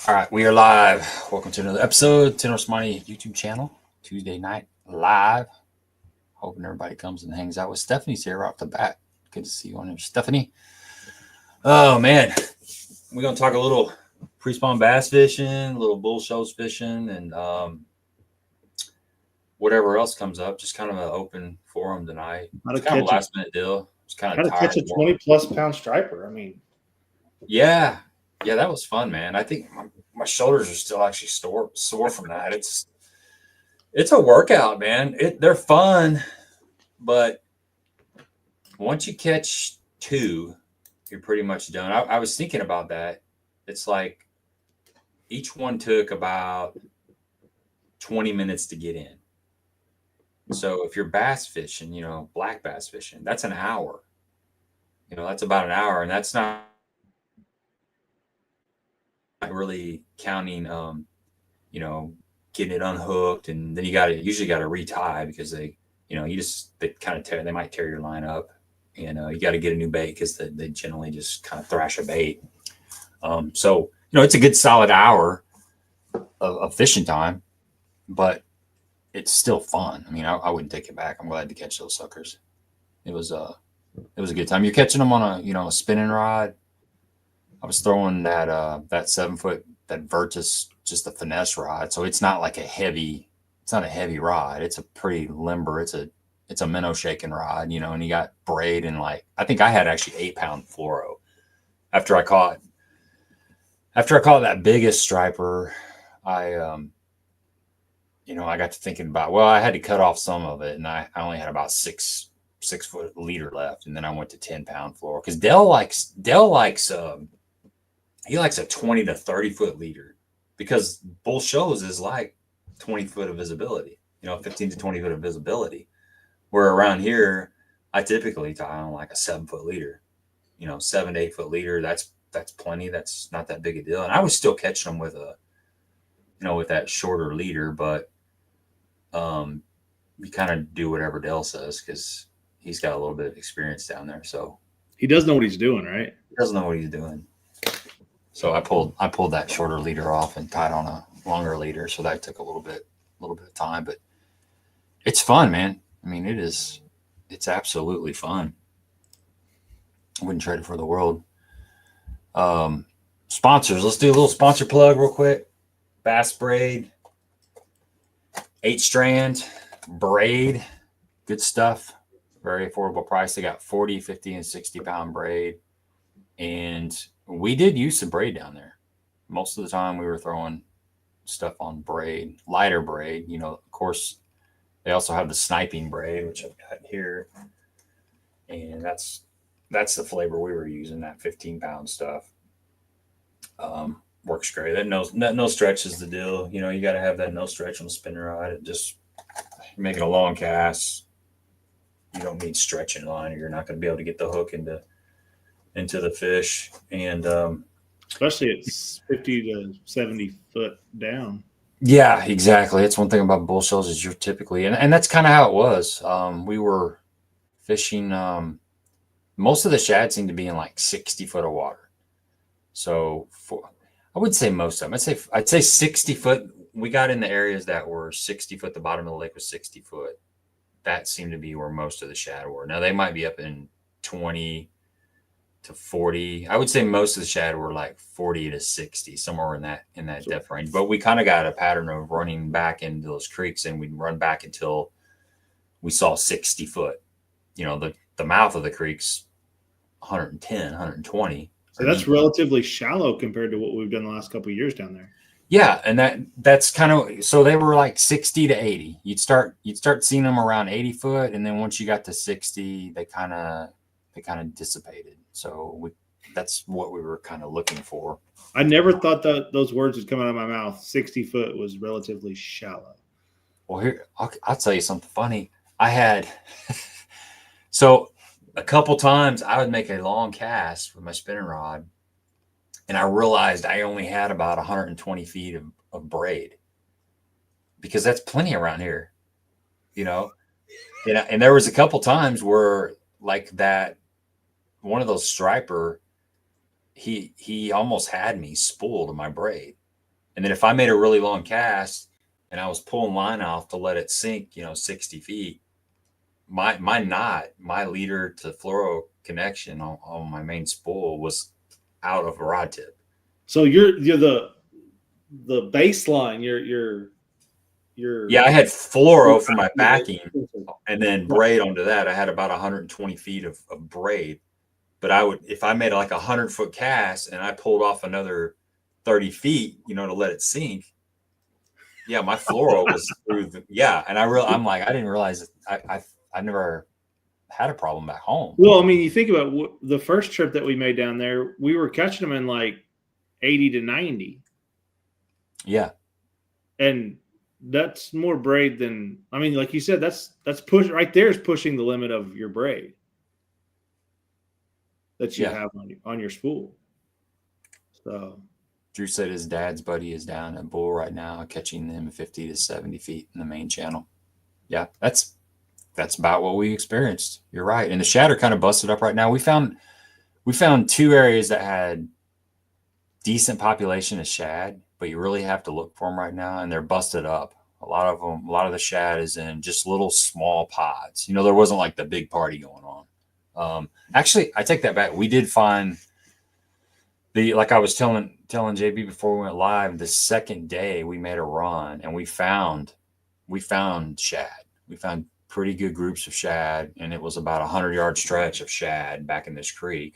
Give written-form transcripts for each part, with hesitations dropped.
All right, we are live. Welcome to another episode, Tenor Smarty YouTube channel, Tuesday night live. Hoping everybody comes and hangs out with Stephanie's here off the bat. Good to see you on here, Stephanie. Oh man, we're gonna talk a little pre-spawn bass fishing, a little bull shoals fishing, and whatever else comes up. Just kind of an open forum tonight. It's kind of a last minute deal. It's kind of tired. Catch a 20+ pound striper. I mean, yeah, that was fun, man. I think my shoulders are still actually sore from that. It's a workout, man. They're fun, but once you catch two, you're pretty much done. I was thinking about that. It's like each one took about 20 minutes to get in. So if you're bass fishing, black bass fishing, that's an hour. That's about an hour, and that's not really counting getting it unhooked, and then you usually got to retie because they might tear your line up, and you got to get a new bait because they generally just kind of thrash a bait. So it's a good solid hour of fishing time, but it's still fun. I mean, I wouldn't take it back. I'm glad to catch those suckers. It was a good time. You're catching them on a spinning rod. I was throwing that 7-foot, that Virtus, just a finesse rod. So it's not like it's not a heavy rod. It's a pretty limber. It's a minnow shaking rod, and you got braid, and I think I had actually 8-pound fluoro after I caught that biggest striper. I got to thinking about, I had to cut off some of it, and I only had about 6-foot leader left. And then I went to 10-pound fluoro because Dell likes he likes a 20 to 30-foot leader, because Bull Shoals is like 20 foot of visibility, 15 to 20 foot of visibility. Where around here, I typically tie on like a 7-foot leader, 7 to 8-foot leader. That's plenty. That's not that big a deal. And I was still catching them with with that shorter leader, but you kind of do whatever Dell says because he's got a little bit of experience down there. So he does know what he's doing, right? He doesn't know what he's doing. So I pulled that shorter leader off and tied on a longer leader. So that took a little bit of time, but it's fun, man. I mean, it's absolutely fun. I wouldn't trade it for the world. Sponsors. Let's do a little sponsor plug real quick. Bass Braid, 8-strand braid, good stuff. Very affordable price. They got 40, 50, and 60-pound braid. And we did use some braid down there. Most of the time we were throwing stuff on braid, lighter braid. Of course, they also have the sniping braid, which I've got here. And that's the flavor we were using, that 15-pound stuff. Works great. That no stretch is the deal. You got to have that no stretch on the spinner rod. It just making a long cast. You don't need stretching line, or you're not going to be able to get the hook into the fish. And especially it's 50 to 70 foot down. Yeah, exactly. It's one thing about Bull Shoals is you're typically, and that's kind of how it was. We were fishing. Most of the shad seemed to be in like 60 foot of water. So I would say most of them. I'd say 60 foot. We got in the areas that were 60 foot. The bottom of the lake was 60 foot. That seemed to be where most of the shad were. Now they might be up in 20 to 40. I would say most of the shad were like 40 to 60, somewhere in that depth range. But we kind of got a pattern of running back into those creeks, and we'd run back until we saw 60 foot. The mouth of the creek's 110, 120. So that's relatively shallow compared to what we've done the last couple of years down there. Yeah, and that's kind of, so they were like 60 to 80. You'd start seeing them around 80 foot, and then once you got to 60, they kind of dissipated. So that's what we were kind of looking for. I never thought that those words would come out of my mouth. 60 foot was relatively shallow. Well, here I'll tell you something funny. I had so a couple times I would make a long cast with my spinning rod, and I realized I only had about 120 feet of braid, because that's plenty around here, And there was a couple times where, like, that one of those striper, he almost had me spooled in my braid. And then if I made a really long cast and I was pulling line off to let it sink, 60 feet, my knot, my leader to fluoro connection on my main spool was out of a rod tip. So you're the baseline. Yeah, I had fluoro for my backing, and then braid onto that. I had about 120 feet of braid. But if I made like 100-foot cast and I pulled off another 30 feet, to let it sink. Yeah, my fluoro was through and I'm like, I didn't realize I never had a problem back home. Well, I mean, you think about the first trip that we made down there, we were catching them in like 80 to 90. Yeah. And that's more braid than, I mean, like you said, that's push right there is pushing the limit of your braid that you have on your spool. So Drew said his dad's buddy is down at Bull right now, catching them 50 to 70 feet in the main channel. Yeah, that's about what we experienced. You're right. And the shad are kind of busted up right now. We found 2 areas that had decent population of shad, but you really have to look for them right now, and they're busted up. A lot of the shad is in just little small pods. There wasn't like the big party going on. Actually, I take that back. We did find like I was telling JB before we went live, the second day we made a run and we found shad. We found pretty good groups of shad, and it was about 100-yard stretch of shad back in this creek.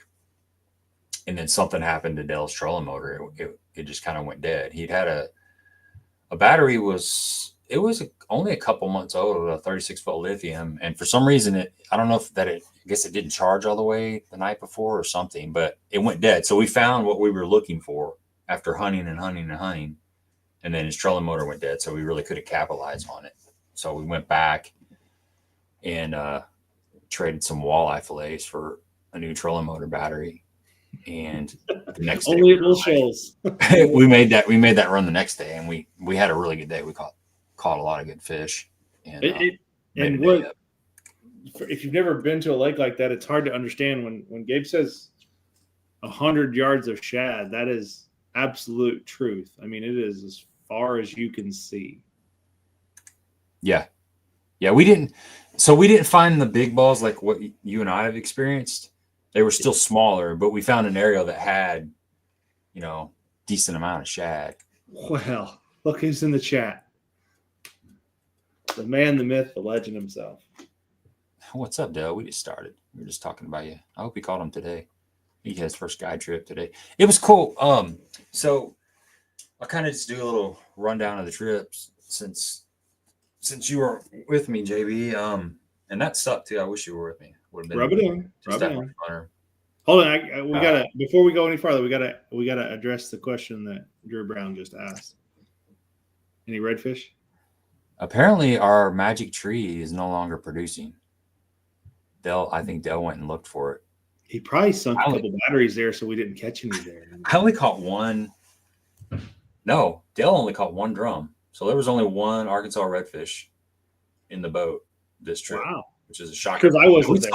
And then something happened to Dale's trolling motor. It just kind of went dead. He'd had a battery was only a couple months old, a 36-volt lithium. And for some reason, I don't know I guess it didn't charge all the way the night before or something, but it went dead. So we found what we were looking for after hunting and hunting and hunting. And then his trolling motor went dead. So we really couldn't capitalize on it. So we went back and traded some walleye fillets for a new trolling motor battery. And the next day, only Bull Shoals. we made that run the next day, and we had a really good day. We caught a lot of good fish. And if you've never been to a lake like that, it's hard to understand when Gabe says 100 yards of shad. That is absolute truth. I mean, it is as far as you can see. Yeah. We didn't find the big balls like what you and I have experienced. They were still smaller, but we found an area that had, decent amount of shad. Well, look who's in the chat. The man, the myth, the legend himself. What's up, Dale? We just started. We were just talking about you. I hope he caught him today. He had his first guide trip today. It was cool. So I'll kind of just do a little rundown of the trips since you were with me, JB. And that sucked too. I wish you were with me. Rub it in. Hold on, we gotta before we go any farther, we gotta address the question that Drew Brown just asked. Any redfish? Apparently, our magic tree is no longer producing. I think Dale went and looked for it. He probably sunk a couple batteries there, so we didn't catch any there. I only caught one. No, Dale only caught one drum, so there was only one Arkansas redfish in the boat this trip. Wow. Which is a shock. Because I wasn't there.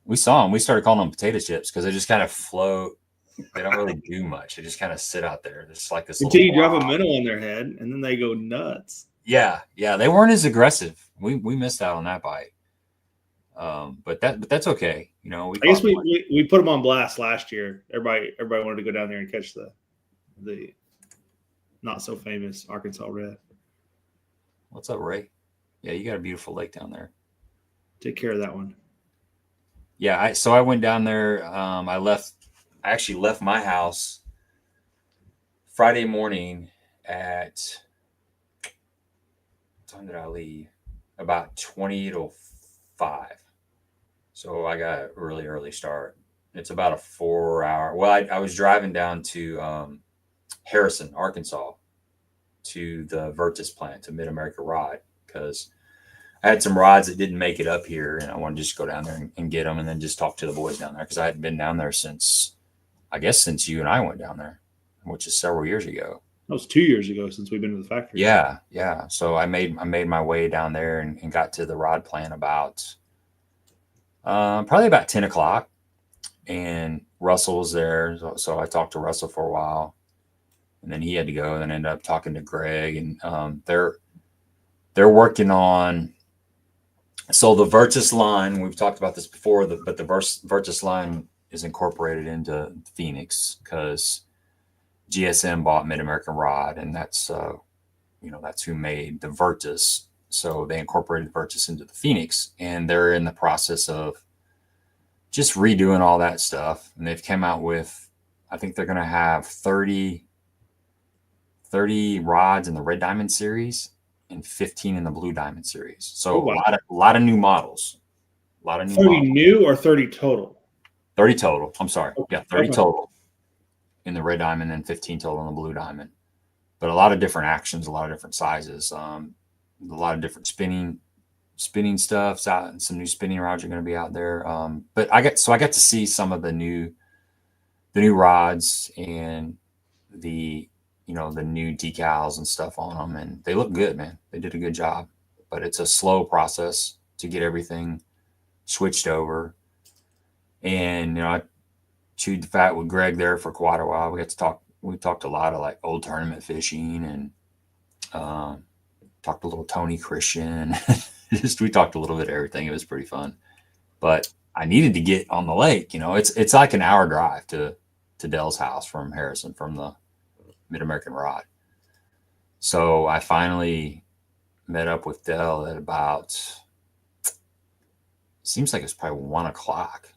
We saw them. We started calling them potato chips because they just kind of float. They don't really do much. They just kind of sit out there. It's like this. Until you drop a minnow on their head, and then they go nuts. Yeah. They weren't as aggressive. We missed out on that bite. But that's okay. I guess we put them on blast last year. Everybody wanted to go down there and catch the not so famous Arkansas red. What's up, Ray? Yeah, you got a beautiful lake down there. Take care of that one. Yeah, so I went down there. I actually left my house Friday morning at, what time did I leave? About 20 to 5. So I got a really early start. It's about a 4-hour. Well, I was driving down to Harrison, Arkansas, to the Virtus plant, to Mid-America Rod, because I had some rods that didn't make it up here, and I wanted to just go down there and get them and then just talk to the boys down there because I hadn't been down there since you and I went down there, which is several years ago. That was 2 years ago since we've been to the factory. Yeah. So I made my way down there and got to the rod plant about probably about 10 o'clock, and Russell was there. So I talked to Russell for a while. and then he had to go, and then ended up talking to Greg, and they're working on. So the Virtus line, we've talked about this before, but the Virtus line is incorporated into Phoenix because GSM bought Mid-American Rod, and that's that's who made the Virtus. So they incorporated Virtus into the Phoenix, and they're in the process of just redoing all that stuff. And they've come out with, I think they're going to have 30 rods in the Red Diamond series and 15 in the Blue Diamond series. So wow. a lot of new models. A lot of new 30 models. new or 30 total? 30 total. I'm sorry. Okay. Yeah, 30 total in the Red Diamond and 15 total in the Blue Diamond. But a lot of different actions, a lot of different sizes, a lot of different spinning stuff. Some new spinning rods are going to be out there. But I got to see some of the new rods and the new decals and stuff on them, and they look good, man. They did a good job, but it's a slow process to get everything switched over. And I chewed the fat with Greg there for quite a while. We talked a lot of like old tournament fishing, and talked a little Tony Christian. We talked a little bit of everything. It was pretty fun, but I needed to get on the lake. It's like an hour drive to Dell's house from Harrison, from the Mid-American Rod. So I finally met up with Dell at about, seems like it's probably 1 o'clock,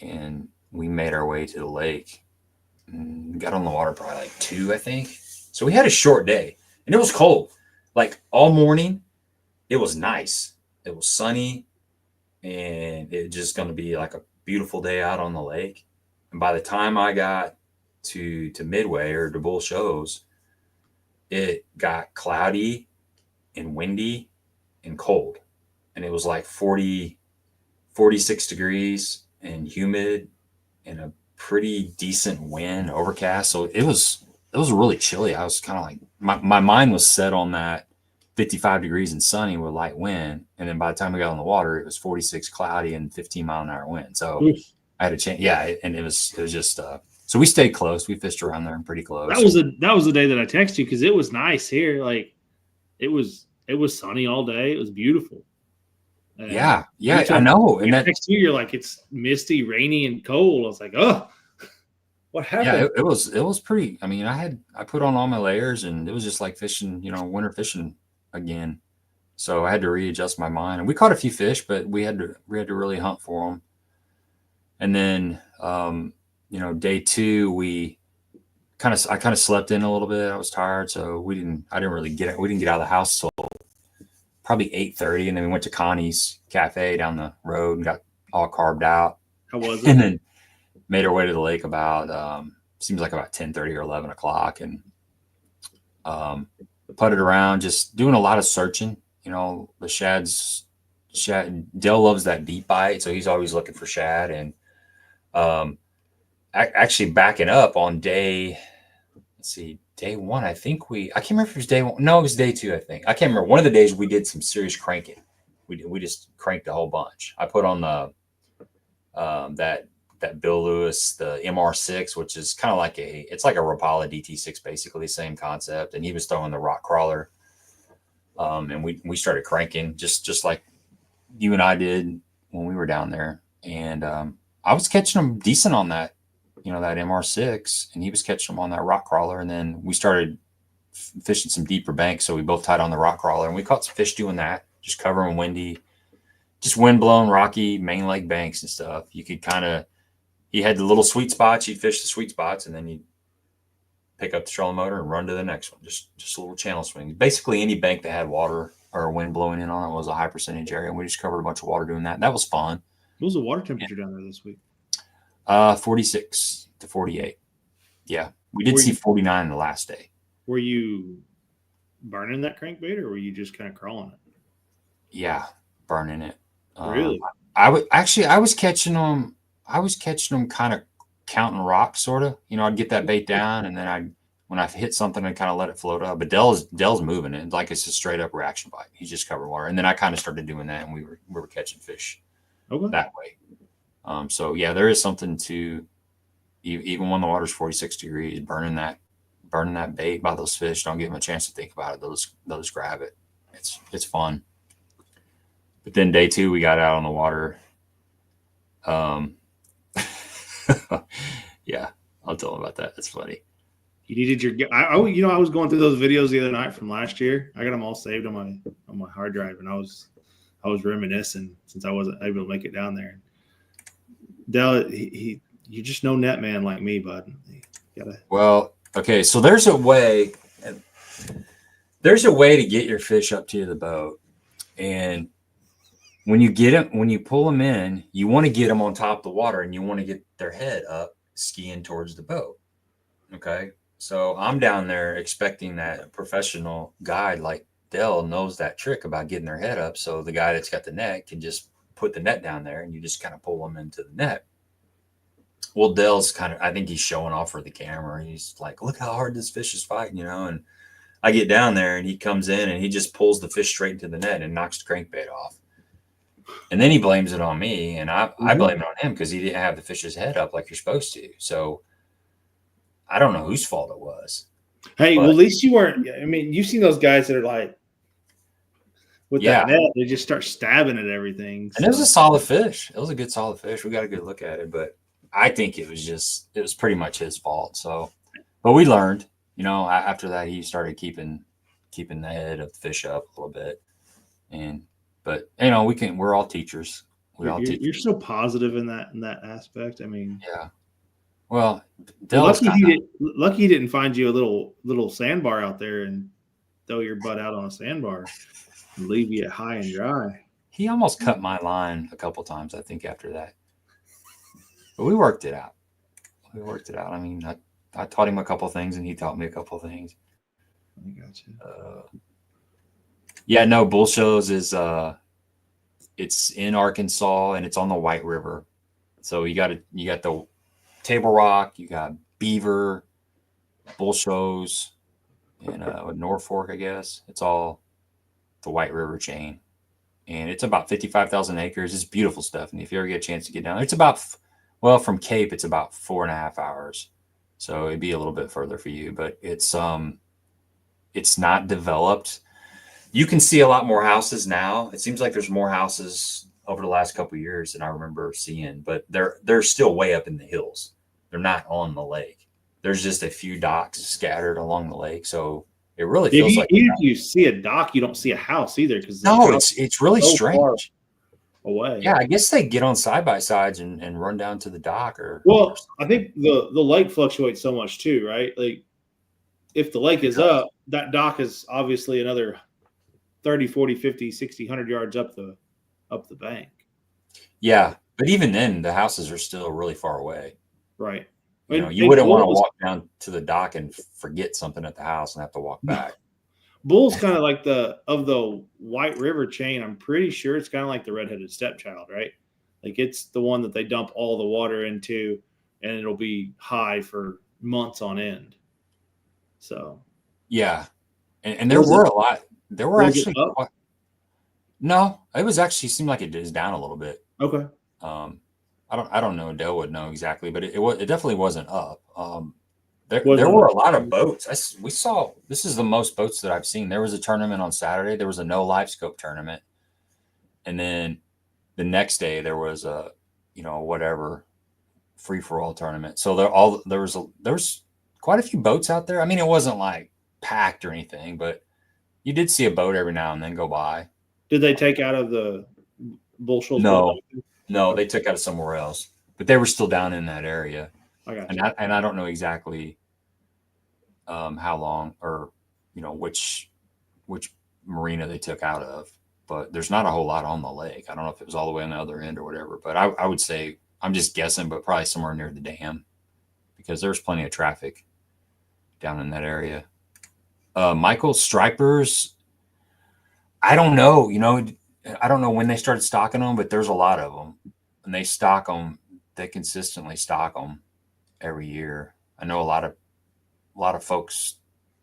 and we made our way to the lake and got on the water probably like 2, I think. So we had a short day, and it was cold. Like all morning, it was nice. It was sunny, and it was just going to be like a beautiful day out on the lake. And by the time I got to Midway or to Bull Shoals, it got cloudy and windy and cold. And it was like 46 degrees and humid and a pretty decent wind, overcast. So it was really chilly. I was kind of like, my mind was set on that 55 degrees and sunny with light wind. And then by the time we got on the water, it was 46 cloudy and 15-mile-an-hour wind. So oof. I had to change. Yeah. And it was just, so we stayed close. We fished around there and pretty close. That was the day that I texted you, because it was nice here. Like it was sunny all day. It was beautiful. Yeah, I know. And next to you're like, it's misty, rainy, and cold. I was like, oh, what happened? Yeah, it was pretty. I mean, I put on all my layers, and it was just like fishing, winter fishing again. So I had to readjust my mind, and we caught a few fish, but we had to really hunt for them. And then, day 2, I kind of slept in a little bit. I was tired, so we didn't get out of the house till probably 8:30, and then we went to Connie's Cafe down the road and got all carved out. How was it? And then made our way to the lake about seems like about 10:30 or 11 o'clock, and putted around, just doing a lot of searching. The shad. Dell loves that deep bite, so he's always looking for shad. And actually backing up on day 1, I can't remember if it was day 1. No, it was day 2, I think. I can't remember. One of the days we did some serious cranking. We just cranked a whole bunch. I put on the that Bill Lewis, the MR6, which is kind of like it's like a Rapala DT6, basically the same concept. And he was throwing the rock crawler. And we started cranking just like you and I did when we were down there. And I was catching them decent on that, that MR6, and he was catching them on that rock crawler. And then we started fishing some deeper banks. So we both tied on the rock crawler, and we caught some fish doing that, just covering windy, just wind blown, rocky main lake banks and stuff. You could he had the little sweet spots. You'd fish the sweet spots, and then you'd pick up the trolling motor and run to the next one. Just a little channel swing. Basically any bank that had water or wind blowing in on it was a high percentage area. And we just covered a bunch of water doing that. That was fun. What was the water temperature down there this week? 46 to 48. Yeah. We did see 49 the last day. Were you burning that crankbait, or were you just kind of crawling it? Yeah, burning it. Really? I was catching them. I was catching them kind of counting rocks, sort of. I'd get that bait down, and then when I hit something, I'd kind of let it float up. But Dell's moving it like it's a straight up reaction bite. He's just covered water, and then I kind of started doing that, and we were catching fish that way. So yeah, there is something to, even when the water's 46 degrees, burning that burning that bait by those fish. Don't give them a chance to think about it. They'll just grab it. It's fun. But then day 2, we got out on the water. Yeah, I'll tell them about that. It's funny. You needed your. I was going through those videos the other night from last year. I got them all saved on my hard drive, and I was reminiscing since I wasn't able to make it down there. Dell, you're just no net man like me, bud. Well, okay, so there's a way to get your fish up to the boat, and when you pull them in, you want to get them on top of the water, and you want to get their head up, skiing towards the boat. Okay, so I'm down there expecting that a professional guide like Dell knows that trick about getting their head up, so the guy that's got the net can just put the net down there, and you just kind of pull them into the net. Well, Dell's I think he's showing off for the camera. He's like, look how hard this fish is fighting, and I get down there, and he comes in, and he just pulls the fish straight into the net and knocks the crankbait off. And then he blames it on me, and I blame it on him because he didn't have the fish's head up like you're supposed to. So I don't know whose fault it was. Hey, well, at least you weren't. I mean, you've seen those guys that are like, with that net, they just start stabbing at everything. And it was a solid fish. It was a good solid fish. We got a good look at it, but I think it was pretty much his fault. So, but we learned, after that, he started keeping the head of the fish up a little bit. But we're all teachers. You're so positive in that aspect. I mean, yeah. Well, lucky he didn't find you a little sandbar out there and throw your butt out on a sandbar and leave you high and dry. He almost cut my line a couple times, I think, after that. But we worked it out. I mean, I taught him a couple things, and he taught me a couple things. I got you. Yeah, no, Bull Shoals is it's in Arkansas, and it's on the White River. So you got the Table Rock, you got Beaver, Bull Shoals, and Norfolk, I guess. It's all the White River chain. And it's about 55,000 acres. It's beautiful stuff. And if you ever get a chance to get down there, it's about, from Cape, it's about 4.5 hours. So it'd be a little bit further for you, but it's not developed. You can see a lot more houses now. It seems like there's more houses over the last couple of years than I remember seeing, but they're still way up in the hills. They're not on the lake. There's just a few docks scattered along the lake. So it really feels like if you see a dock, you don't see a house either. No, it's really so strange. Away. Yeah, I guess they get on side by sides and run down to the dock I think the lake fluctuates so much too, right? Like if the lake is up, that dock is obviously another 30, 40, 50, 60, 100 yards up the bank. Yeah, but even then the houses are still really far away. Right. You wouldn't want to walk down to the dock and forget something at the house and have to walk back. Bull's kind of like of the White River chain. I'm pretty sure it's kind of like the redheaded stepchild, right? Like it's the one that they dump all the water into, and it'll be high for months on end. So, yeah, and there were a lot. There were actually no. It was actually seemed like it is down a little bit. Okay. I don't know. Dale would know exactly, but it definitely wasn't up. There were a lot of boats. We saw, this is the most boats that I've seen. There was a tournament on Saturday. There was a no LiveScope tournament. And then the next day there was a, whatever free for all tournament. So there was quite a few boats out there. I mean, it wasn't like packed or anything, but you did see a boat every now and then go by. Did they take out of the Bull Shoals? No, they took out of somewhere else, but they were still down in that area. I got you. And I don't know exactly how long or which marina they took out of, but there's not a whole lot on the lake. I don't know if it was all the way on the other end or whatever, but I would say, I'm just guessing, but probably somewhere near the dam because there's plenty of traffic down in that area. Michael, stripers, I don't know, I don't know when they started stocking them, but there's a lot of them, and they stock them. They consistently stock them every year. I know a lot of folks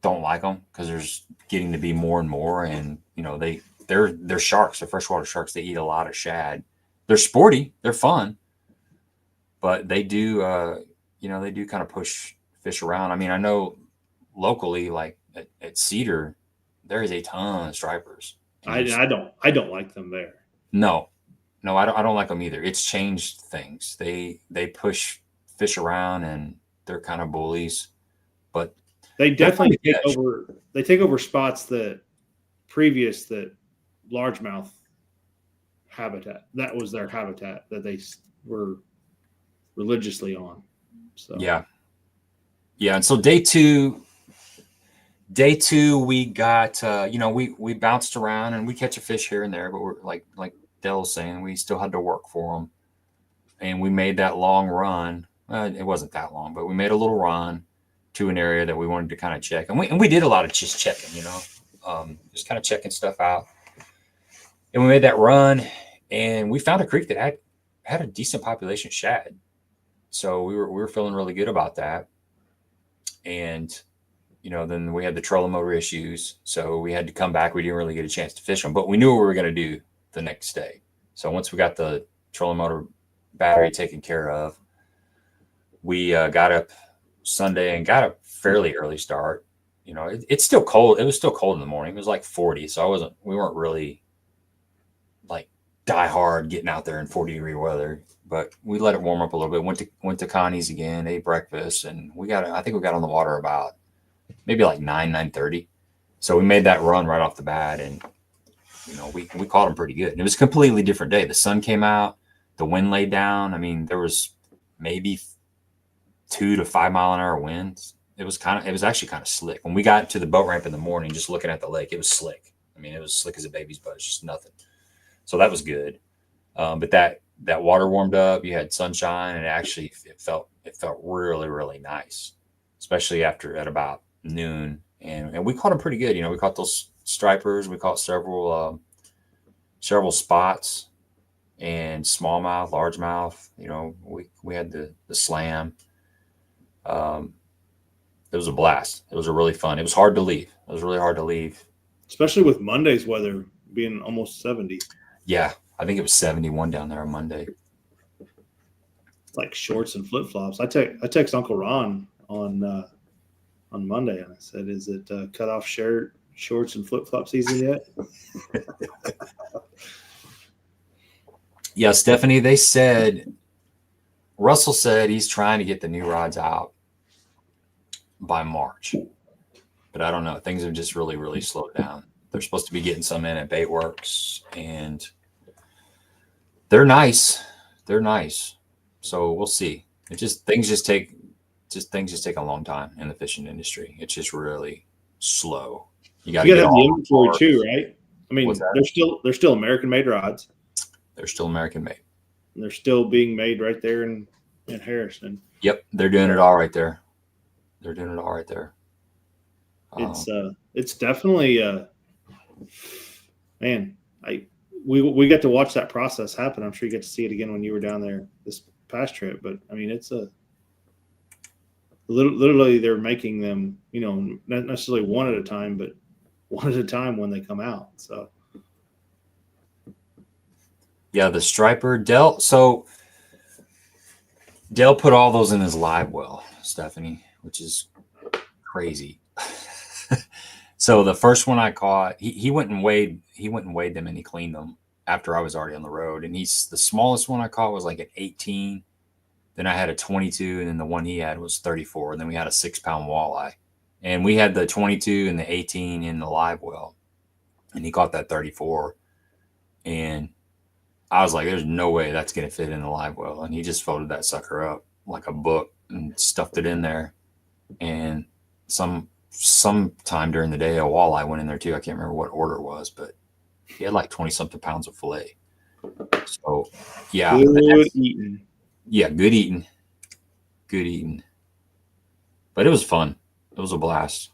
don't like them because there's getting to be more and more, and they're sharks. They're freshwater sharks. They eat a lot of shad. They're sporty. They're fun, but they do they do kind of push fish around. I mean, I know locally, like at Cedar, there is a ton of stripers. I don't like them there. No, I don't like them either. It's changed things. They push fish around and they're kind of bullies, but they definitely take over. They take over spots that largemouth habitat. That was their habitat that they were religiously on. So yeah. And so day two we got we bounced around and we catch a fish here and there, but we're like Dell was saying, we still had to work for them, and we made that long run. It wasn't that long, but we made a little run to an area that we wanted to kind of check, and we did a lot of just checking, just kind of checking stuff out. And we made that run, and we found a creek that had a decent population of shad. So we were feeling really good about that. And then we had the trolling motor issues, so we had to come back. We didn't really get a chance to fish them, but we knew what we were going to do the next day. So once we got the trolling motor battery taken care of, we got up Sunday and got a fairly early start. It's still cold. It was still cold in the morning. It was like 40, so we weren't really like die hard getting out there in 40-degree weather, but we let it warm up a little bit. Went to Connie's again, ate breakfast, and I think we got on the water about maybe like 9:30. So we made that run right off the bat, and we caught them pretty good. And it was a completely different day. The sun came out, the wind laid down. I mean, there was maybe 2 to 5 mile an hour winds. It was actually kind of slick. When we got to the boat ramp in the morning, just looking at the lake, it was slick. I mean, it was slick as a baby's butt. It's just nothing. So that was good. But that water warmed up. You had sunshine, and it felt really, really nice, especially at about noon. And we caught them pretty good. We caught those stripers. We caught several spots and smallmouth, largemouth. We had the slam. It was a blast. It was really fun. It was hard to leave. It was really hard to leave, especially with Monday's weather being almost 70. Yeah, I think it was 71 down there on Monday. Like shorts and flip flops. I text Uncle Ron on Monday, and I said, "Is it cut off shorts and flip flop season yet?" Yeah, Stephanie. Russell said he's trying to get the new rods out by March, but I don't know. Things have just really, really slowed down. They're supposed to be getting some in at Baitworks, and they're nice. So we'll see. Things take a long time in the fishing industry. It's just really slow. You got to have the inventory too, right? I mean, they're still American made rods. They're still American made. And they're still being made right there in Harrison. Yep, they're doing it all right there. It's definitely man. We got to watch that process happen. I'm sure you get to see it again when you were down there this past trip. But I mean, it's literally they're making them, not necessarily one at a time, but one at a time when they come out. So yeah, the striper Dell. So Dell put all those in his live well, Stephanie, which is crazy. So the first one I caught, he went and weighed them, and he cleaned them after I was already on the road. And the smallest one I caught was like an 18. Then I had a 22, and then the one he had was 34. And then we had a 6-pound walleye, and we had the 22 and the 18 in the live well, and he caught that 34. And I was like, there's no way that's going to fit in the live well. And he just folded that sucker up like a book and stuffed it in there. And sometime during the day, a walleye went in there too. I can't remember what order it was, but he had like 20-something pounds of fillet. So yeah. Good eating. Yeah, good eating. But it was fun. It was a blast.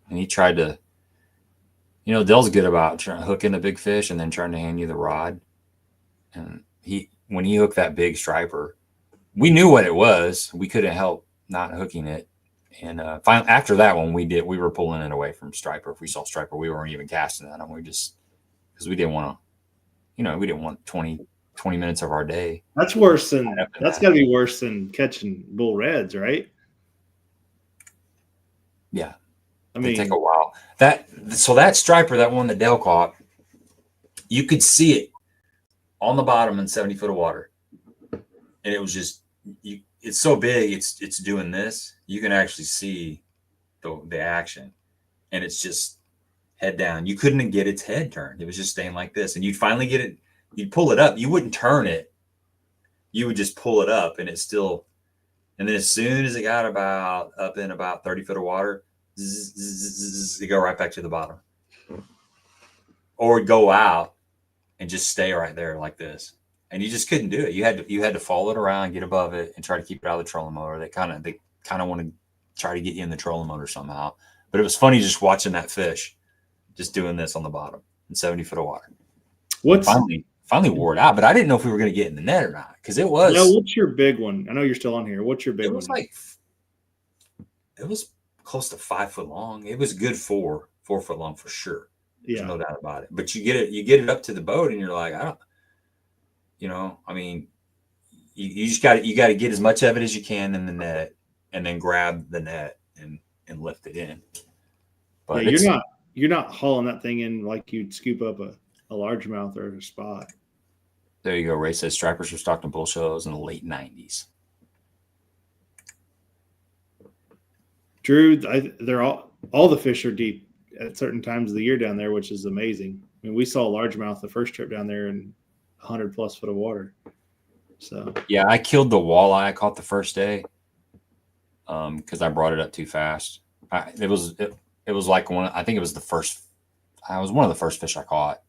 And he tried to, Dell's good about hooking a big fish and then trying to hand you the rod. And when he hooked that big striper, we knew what it was. We couldn't help not hooking it. And finally, after that one, we were pulling it away from striper. If we saw striper, we weren't even casting at him. Because we didn't want to, we didn't want 20 minutes of our day. That's got to be worse than catching bull reds, right? Yeah. I They mean, take a while. So that striper, that one that Dale caught, you could see it on the bottom in 70 foot of water. And it was just, it's so big, it's doing this. You can actually see the action. And it's just head down. You couldn't get its head turned. It was just staying like this. And you'd finally get it, you'd pull it up. You wouldn't turn it. You would just pull it up and it's still, and then as soon as it got up in about 30 foot of water, you go right back to the bottom. Or go out and just stay right there like this. And you just couldn't do it. You had to follow it around, get above it, and try to keep it out of the trolling motor. They kind of want to try to get you in the trolling motor somehow. But it was funny just watching that fish just doing this on the bottom in 70 foot of water. Finally wore it out, but I didn't know if we were going to get in the net or not, because it was. No, what's your big one? I know you're still on here. What's your big one? It was close to 5 foot long. It was good 4 foot long for sure. There's no doubt about it. But you get it up to the boat, and you're like, I mean, you just got to get as much of it as you can in the net, and then grab the net and lift it in. But yeah, you're not hauling that thing in like you'd scoop up a largemouth or a spot. There you go. Ray says stripers were stocked in Bull Shoals in the late 90s. Drew, they're all the fish are deep at certain times of the year down there, which is amazing. I mean, we saw largemouth the first trip down there in 100+ foot of water. So yeah, I killed the walleye I caught the first day because I brought it up too fast. It was like I think it was one of the first fish I caught,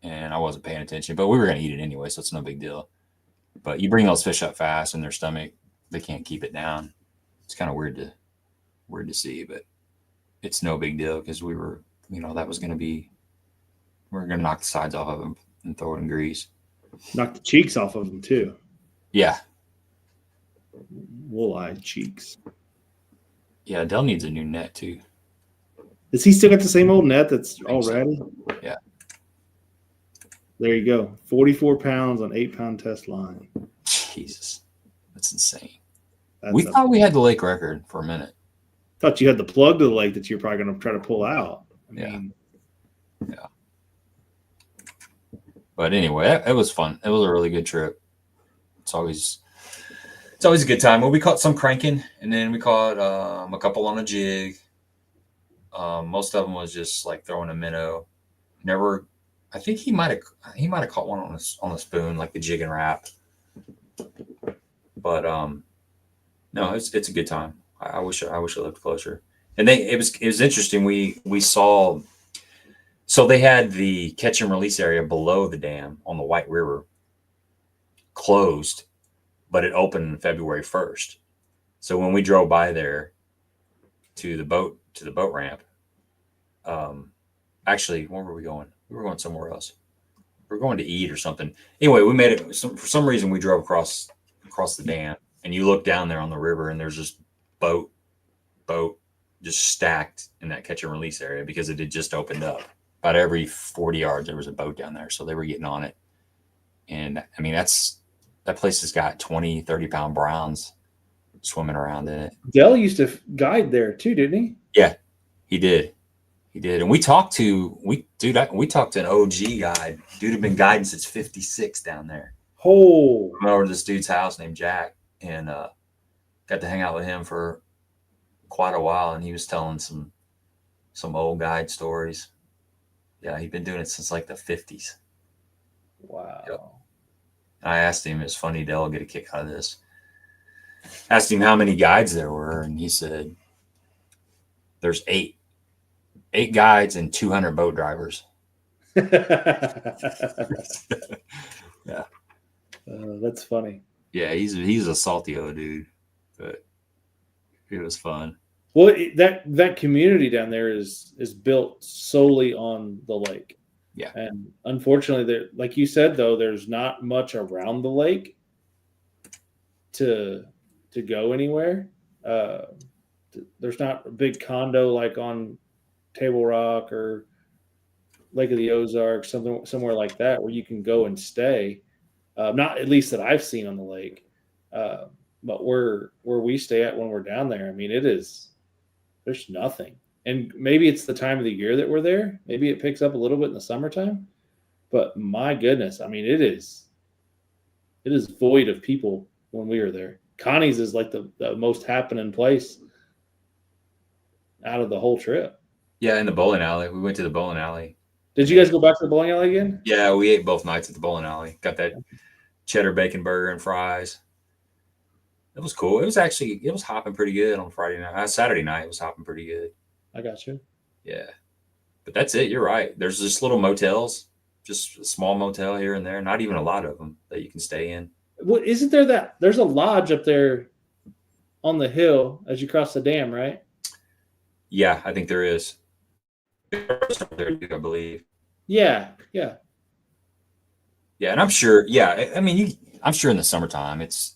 and I wasn't paying attention, but we were going to eat it anyway, so it's no big deal. But you bring those fish up fast in their stomach, they can't keep it down. It's kind of weird to see, but it's no big deal because we were, that was going to be, we were going to knock the sides off of them and throw it in grease. Knock the cheeks off of them too. Yeah. Walleye cheeks. Yeah, Dell needs a new net too. Does he still got the same old net that's already? So. Yeah. There you go. 44 pounds on 8-pound test line. Jesus. That's insane. We thought we had the lake record for a minute. Thought you had the plug to the lake that you're probably going to try to pull out. Yeah. But anyway, it was fun. It was a really good trip. It's always a good time. Well, we caught some cranking, and then we caught a couple on a jig. Most of them was just like throwing a minnow. Never. I think he might have caught one on a spoon, like the jig and wrap. But no, it's a good time. I wish I lived closer. And it was interesting. We saw. So they had the catch and release area below the dam on the White River closed, but it opened February 1st. So when we drove by there to the boat ramp, actually, where were we going? We were going somewhere else. We were going to eat or something. Anyway, we made it. For some reason, we drove across the dam, and you look down there on the river, and there's just boat just stacked in that catch and release area because it had just opened up. About every 40 yards, there was a boat down there. So they were getting on it. And I mean, that place has got 20, 30-pound browns swimming around in it. Dell used to guide there too, didn't he? Yeah, he did. And we talked to an OG guide. Dude had been guiding since 56 down there. Oh. Went over to this dude's house named Jack and got to hang out with him for quite a while. And he was telling some old guide stories. Yeah, he'd been doing it since like the 50s. Wow. Yep. I asked him, it's funny, Dell will get a kick out of this. Asked him how many guides there were, and he said, there's 8. 8 guides and 200 boat drivers. Yeah. That's funny. Yeah, he's a salty old dude, but it was fun. Well, that community down there is built solely on the lake. Yeah. And unfortunately, there, like you said, though, there's not much around the lake to go anywhere. There's not a big condo like on Table Rock or Lake of the Ozarks, somewhere like that where you can go and stay. Not at least that I've seen on the lake. But where we stay at when we're down there, I mean, it is there's nothing. And maybe it's the time of the year that we're there. Maybe it picks up a little bit in the summertime. But my goodness, I mean, it is void of people when we were there. Connie's is like the most happening place out of the whole trip. Yeah, in the bowling alley. We went to the bowling alley. Did you guys go back to the bowling alley again? Yeah, we ate both nights at the bowling alley. Got that cheddar bacon burger and fries. It was cool. It was hopping pretty good on Friday night. Saturday night, it was hopping pretty good. I got you. Yeah. But that's it. You're right. There's just little motels, just a small motel here and there. Not even a lot of them that you can stay in. Well, isn't there there's a lodge up there on the hill as you cross the dam, right? Yeah, I think there is. There, I believe. Yeah. Yeah, and I'm sure. Yeah, I mean, I'm sure in the summertime it's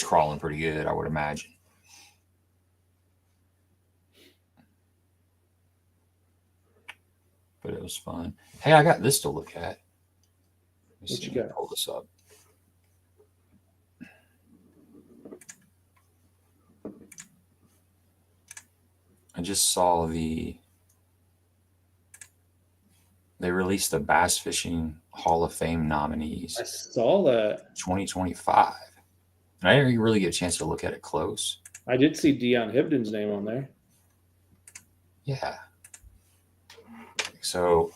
crawling pretty good, I would imagine. But it was fun. Hey, I got this to look at. What you got? Pull this up. I just saw they released the Bass Fishing Hall of Fame nominees. I saw that. 2025. And I didn't really get a chance to look at it close. I did see Dion Hibden's name on there. Yeah. So,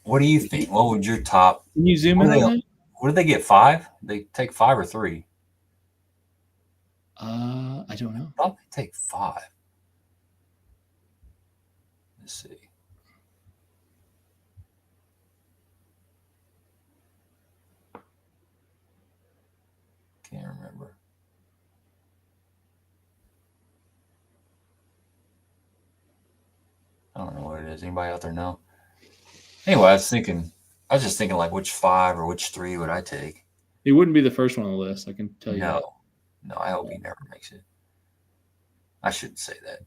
what do you think? What would your top? Can you zoom in on that? What did they get? 5? They take 5 or 3? I don't know. I thought they take 5. Let's see. Can't remember. I don't know what it is. Anybody out there know? Anyway, I was just thinking like which 5 or which 3 would I take? He wouldn't be the first one on the list, I can tell you that. No, I hope he never makes it. I shouldn't say that.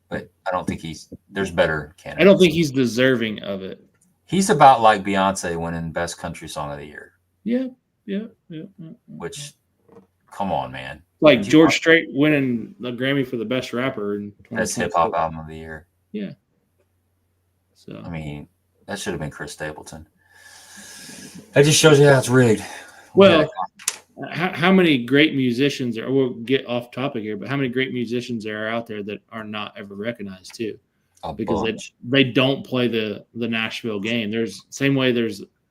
But I don't think there's better candidates. I don't think he's deserving of it. He's about like Beyonce winning Best Country Song of the Year. Yeah. Which, come on, man. Like George Strait winning the Grammy for the best rapper in Best hip hop album of the year. Yeah. So I mean, that should have been Chris Stapleton. That just shows you how it's rigged. Well, how many great musicians are? We'll get off topic here, but how many great musicians there are out there that are not ever recognized too? Because they don't play the Nashville game. There's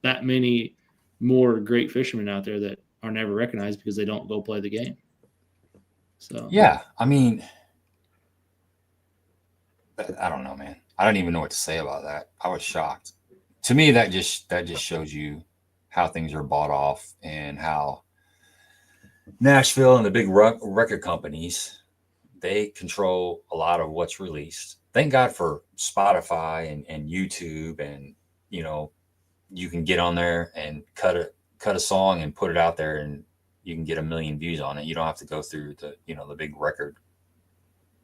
that many more great fishermen out there that are never recognized because they don't go play the game. So yeah, I mean, I don't know, man. I don't even know what to say about that. I was shocked. To me, that just shows you how things are bought off and how Nashville and the big record companies, they control a lot of what's released. Thank God for Spotify and YouTube, and you can get on there and cut a song and put it out there, and you can get 1 million views on it. You don't have to go through the big record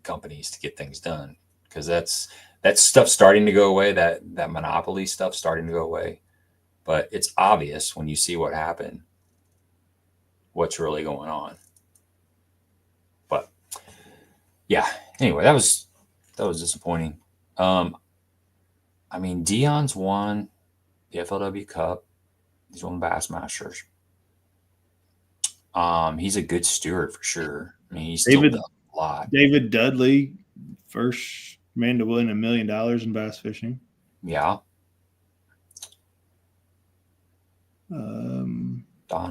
companies to get things done, because that's stuff starting to go away. That monopoly stuff starting to go away. But it's obvious when you see what happened, what's really going on. But yeah, anyway, that was disappointing. I mean, Dion's won the FLW Cup. He's won Bassmasters. He's a good steward for sure. I mean, he's still done a lot. David Dudley, first man to win $1 million in bass fishing. Yeah. Don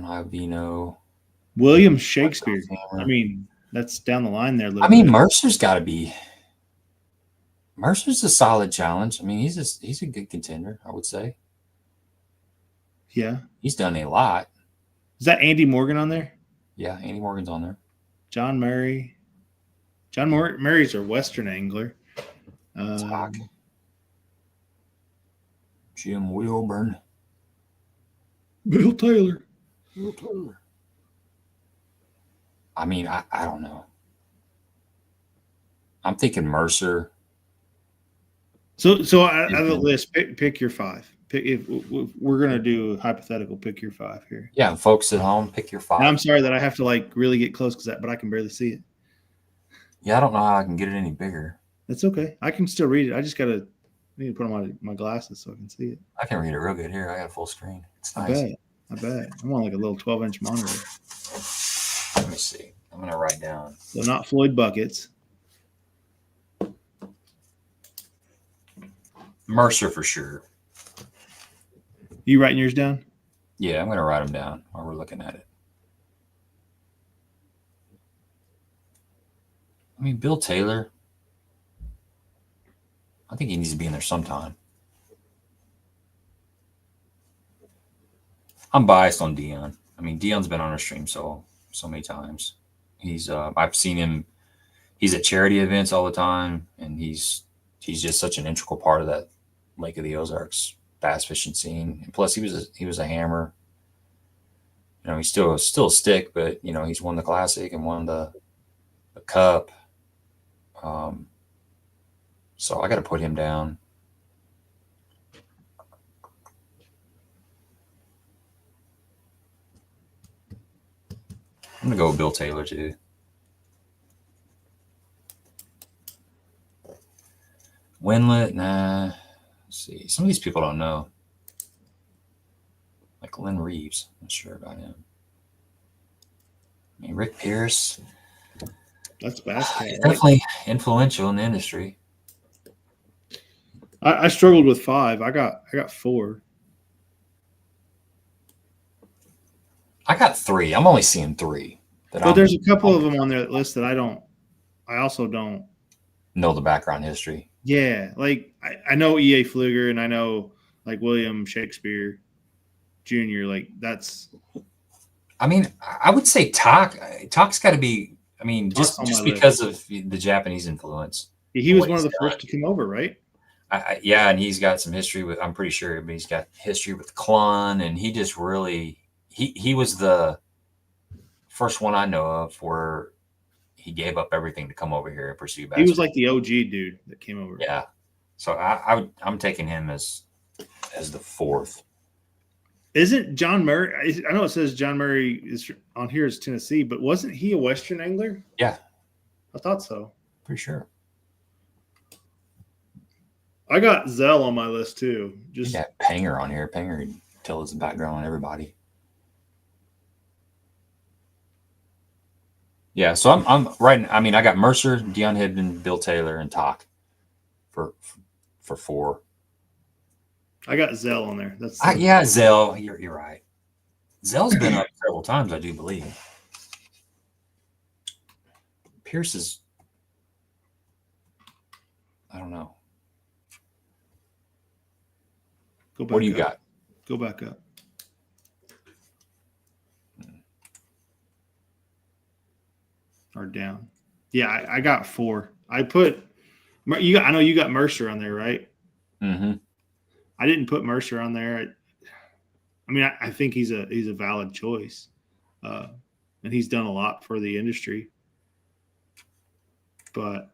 Ivino. William Shakespeare. I mean, that's down the line there. I mean, Mercer's got to be. Mercer's a solid challenge. I mean, he's a good contender, I would say. Yeah, he's done a lot. Is that Andy Morgan on there? Yeah, Andy Morgan's on there. John Murray. John Murray's a Western angler. Jim Wilburn. Bill Taylor. I mean, I don't know. I'm thinking Mercer. So out of the list, pick your 5. If we're gonna do a hypothetical, pick your 5 here. Yeah, folks at home, pick your 5. And I'm sorry that I have to really get close but I can barely see it. Yeah, I don't know how I can get it any bigger. That's okay. I can still read it. I just need to put on my glasses so I can see it. I can read it real good here. I got a full screen. It's I nice. bet. I'm on like a little 12-inch monitor. Let me see. I'm going to write down. So not Floyd buckets. Mercer for sure. You writing yours down? Yeah, I'm going to write them down while we're looking at it. I mean, Bill Taylor, I think he needs to be in there sometime. I'm biased on Dion. I mean, Dion's been on our stream so many times. He's I've seen him. He's at charity events all the time, and he's just such an integral part of that Lake of the Ozarks bass fishing scene. And plus, he was a hammer. You know, he's still a stick, but you know, he's won the Classic and won the Cup. So I got to put him down. I'm gonna go with Bill Taylor too. Winlet, nah. Let's see. Some of these people don't know. Like Lynn Reeves. I'm not sure about him. I mean, Rick Pierce. That's bass cat. Definitely influential in the industry. I struggled with 5. I got 4. I got 3. I'm only seeing 3. But there's a couple of them on their list that I also don't know the background history. Yeah, like I know E.A. Pfluger and I know like William Shakespeare Jr. Like that's. I mean, I would say Talk's got to be. I mean, just because of the Japanese influence. He was one of the first to come over, right? Yeah, and he's got some history with. I'm pretty sure, but he's got history with Clun, and he just really he was the first one I know of where he gave up everything to come over here and pursue bass. He was like the OG dude that came over. Yeah, so I'm taking him as the 4th. Isn't John Murray? I know it says John Murray is on here as Tennessee, but wasn't he a Western angler? Yeah, I thought so. Pretty sure. I got Zell on my list too. Just Panger on here. Panger tells the background on everybody. Yeah, so I'm right. I mean, I got Mercer, Dion Hibden, Bill Taylor, and Talk for 4. I got Zell on there. That's Zell. You're right. Zell's been up several times, I do believe. Pierce is. I don't know. What do you got? Go back up. Or down. Yeah, I got 4. I put you. I know you got Mercer on there, right? Mm-hmm. I didn't put Mercer on there. I mean, I think he's a valid choice, and he's done a lot for the industry. But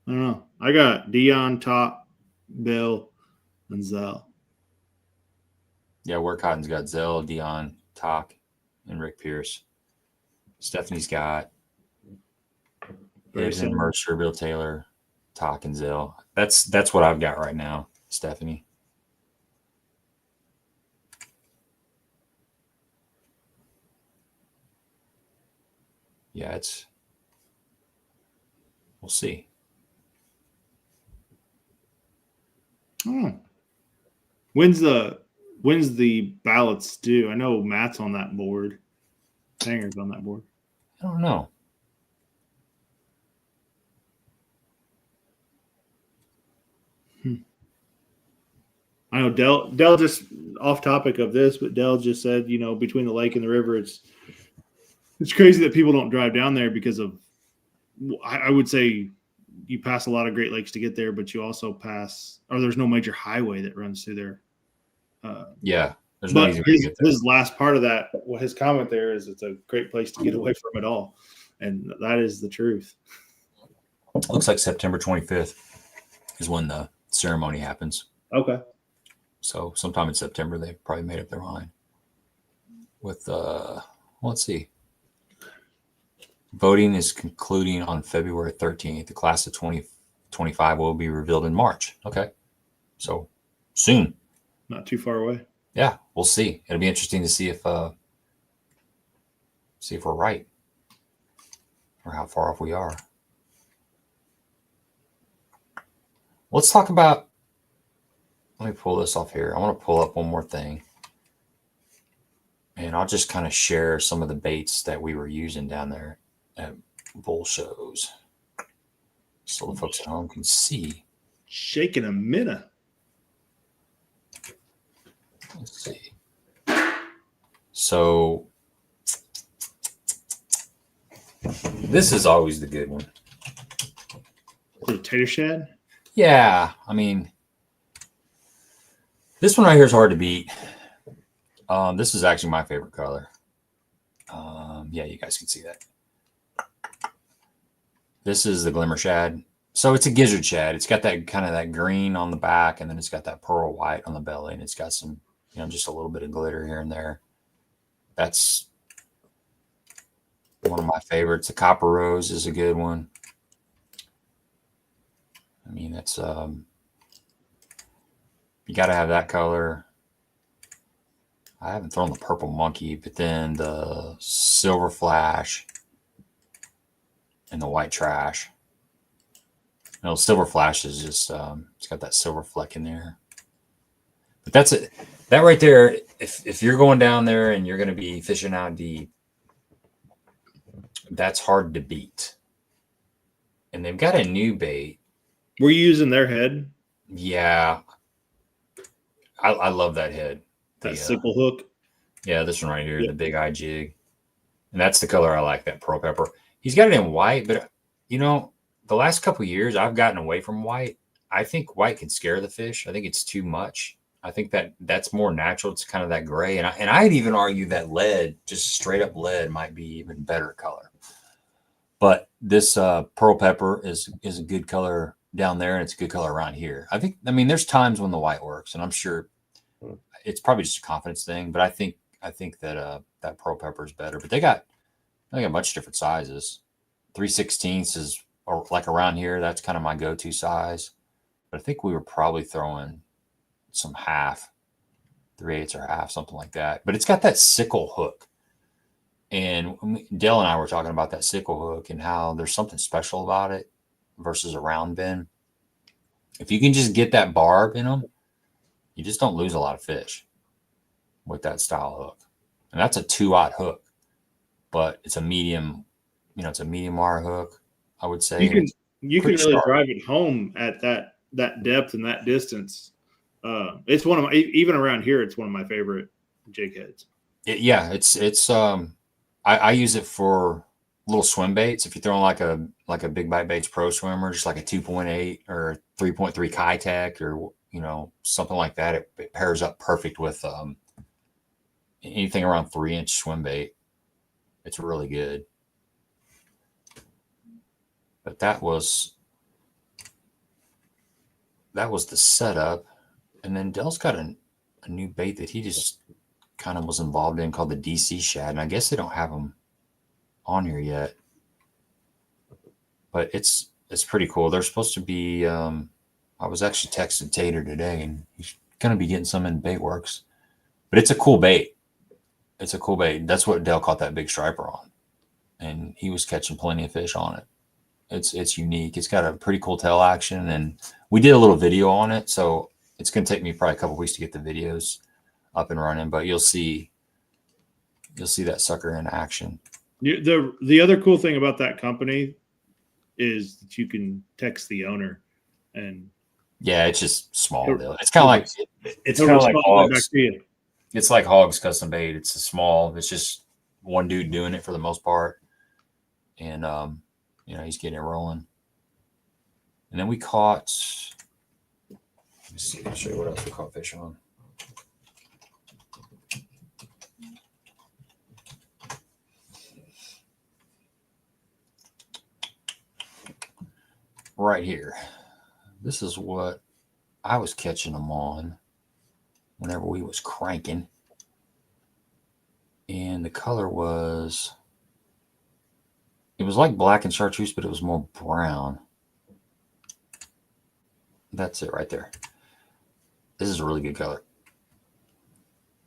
I don't know. I got Dion, Top, Bill, and Zell. Yeah, Workcotton's got Zell, Dion, Talk, and Rick Pierce. Stephanie's got Gibson, Mercer, Bill Taylor, Talk, and Zell. That's what I've got right now, Stephanie. Yeah, we'll see. Oh. When's the ballots due? I know Matt's on that board. Tanger's on that board. I don't know. I know Dell just off topic of this, but Dell just said, between the lake and the river, it's crazy that people don't drive down there because of, I would say you pass a lot of Great Lakes to get there, but you also there's no major highway that runs through there. Yeah. There's but his last part of that, his comment there is it's a great place to get away from it all. And that is the truth. Looks like September 25th is when the ceremony happens. Okay. So sometime in September, they probably made up their mind with, let's see. Voting is concluding on February 13th. The class of 2025 will be revealed in March. Okay. So soon. Not too far away. Yeah, we'll see. It'll be interesting to see if we're right or how far off we are. Let's talk about, let me pull this off here. I want to pull up one more thing. And I'll just kind of share some of the baits that we were using down there at Bull Shows, so the folks at home can see. Shaking a minute. Let's see. So this is always the good one. The tater shad? Yeah, I mean, this one right here is hard to beat. This is actually my favorite color. Yeah, you guys can see that. This is the Glimmer Shad. So it's a gizzard shad. It's got that kind of that green on the back, and then it's got that pearl white on the belly, and it's got some, you know, just a little bit of glitter here and there. That's one of my favorites. The Copper Rose is a good one. I mean, that's you got to have that color. I haven't thrown the Purple Monkey, but then the Silver Flash and the White Trash. No, Silver Flash is just it's got that silver fleck in there. But that's it. That right there, if you're going down there and you're going to be fishing out deep, that's hard to beat. And they've got a new bait. Were you using their head? Yeah. I love that head. That sickle hook? Yeah, this one right here, the big eye jig. And that's the color I like, that pearl pepper. He's got it in white, but, you know, the last couple of years I've gotten away from white. I think white can scare the fish. I think it's too much. I think that's more natural. It's kind of that gray. And I'd even argue that lead, just straight up lead, might be even better color. But this pearl pepper is a good color down there, and it's a good color around here. I mean, there's times when the white works, and I'm sure it's probably just a confidence thing. But I think that that pearl pepper is better. But they got a bunch of different sizes. 3/16 is like around here. That's kind of my go-to size. But I think we were probably throwing some half, 3/8 or half, something like that. But it's got that sickle hook. And Dale and I were talking about that sickle hook and how there's something special about it versus a round bend. If you can just get that barb in them, you just don't lose a lot of fish with that style hook. And that's a 2/0 hook, but it's a medium, you know, it's a medium wire hook, I would say. You can really drive it home at that depth and that distance. It's one of my, even around here, it's one of my favorite jig heads. I use it for little swim baits. If you're throwing like a Big Bite Baits Pro Swimmer, just like a 2.8 or 3.3 Kitech or, you know, something like that, it pairs up perfect with anything around 3-inch swim bait. It's really good. But that was the setup. And then Dell's got a new bait that he just kind of was involved in called the DC Shad. And I guess they don't have them on here yet. But it's pretty cool. They're supposed to be, I was actually texting Tater today, and he's going to be getting some in Baitworks. But it's a cool bait. It's a cool bait. That's what Dell caught that big striper on. And he was catching plenty of fish on it. It's unique. It's got a pretty cool tail action. And we did a little video on it. So it's going to take me probably a couple weeks to get the videos up and running. But you'll see that sucker in action. The other cool thing about that company is that you can text the owner, and yeah, it's just small. It's kind of like Hawgz. It's like Hawgz Custom Bait. It's it's just one dude doing it for the most part, and you know, he's getting it rolling. And then we caught. Let me see. I'll show you what else we caught fish on. Right here. This is what I was catching them on whenever we was cranking. And the color was It was like black and chartreuse, but it was more brown. That's it right there. This is a really good color.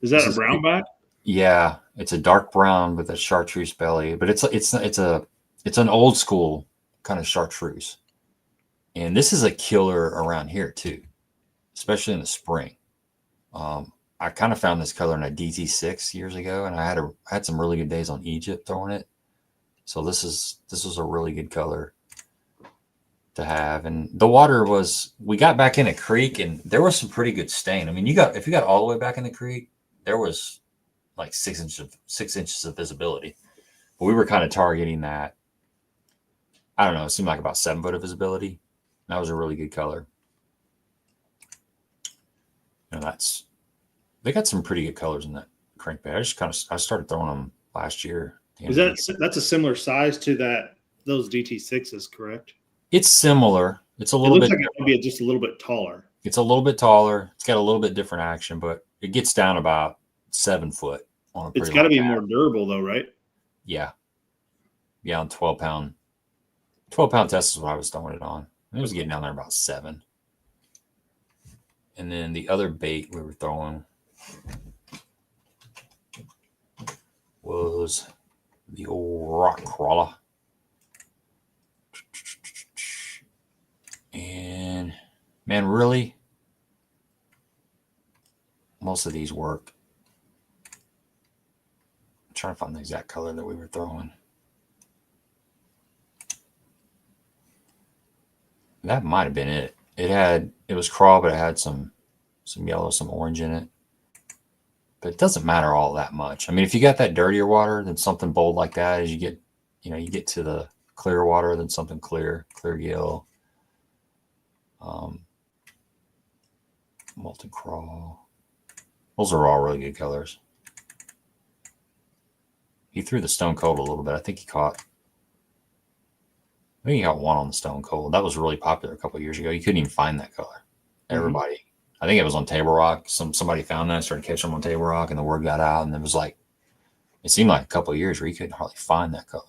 Is that a brown back? Yeah, it's a dark brown with a chartreuse belly, but it's an old school kind of chartreuse. And this is a killer around here too, especially in the spring. I kind of found this color in a DT6 years ago, and I had some really good days on Egypt throwing it. So this was a really good color to have. And the water we got back in a creek, and there was some pretty good stain. I mean, if you got all the way back in the creek, there was like 6 inches of visibility. But we were kind of targeting that. I don't know, it seemed like about 7 foot of visibility. That was a really good color. And they got some pretty good colors in that crankbait. I started throwing them last year. That's a similar size to those DT6s, correct? It's similar. It's a little bit. It looks like it might be just a little bit taller. It's a little bit taller. It's got a little bit different action, but it gets down about 7 foot on a. It's got to be more durable, though, right? Yeah. Yeah, on 12-pound. 12-pound test is what I was throwing it on. It was getting down there about 7. And then the other bait we were throwing was the old rock crawler. And man, really, most of these work. I'm trying to find the exact color that we were throwing. That might have been it. It was crawl, but it had some yellow, some orange in it. But it doesn't matter all that much. I mean, if you got that dirtier water, then something bold like that, as you get to the clear water, then something clear gill, molten crawl. Those are all really good colors. He threw the stone cold a little bit. I think he got one on the stone cold. That was really popular a couple of years ago. You couldn't even find that color. Everybody. Mm-hmm. I think it was on Table Rock. Somebody found that, started catching them on Table Rock, and the word got out. And it seemed like a couple of years where you couldn't hardly find that color.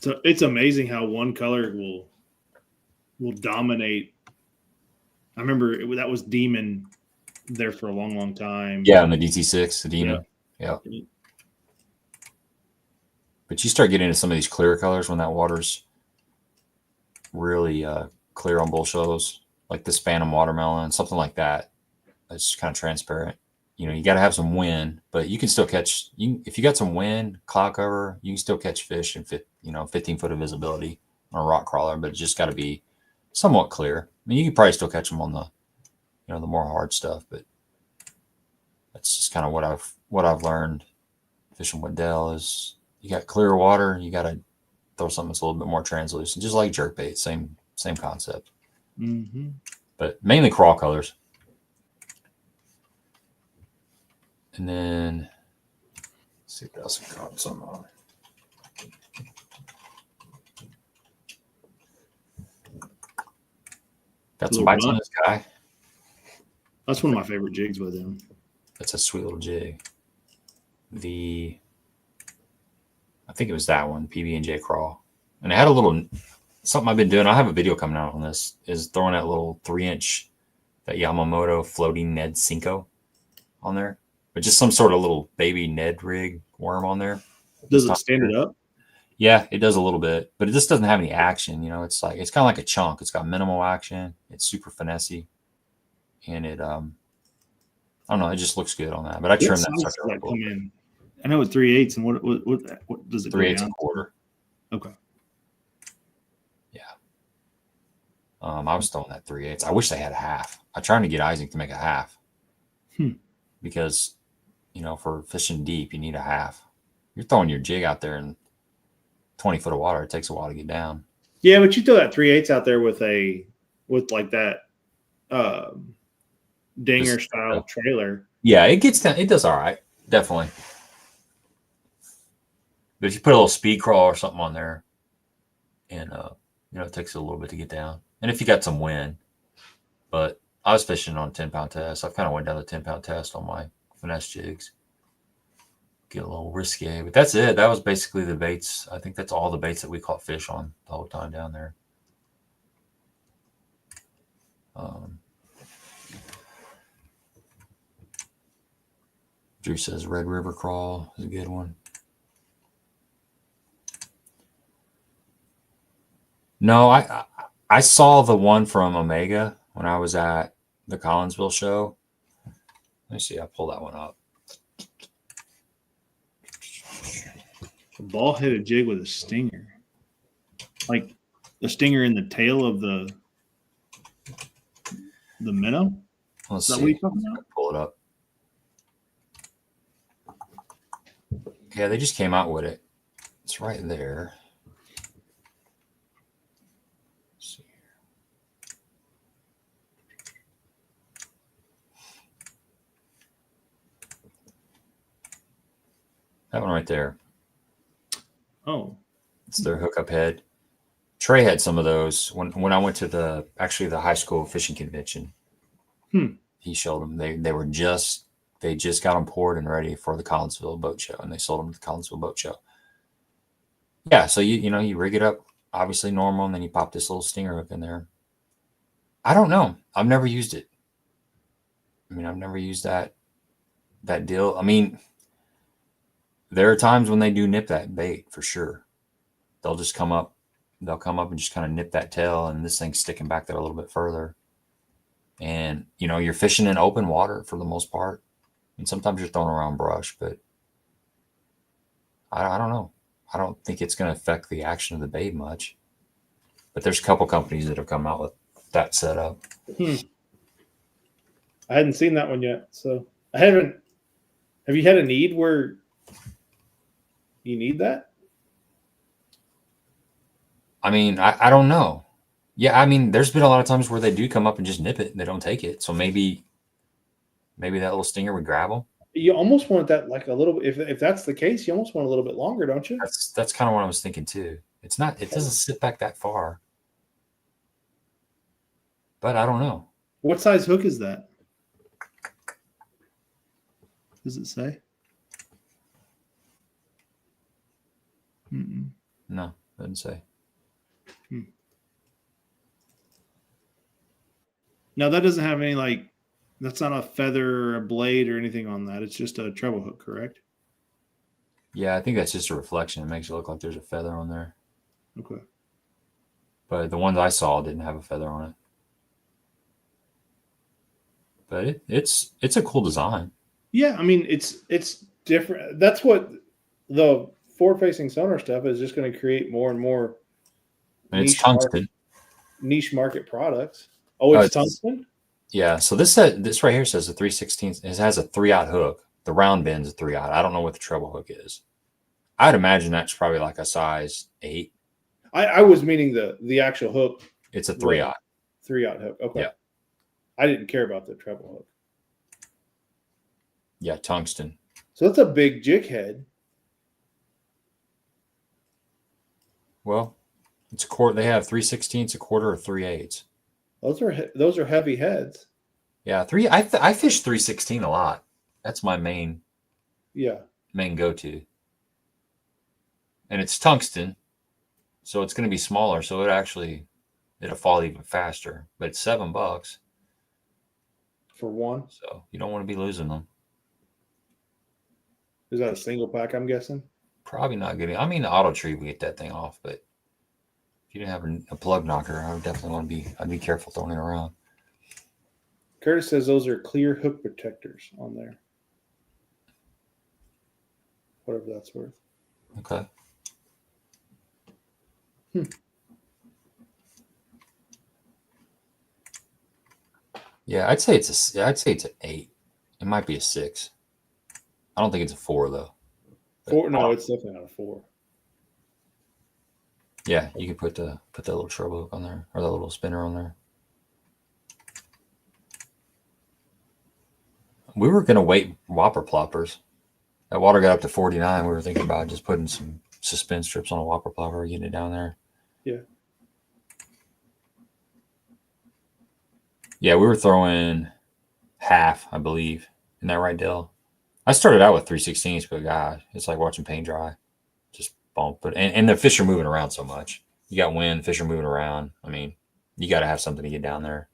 So it's amazing how one color will dominate. I remember that was Demon there for a long, long time. Yeah, on the DT6, the Demon. Yeah. But you start getting into some of these clear colors when that water's really clear on Bull Shoals, like this Phantom Watermelon, something like that. It's kind of transparent. You got to have some wind, but you can still catch. If you got some wind, cloud cover, you can still catch fish in 15 foot of visibility on a rock crawler. But it just got to be somewhat clear. I mean, you can probably still catch them on the, the more hard stuff. But that's just kind of what I've learned fishing with Dell is. You got clear water, you got to throw something that's a little bit more translucent, just like jerkbait, same concept. Mm-hmm. But mainly crawl colors. And then, let's see what else I caught some on. Got some bites on this guy. That's one of my favorite jigs with him. That's a sweet little jig. I think it was that one, PB&J crawl. And it had a little, something I've been doing, I have a video coming out on this, is throwing that little 3-inch, that Yamamoto floating Ned Cinco on there. But just some sort of little baby Ned rig worm on there. Does it stand it up? Yeah, it does a little bit. But it just doesn't have any action. It's kind of like a chunk. It's got minimal action. It's super finessey. And it, I don't know, it just looks good on that. But I trimmed that sucker up a little bit. I know it's 3/8, and what does it 3/8 and a quarter. Okay. Yeah. I was throwing that 3/8. I wish they had a half. I'm trying to get Isaac to make a half. Because, for fishing deep, you need a half. You're throwing your jig out there in 20 foot of water. It takes a while to get down. Yeah, but you throw that 3/8 out there with like that dinger style trailer. Yeah, it gets down. It does all right. Definitely. But if you put a little speed crawl or something on there, and it takes a little bit to get down. And if you got some wind, but I was fishing on 10-pound test. I kind of went down the 10-pound test on my finesse jigs. get a little risque. But that's it. That was basically the baits. I think that's all the baits that we caught fish on the whole time down there. Drew says Red River Crawl is a good one. No, I saw the one from Omega when I was at the Collinsville show. Let me see. I pull that one up. A ball-headed jig with a stinger, like the stinger in the tail of the minnow. Let's Is that see. what you're talking about? Pull it up. Yeah, they just came out with it. It's right there. Let's see here. That one right there. Oh, it's their hookup head. Trey had some of those when I went to the high school fishing convention. He showed them. They just got them poured and ready for the Collinsville boat show, and they sold them at the Collinsville boat show. Yeah, so you rig it up obviously normal, and then you pop this little stinger hook in there. I don't know. I've never used it. I mean, I've never used that deal. I mean, there are times when they do nip that bait for sure. They'll come up and just kind of nip that tail, and this thing's sticking back there a little bit further. And, you're fishing in open water for the most part. And sometimes you're throwing around brush, but I don't know. I don't think it's going to affect the action of the bait much. But there's a couple companies that have come out with that setup. I hadn't seen that one yet, so I haven't. Have you had a need where you need that? I mean, I don't know. Yeah, I mean, there's been a lot of times where they do come up and just nip it. And they don't take it. So maybe that little stinger would grab them. You almost want that like a little. If that's the case, you almost want a little bit longer, don't you? That's kind of what I was thinking too. It doesn't sit back that far. But I don't know. What size hook is that? Does it say? No, doesn't say. Now that doesn't have any that's not a feather or a blade or anything on that. It's just a treble hook, correct? Yeah, I think that's just a reflection. It makes it look like there's a feather on there. Okay. But the ones I saw didn't have a feather on it. But it's a cool design. Yeah, I mean it's different. That's what the forward-facing sonar stuff is just going to create more and more. And it's tungsten. Niche market products. Oh, it's tungsten? Yeah. So this right here says a 3/16. It has a 3/0 hook. The round bend's a 3/0. I don't know what the treble hook is. I'd imagine that's probably like a size 8. I was meaning the actual hook. It's a 3/0. 3/0 hook. Okay. Yeah. I didn't care about the treble hook. Yeah, tungsten. So that's a big jig head. Well, it's a quarter. They have 3/16, a quarter, or 3/8. Those are heavy heads. Yeah, I fish 3/16 a lot. That's my main go-to. And it's tungsten, so it's going to be smaller. So it'll fall even faster. But it's $7 for one. So you don't want to be losing them. Is that a single pack? I'm guessing. Probably not good. I mean, the auto Trieve will get that thing off, but if you didn't have a plug knocker, I would definitely want to be. I'd be careful throwing it around. Curtis says those are clear hook protectors on there. Whatever that's worth. Okay. Yeah, I'd say it's an 8. It might be a 6. I don't think it's a 4 though. 4? No, it's definitely not a 4. Yeah, you can put that little treble hook on there, or that little spinner on there. We were gonna wait whopper ploppers. That water got up to 49. We were thinking about just putting some suspend strips on a whopper plopper, getting it down there. Yeah. Yeah, we were throwing half, I believe. Isn't that right, Dale? I started out with 3/16, but God, it's like watching paint dry. Just bump it. And the fish are moving around so much. You got wind, fish are moving around. I mean, you got to have something to get down there.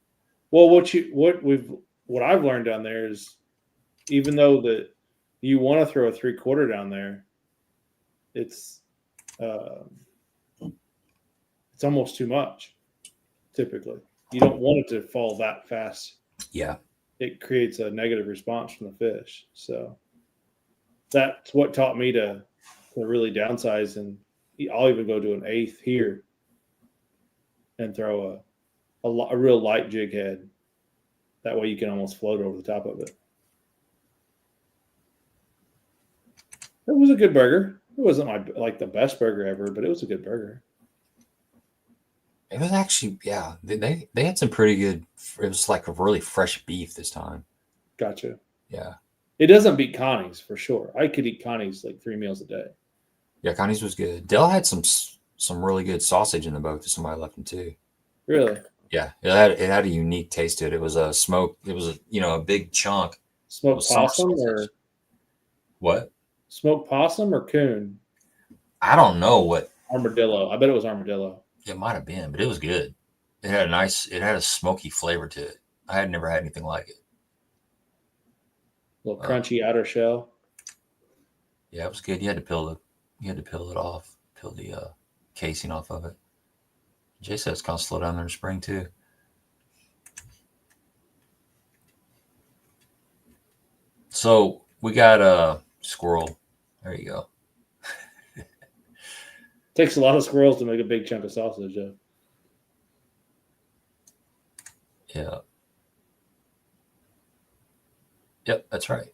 Well, what I've learned down there is, even though that you want to throw a 3/4 down there, it's almost too much. Typically, you don't want it to fall that fast. Yeah, it creates a negative response from the fish. So that's what taught me to really downsize, and I'll even go to an 1/8 here and throw a real light jig head. That way you can almost float over the top of it. It was a good burger. It wasn't the best burger ever, but it was a good burger. it was actually, yeah, they had some pretty good. It was like a really fresh beef this time. Gotcha. Yeah, it doesn't beat Connie's for sure. I could eat Connie's like 3 meals a day. Yeah, Connie's was good. Dell had some really good sausage in the boat that somebody left him too. Really? Yeah, it had a unique taste to it. It was a smoke. It was a big chunk. Smoked possum or what? Smoked possum or coon? I don't know what. Armadillo. I bet it was armadillo. It might have been, but it was good. It had a smoky flavor to it. I had never had anything like it. A little crunchy outer shell. Yeah, it was good. You had to peel it off, peel the casing off of it. Jay said it's kind of slow down there in spring too. So we got a squirrel. There you go. Takes a lot of squirrels to make a big chunk of sausage, though. Yeah. Yep, that's right.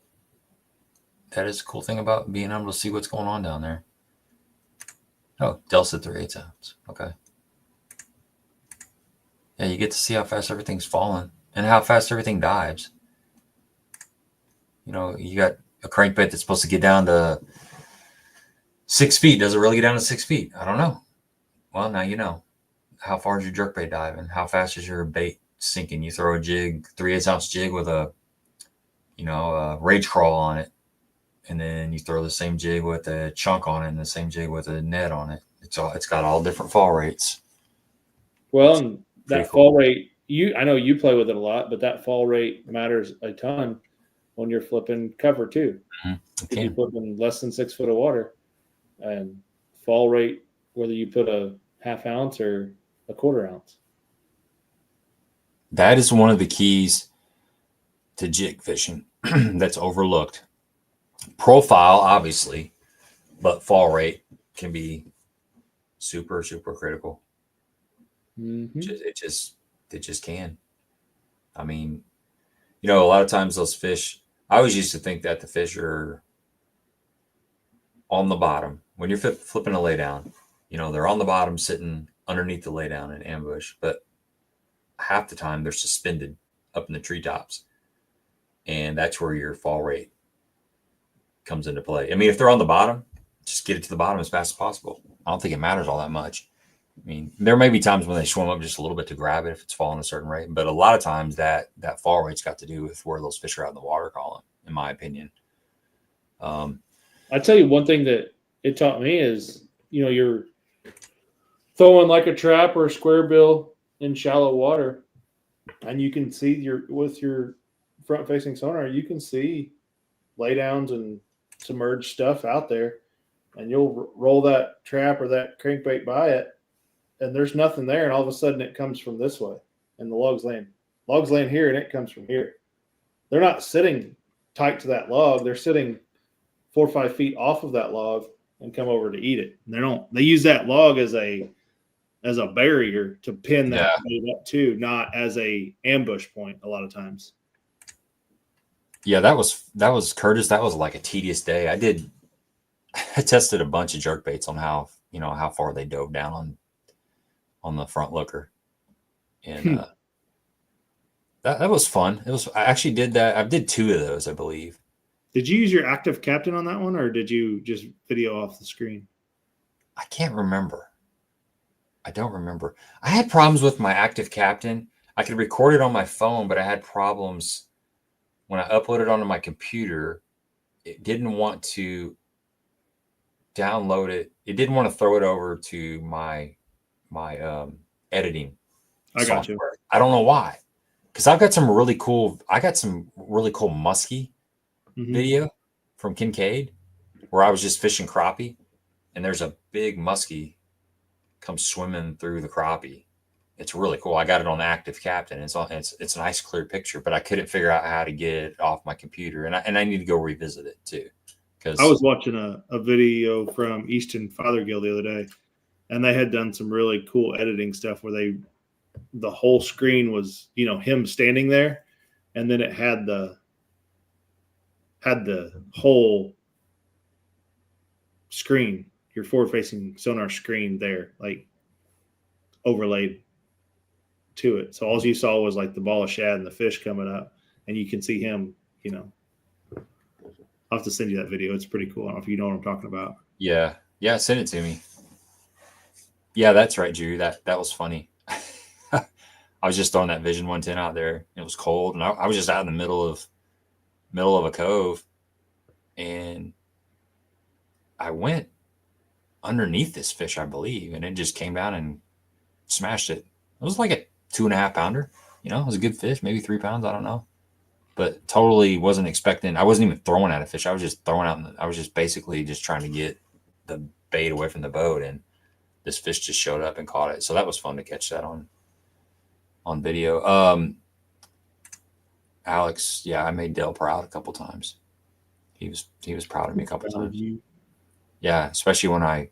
That is the cool thing about being able to see what's going on down there. Oh, Del said 3/8 ounce. Okay. Yeah, you get to see how fast everything's falling and how fast everything dives. You know, you got a crankbait that's supposed to get down to 6 feet. Does it really get down to 6 feet? I don't know. Well, now you know. How far is your jerkbait diving? How fast is your bait sinking? You throw a jig, 3/8 ounce jig with a rage crawl on it, and then you throw the same jig with a chunk on it and the same jig with a net on it. It's got all different fall rates. Well, and that fall rate, I know you play with it a lot, but that fall rate matters a ton when you're flipping cover too. If you're flipping less than 6 foot of water, and fall rate, whether you put a 1/2 ounce or a 1/4 ounce. That is one of the keys to jig fishing that's overlooked. Profile, obviously, but fall rate can be super, super critical. Mm-hmm. It just can. I mean, a lot of times those fish, I always used to think that the fish are on the bottom. When you're flipping a laydown, they're on the bottom sitting underneath the laydown in ambush, but half the time they're suspended up in the treetops. And that's where your fall rate comes into play. I mean, if they're on the bottom, just get it to the bottom as fast as possible. I don't think it matters all that much. I mean, there may be times when they swim up just a little bit to grab it if it's falling a certain rate, but a lot of times that fall rate's got to do with where those fish are out in the water column, in my opinion. I tell you one thing that it taught me is, you're throwing like a trap or a square bill in shallow water, and you can see with your front-facing sonar, you can see laydowns and submerged stuff out there, and you'll roll that trap or that crankbait by it, and there's nothing there, and all of a sudden it comes from this way, and the log's laying here, and it comes from here. They're not sitting tight to that log; they're sitting 4 or 5 feet off of that log and come over to eat it. And they use that log as a barrier to pin that bait up to, not as a ambush point a lot of times. Yeah, that was Curtis. That was like a tedious day. I tested a bunch of jerk baits on how far they dove down on the front looker, and that was fun. I actually did that. I did 2 of those, I believe. Did you use your active captain on that one, or did you just video off the screen? I can't remember. I don't remember. I had problems with my active captain. I could record it on my phone, but I had problems when I uploaded onto my computer. it didn't want to download it. It didn't want to throw it over to my editing I got you. software. I don't know why. Because I got some really cool muskie video from Kincaid where I was just fishing crappie, and there's a big muskie comes swimming through the crappie. It's really cool. I got it on Active Captain. It's a nice clear picture, but I couldn't figure out how to get it off my computer, and I need to go revisit it too. Because I was watching a video from Easton Fothergill the other day, and they had done some really cool editing stuff where the whole screen was, him standing there, and then it had the whole screen, your forward facing sonar screen there, like overlaid to it. So all you saw was like the ball of shad and the fish coming up, and you can see him, I'll have to send you that video. It's pretty cool. I don't know if you know what I'm talking about. Yeah. Send it to me. Yeah, that's right, Drew. That was funny. I was just throwing that Vision 110 out there. It was cold, and I was just out in the middle of a cove, and I went underneath this fish, I believe, and it just came down and smashed it. It was like a 2.5 pounder. It was a good fish, maybe 3 pounds. I don't know. But totally wasn't expecting. I wasn't even throwing at a fish. I was just throwing out. I was just basically just trying to get the bait away from the boat, and this fish just showed up and caught it. So that was fun to catch that on video. Alex, yeah, I made Dale proud a couple times. He was proud of me a couple times. Yeah, especially when I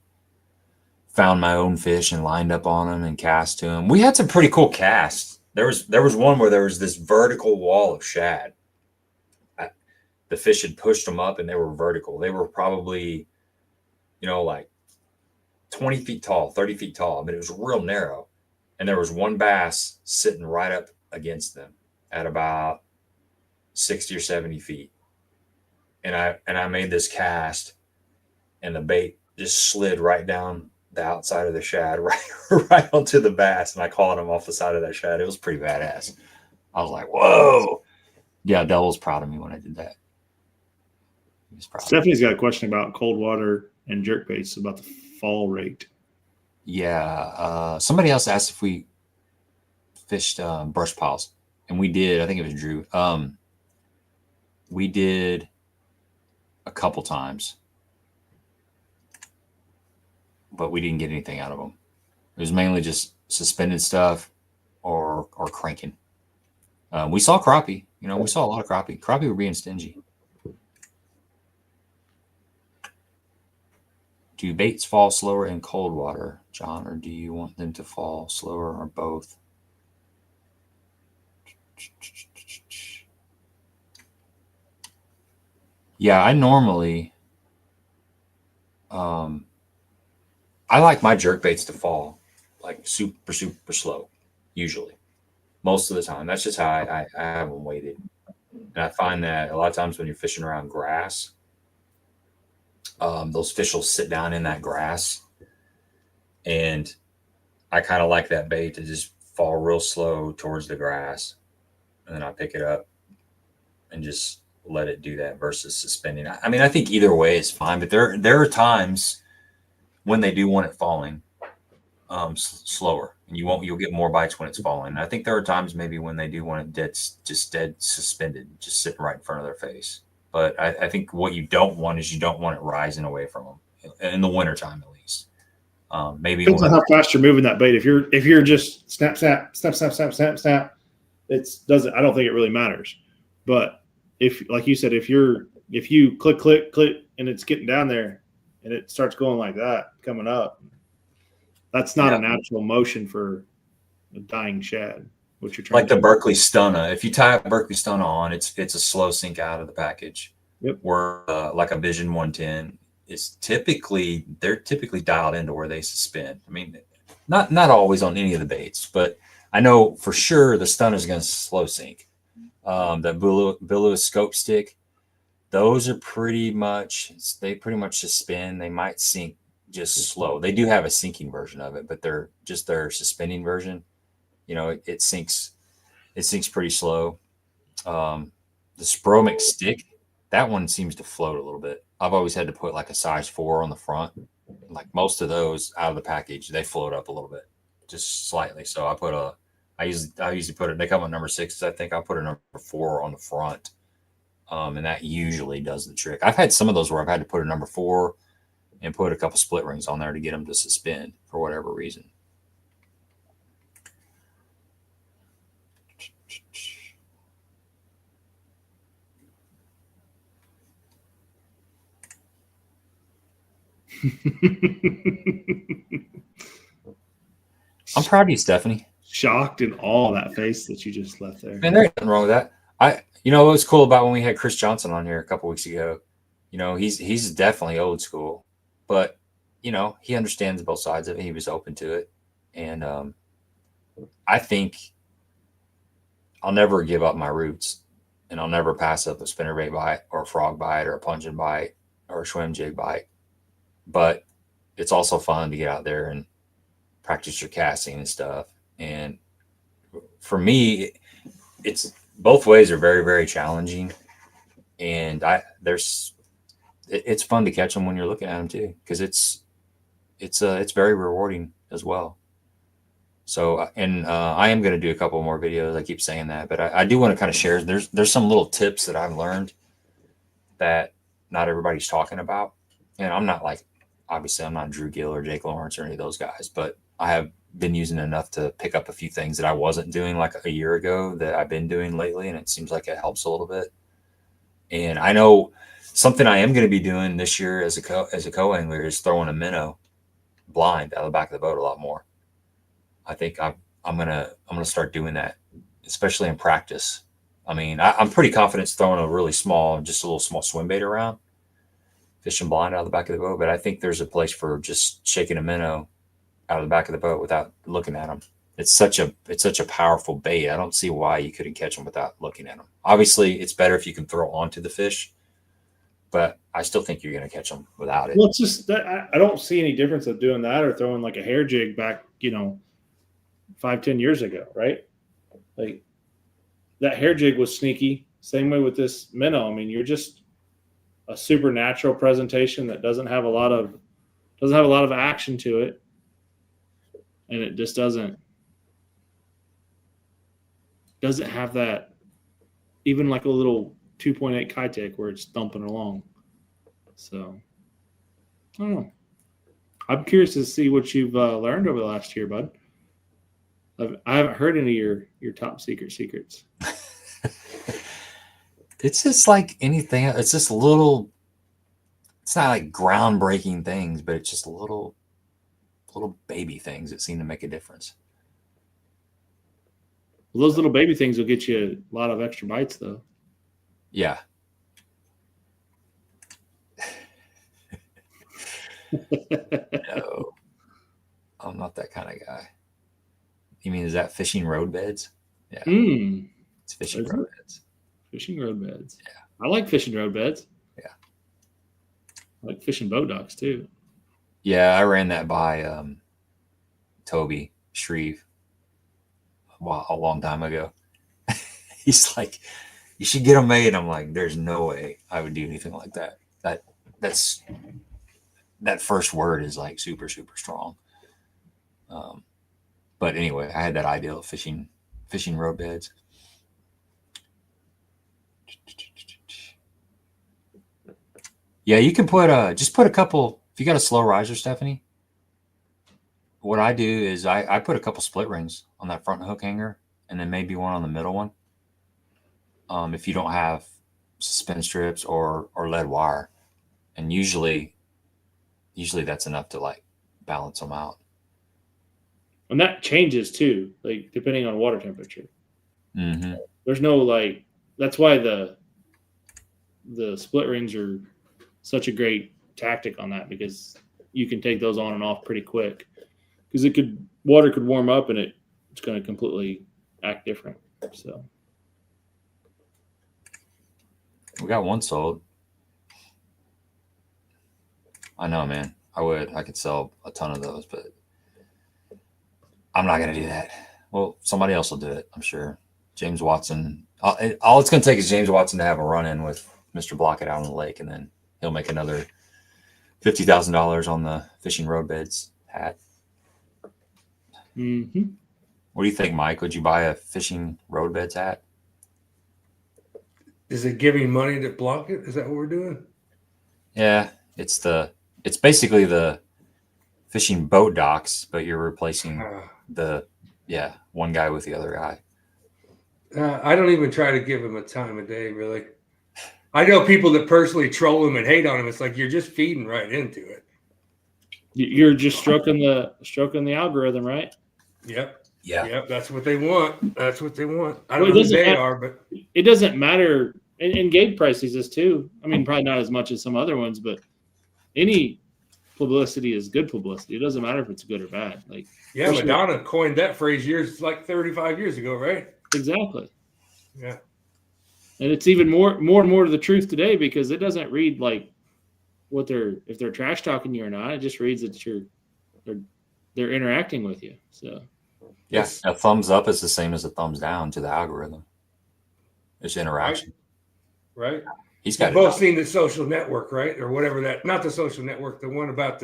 found my own fish and lined up on them and cast to them. We had some pretty cool casts. There was one where there was this vertical wall of shad. The fish had pushed them up, and they were vertical. They were probably, like 20 feet tall, 30 feet tall. But it was real narrow. And there was one bass sitting right up against them at about 60 or 70 feet. And I made this cast, and the bait just slid right down the outside of the shad, right onto the bass, and I caught him off the side of that shad. It was pretty badass. I was like, whoa. Yeah, Dell was proud of me when I did that. Stephanie's got a question about cold water and jerk baits, about the fall rate. Yeah. Somebody else asked if we fished brush piles, and we did. I think it was Drew. We did a couple times, but we didn't get anything out of them. It was mainly just suspended stuff or cranking. We saw crappie. We saw a lot of crappie. Crappie were being stingy. Do baits fall slower in cold water, John, or do you want them to fall slower, or both? Yeah, I normally, I like my jerk baits to fall like super, super slow, usually. Most of the time. That's just how I have them weighted. And I find that a lot of times when you're fishing around grass, those fish will sit down in that grass, and I kind of like that bait to just fall real slow towards the grass, and then I pick it up and just let it do that versus suspending. I mean, I think either way is fine, but there are times when they do want it falling slower, and you'll get more bites when it's falling. And I think there are times maybe when they do want it dead suspended, just sitting right in front of their face. But I think what you don't want is you don't want it rising away from them in the wintertime, at least. Maybe depends on how fast you're moving that bait. If you're just snap, snap, snap, snap, snap, snap, snap, I don't think it really matters. But if, like you said, if you click, click, click, and it's getting down there, and it starts going like that, coming up, that's not a natural motion for a dying shad. What you're trying like the Berkeley Stunna. If you tie a Berkeley Stunna on, it's a slow sink out of the package. Yep. Where like a Vision 110 is they're typically dialed into where they suspend. I mean, not always on any of the baits, but I know for sure the Stunna is going to slow sink. That Bull scope stick, those are pretty much suspend. They might sink just slow. They do have a sinking version of it, but they're just their suspending version. It sinks pretty slow. The Spromic stick that one seems to float a little bit. I've always had to put like a size 4 on the front. Like most of those out of the package, they float up a little bit, just slightly. So I usually put it. They come with number 6s. I think I'll put a number 4 on the front, and that usually does the trick. I've had some of those where I've had to put a number 4 and put a couple split rings on there to get them to suspend for whatever reason. I'm proud of you, Stephanie. Shocked in all that face that you just left there. Man, there's nothing wrong with that. What was cool about when we had Chris Johnson on here a couple weeks ago, he's definitely old school, but he understands both sides of it. He was open to it. And I think I'll never give up my roots, and I'll never pass up a spinnerbait bite or a frog bite or a plunging bite or a swim jig bite. But it's also fun to get out there and practice your casting and stuff. And for me, it's both ways are very, very challenging. And it's fun to catch them when you're looking at them too, because it's very rewarding as well. So, I am going to do a couple more videos. I keep saying that, but I do want to kind of share. There's some little tips that I've learned that not everybody's talking about. And I'm not obviously I'm not Drew Gill or Jake Lawrence or any of those guys, but I have been using enough to pick up a few things that I wasn't doing like a year ago that I've been doing lately. And it seems like it helps a little bit. And I know something I am going to be doing this year as a co-angler is throwing a minnow blind out of the back of the boat a lot more. I think I'm gonna start doing that, especially in practice. I mean, I'm pretty confident throwing a really just a little small swim bait around, fishing blind out of the back of the boat. But I think there's a place for just shaking a minnow out of the back of the boat without looking at them. It's such a powerful bait. I don't see why you couldn't catch them without looking at them. Obviously, it's better if you can throw onto the fish, but I still think you're going to catch them without it. Well, it's just that I don't see any difference of doing that or throwing like a hair jig back, 5-10 years ago, right? Like that hair jig was sneaky. Same way with this minnow. I mean, you're just a supernatural presentation that doesn't have a lot of action to it, and it just doesn't have that, even like a little 2.8 Kitech where it's thumping along. So I don't know. I'm curious to see what you've learned over the last year, bud. I haven't heard any of your top secrets. It's just like anything. It's just little. It's not like groundbreaking things, but it's just little baby things that seem to make a difference. Well, those little baby things will get you a lot of extra bites, though. Yeah. No, I'm not that kind of guy. You mean, is that fishing road beds? Yeah. It's fishing road beds. Fishing road beds. Yeah. I like fishing road beds. Yeah. I like fishing boat docks too. Yeah, I ran that by Toby Trieve a long time ago. He's like, you should get them made. I'm like, there's no way I would do anything like that. That first word is like super, super strong. But anyway, I had that idea of fishing road beds. Yeah, you can just put a couple. If you got a slow riser, Stephanie, what I do is I put a couple split rings on that front hook hanger, and then maybe one on the middle one. If you don't have suspend strips or lead wire, and usually that's enough to like balance them out. And that changes too, like depending on water temperature. Mm-hmm. There's no that's why the split rings are such a great tactic on that, because you can take those on and off pretty quick, because water could warm up and it's going to completely act different. So we got one sold. I know, man. I could sell a ton of those, but I'm not going to do that. Well, somebody else will do it, I'm sure. James Watson. All it's going to take is James Watson to have a run-in with Mr. Block It out on the lake, and then he'll make another $50,000 on the fishing roadbeds hat. Mm-hmm. What do you think, Mike? Would you buy a fishing roadbeds hat? Is it giving money to Block It? Is that what we're doing? Yeah, it's basically the fishing boat docks, but you're replacing one guy with the other guy. I don't even try to give him a time of day, really. I know people that personally troll him and hate on him. It's like you're just feeding right into it. You're just stroking the algorithm, right? Yep. Yeah. Yep. That's what they want. That's what they want. I Well, don't know who they are, but it doesn't matter. And Gabe Price sees this too. I mean, probably not as much as some other ones, but any publicity is good publicity. It doesn't matter if it's good or bad. Like, yeah, Madonna coined that phrase like 35 years ago, right? Exactly. Yeah. And it's even more and more to the truth today, because it doesn't read like if they're trash talking you or not. It just reads that they're interacting with you. So yeah, a thumbs up is the same as a thumbs down to the algorithm. It's interaction. Right. He's got both seen the Social Network, right? Or whatever not the Social Network, the one about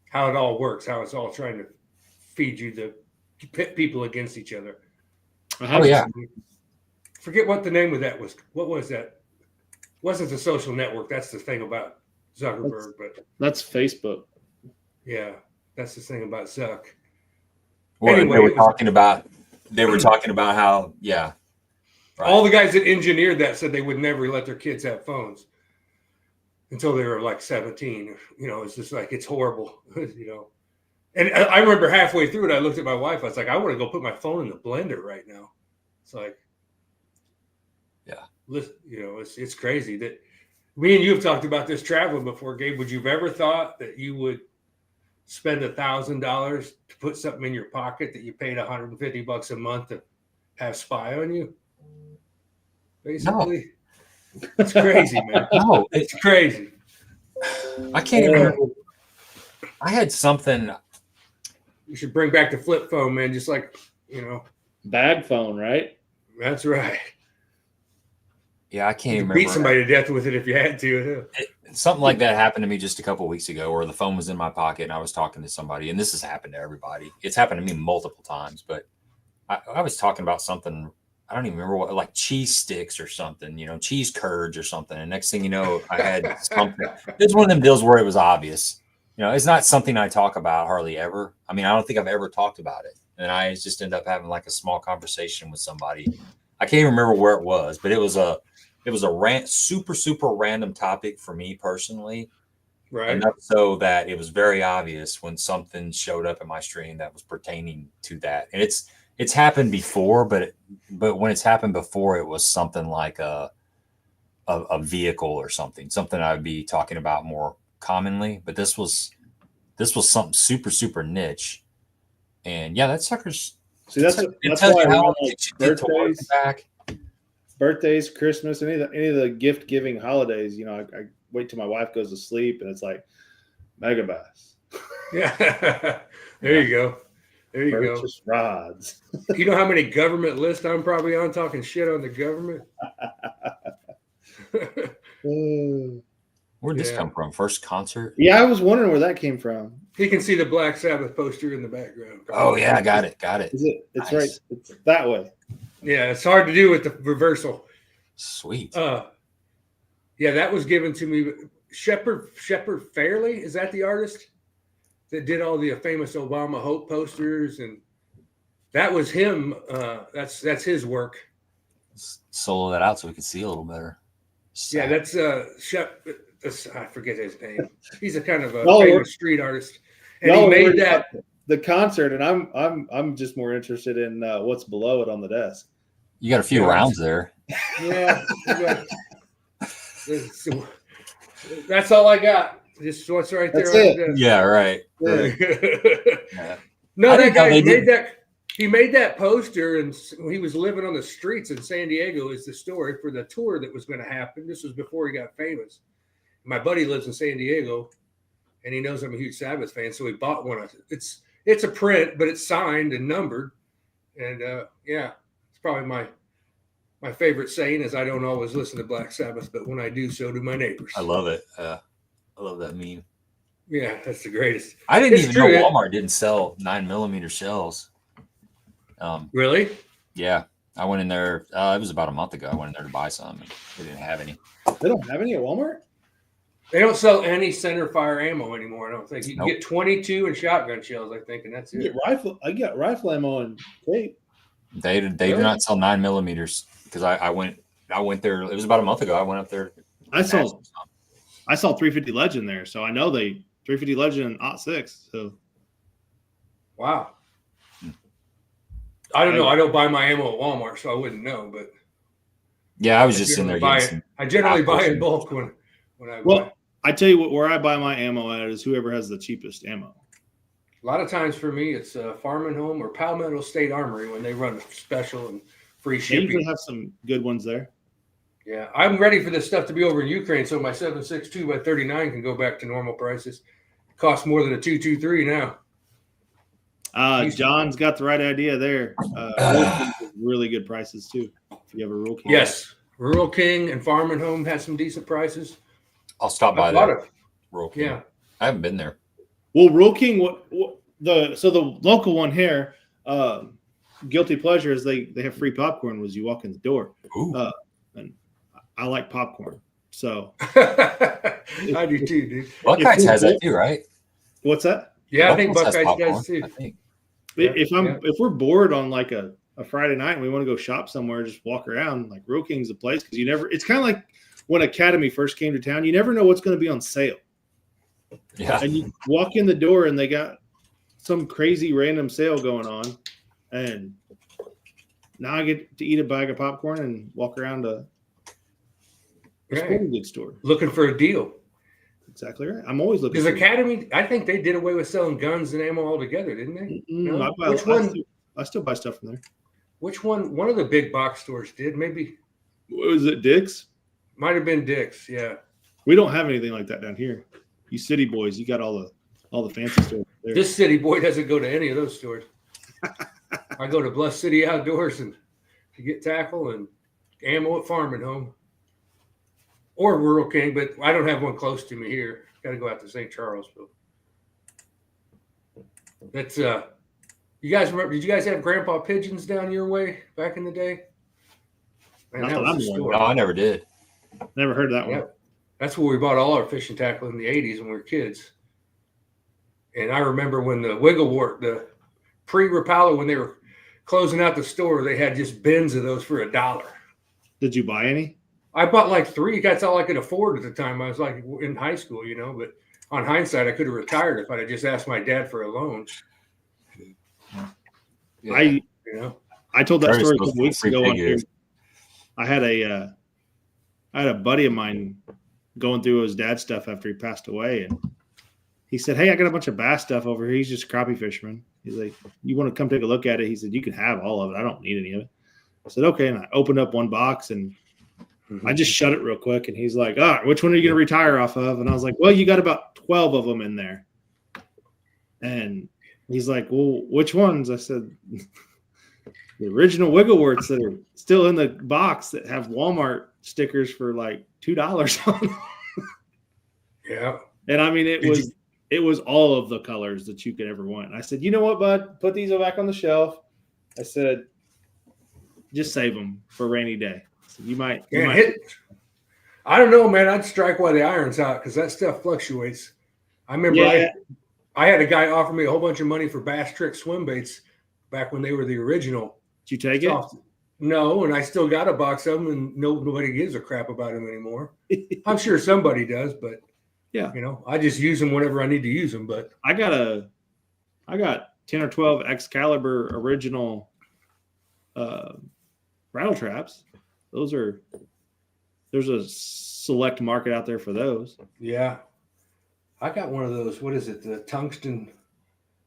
how it all works, how it's all trying to feed you to pit people against each other. Oh yeah. Forget what the name of that was. What was that? Wasn't the Social Network? That's the thing about Zuckerberg, but that's Facebook. Yeah, that's the thing about Zuck. Well, anyway, they were talking about how right. All the guys that engineered that said they would never let their kids have phones until they were like 17. You know, it's just like, it's horrible, you know. And I remember halfway through it, I looked at my wife. I was like, I want to go put my phone in the blender right now. It's like, yeah, listen, you know, it's crazy that me and you have talked about this traveling before, Gabe. Would you have ever thought that you would spend $1,000 to put something in your pocket that you paid $150 a month to have spy on you? Basically, no. It's crazy, man. No, it's crazy. I can't even. I had something. You should bring back the flip phone, man. Just like, you know, bag phone, right? That's right. Yeah, I can't you remember. Beat somebody to death with it if you had to. Something like that happened to me just a couple of weeks ago, where the phone was in my pocket and I was talking to somebody, and this has happened to everybody. It's happened to me multiple times, but I was talking about something. I don't even remember what, like cheese sticks or something, you know, cheese curds or something. And next thing you know, I had something. It's one of them deals where it was obvious. You know, it's not something I talk about hardly ever. I mean, I don't think I've ever talked about it. And I just end up having like a small conversation with somebody. I can't even remember where it was, but it was a super random topic for me personally. Right. Enough so that it was very obvious when something showed up in my stream that was pertaining to that. And it's happened before, but when it's happened before, it was something like a vehicle or something I would be talking about more commonly. But this was something super niche. And yeah, that sucker's. See, that's why I like birthdays, Christmas, any of the gift giving holidays. You know, I wait till my wife goes to sleep, and it's like megabass. Yeah, there you go. There you Purchase go. Rods. You know how many government lists I'm probably on talking shit on the government? Where'd this come from? First concert? Yeah, I was wondering where that came from. You can see the Black Sabbath poster in the background. Oh yeah, I got it. Is it? It's nice. Right. It's that way. Yeah, it's hard to do with the reversal. Sweet. Yeah, that was given to me. Shepard Fairley, is that the artist that did all the famous Obama Hope posters? And that was him. That's his work. Let's solo that out so we can see a little better. Yeah, that's I forget his name. He's a kind of a famous street artist, and he made that the concert. And I'm just more interested in what's below it on the desk. You got a few rounds there. Yeah, that's all I got. Just what's right there. That's it. Yeah, right. Yeah. No, that guy made that. He made that poster, and he was living on the streets in San Diego. Is the story for the tour that was going to happen. This was before he got famous. My buddy lives in San Diego, and he knows I'm a huge Sabbath fan, so he bought one. It's a print, but it's signed and numbered, and yeah, it's probably My favorite saying is, I don't always listen to Black Sabbath, but when I do, so do my neighbors. I love it. I love that meme. Yeah, that's the greatest. I didn't even know Walmart didn't sell 9mm shells. Really? Yeah. I went in there. It was about a month ago. I went in there to buy some. And they didn't have any. They don't have any at Walmart? They don't sell any center fire ammo anymore, I don't think. You can get 22 and shotgun shells, I think, and that's it. I got rifle ammo and tape. They do not sell 9mm because I went there. It was about a month ago. I went up there. I saw 350 Legend there, so I know 350 Legend and 06. So, wow. I don't know. I don't buy my ammo at Walmart, so I wouldn't know. But yeah, I was just in there. I generally buy in bulk when I buy. I tell you what, where I buy my ammo at is whoever has the cheapest ammo. A lot of times for me, it's Farm and Home or Palmetto State Armory when they run a special and free shipping. They usually have some good ones there. Yeah, I'm ready for this stuff to be over in Ukraine, so my 7.62 by 39 can go back to normal prices. It costs more than a 223 now. John's got the right idea there. Really good prices too. If you have a Rural King. Yes, Rural King and Farm and Home has some decent prices. I'll stop by there. Rural King. Yeah, I haven't been there. Well, Rural King, the local one here, guilty pleasure is they have free popcorn as you walk in the door. And I like popcorn, so I do too, dude. Buckeyes has that too, right? What's that? Yeah, I think Buckeyes does too. If we're bored on like a Friday night and we want to go shop somewhere, just walk around, like Rural King's the place because it's kind of like when Academy first came to town, you never know what's going to be on sale. Yeah. And you walk in the door and they got some crazy random sale going on. And now I get to eat a bag of popcorn and walk around a sporting goods store. Looking for a deal. Exactly right. I'm always looking. Because Academy, I think they did away with selling guns and ammo altogether, didn't they? No? I still buy stuff from there. Which one? One of the big box stores did. Maybe. Was it Dick's? Might have been Dick's. Yeah. We don't have anything like that down here. You city boys, you got all the fancy stores there. This city boy doesn't go to any of those stores. I go to Bluff City Outdoors and to get tackle and ammo at Farm and Home or Rural King, but I don't have one close to me here. Got to go out to St. Charles. That's you guys remember? Did you guys have Grandpa Pigeons down your way back in the day? Man, that was a store. No, I never did. Never heard of that one. That's where we bought all our fishing tackle in the 80s when we were kids. And I remember when the Wigglewort, the pre-Rapala, when they were closing out the store, they had just bins of those for $1. Did you buy any? I bought like 3. That's all I could afford at the time. I was like in high school, but on hindsight, I could have retired if I'd have just asked my dad for a loan. Yeah. I told that story a couple weeks ago on here. I had a buddy of mine going through his dad's stuff after he passed away, and he said, "Hey, I got a bunch of bass stuff over here." He's just a crappie fisherman. He's like, "You want to come take a look at it?" He said, "You can have all of it. I don't need any of it." I said, "Okay." And I opened up one box and I just shut it real quick. And he's like, "All right, which one are you going to retire off of?" And I was like, "Well, you got about 12 of them in there." And he's like, "Well, which ones?" I said, "The original Wiggleworts that are still in the box that have Walmart stickers for like $2 on them." Yeah. And I mean, it was all of the colors that you could ever want. And I said, "You know what, bud? Put these back on the shelf." I said, "Just save them for a rainy day." So you might. I don't know, man. I'd strike while the iron's hot because that stuff fluctuates. I remember I had a guy offer me a whole bunch of money for Bass Trick swim baits back when they were the original. Did you take it? No, and I still got a box of them, and nobody gives a crap about them anymore. I'm sure somebody does, but yeah, I just use them whenever I need to use them. But I got 10 or 12 Excalibur original rattle traps. There's a select market out there for those. Yeah, I got one of those. What is it? The tungsten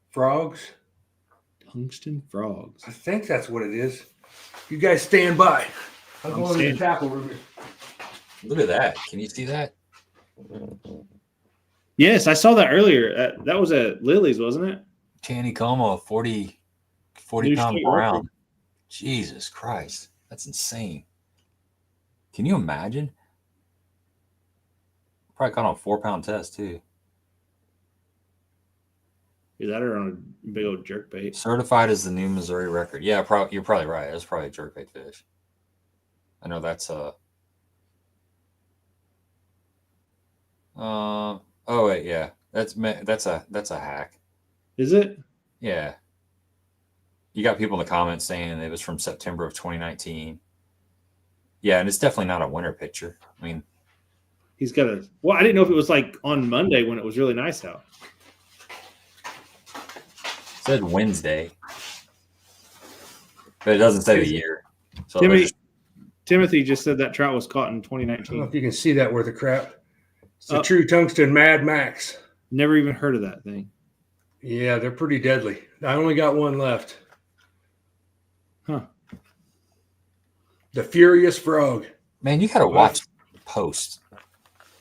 frogs. Tungsten frogs. I think that's what it is. You guys stand by. I'll go into the tackle room. Look at that. Can you see that? Yes, I saw that earlier. That was at Lily's, wasn't it? Taneycomo, 40 pound brown. Jesus Christ. That's insane. Can you imagine? Probably caught on a 4-pound test too. Is that or on a big old jerkbait? Certified as the new Missouri record. Yeah, you're probably right. That's probably a jerkbait fish. I know that's a. Oh wait, yeah, that's a hack. Is it? Yeah. You got people in the comments saying it was from September of 2019. Yeah, and it's definitely not a winter picture. I mean, he's got a. Well, I didn't know if it was like on Monday when it was really nice out. It said Wednesday, but it doesn't say the year. So Timothy just said that trout was caught in 2019. I don't know if you can see that worth of crap. It's a true tungsten Mad Max. Never even heard of that thing. Yeah, they're pretty deadly. I only got one left. Huh. The Furious Frog. Man, you gotta watch posts.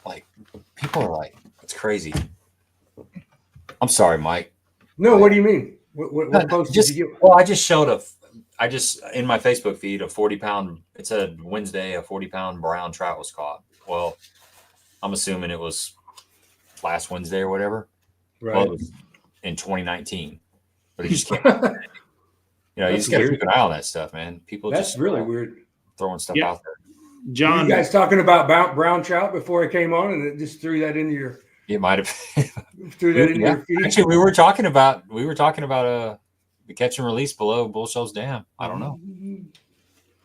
Like, people are like, it's crazy. I'm sorry, Mike. No, what do you mean? What post did you get? Well, I just showed in my Facebook feed a 40-pound. It said Wednesday a 40-pound brown trout was caught. Well, I'm assuming it was last Wednesday or whatever. Right. Well, it was in 2019, but you just can't. You just got to keep an eye on that stuff, man. People That's really weird. Throwing stuff out there. John, you guys talking about brown trout before it came on, and it just threw that into your. It might have threw that into your feed. Actually, we were talking about the catch and release below Bull Shoals Dam. I don't know.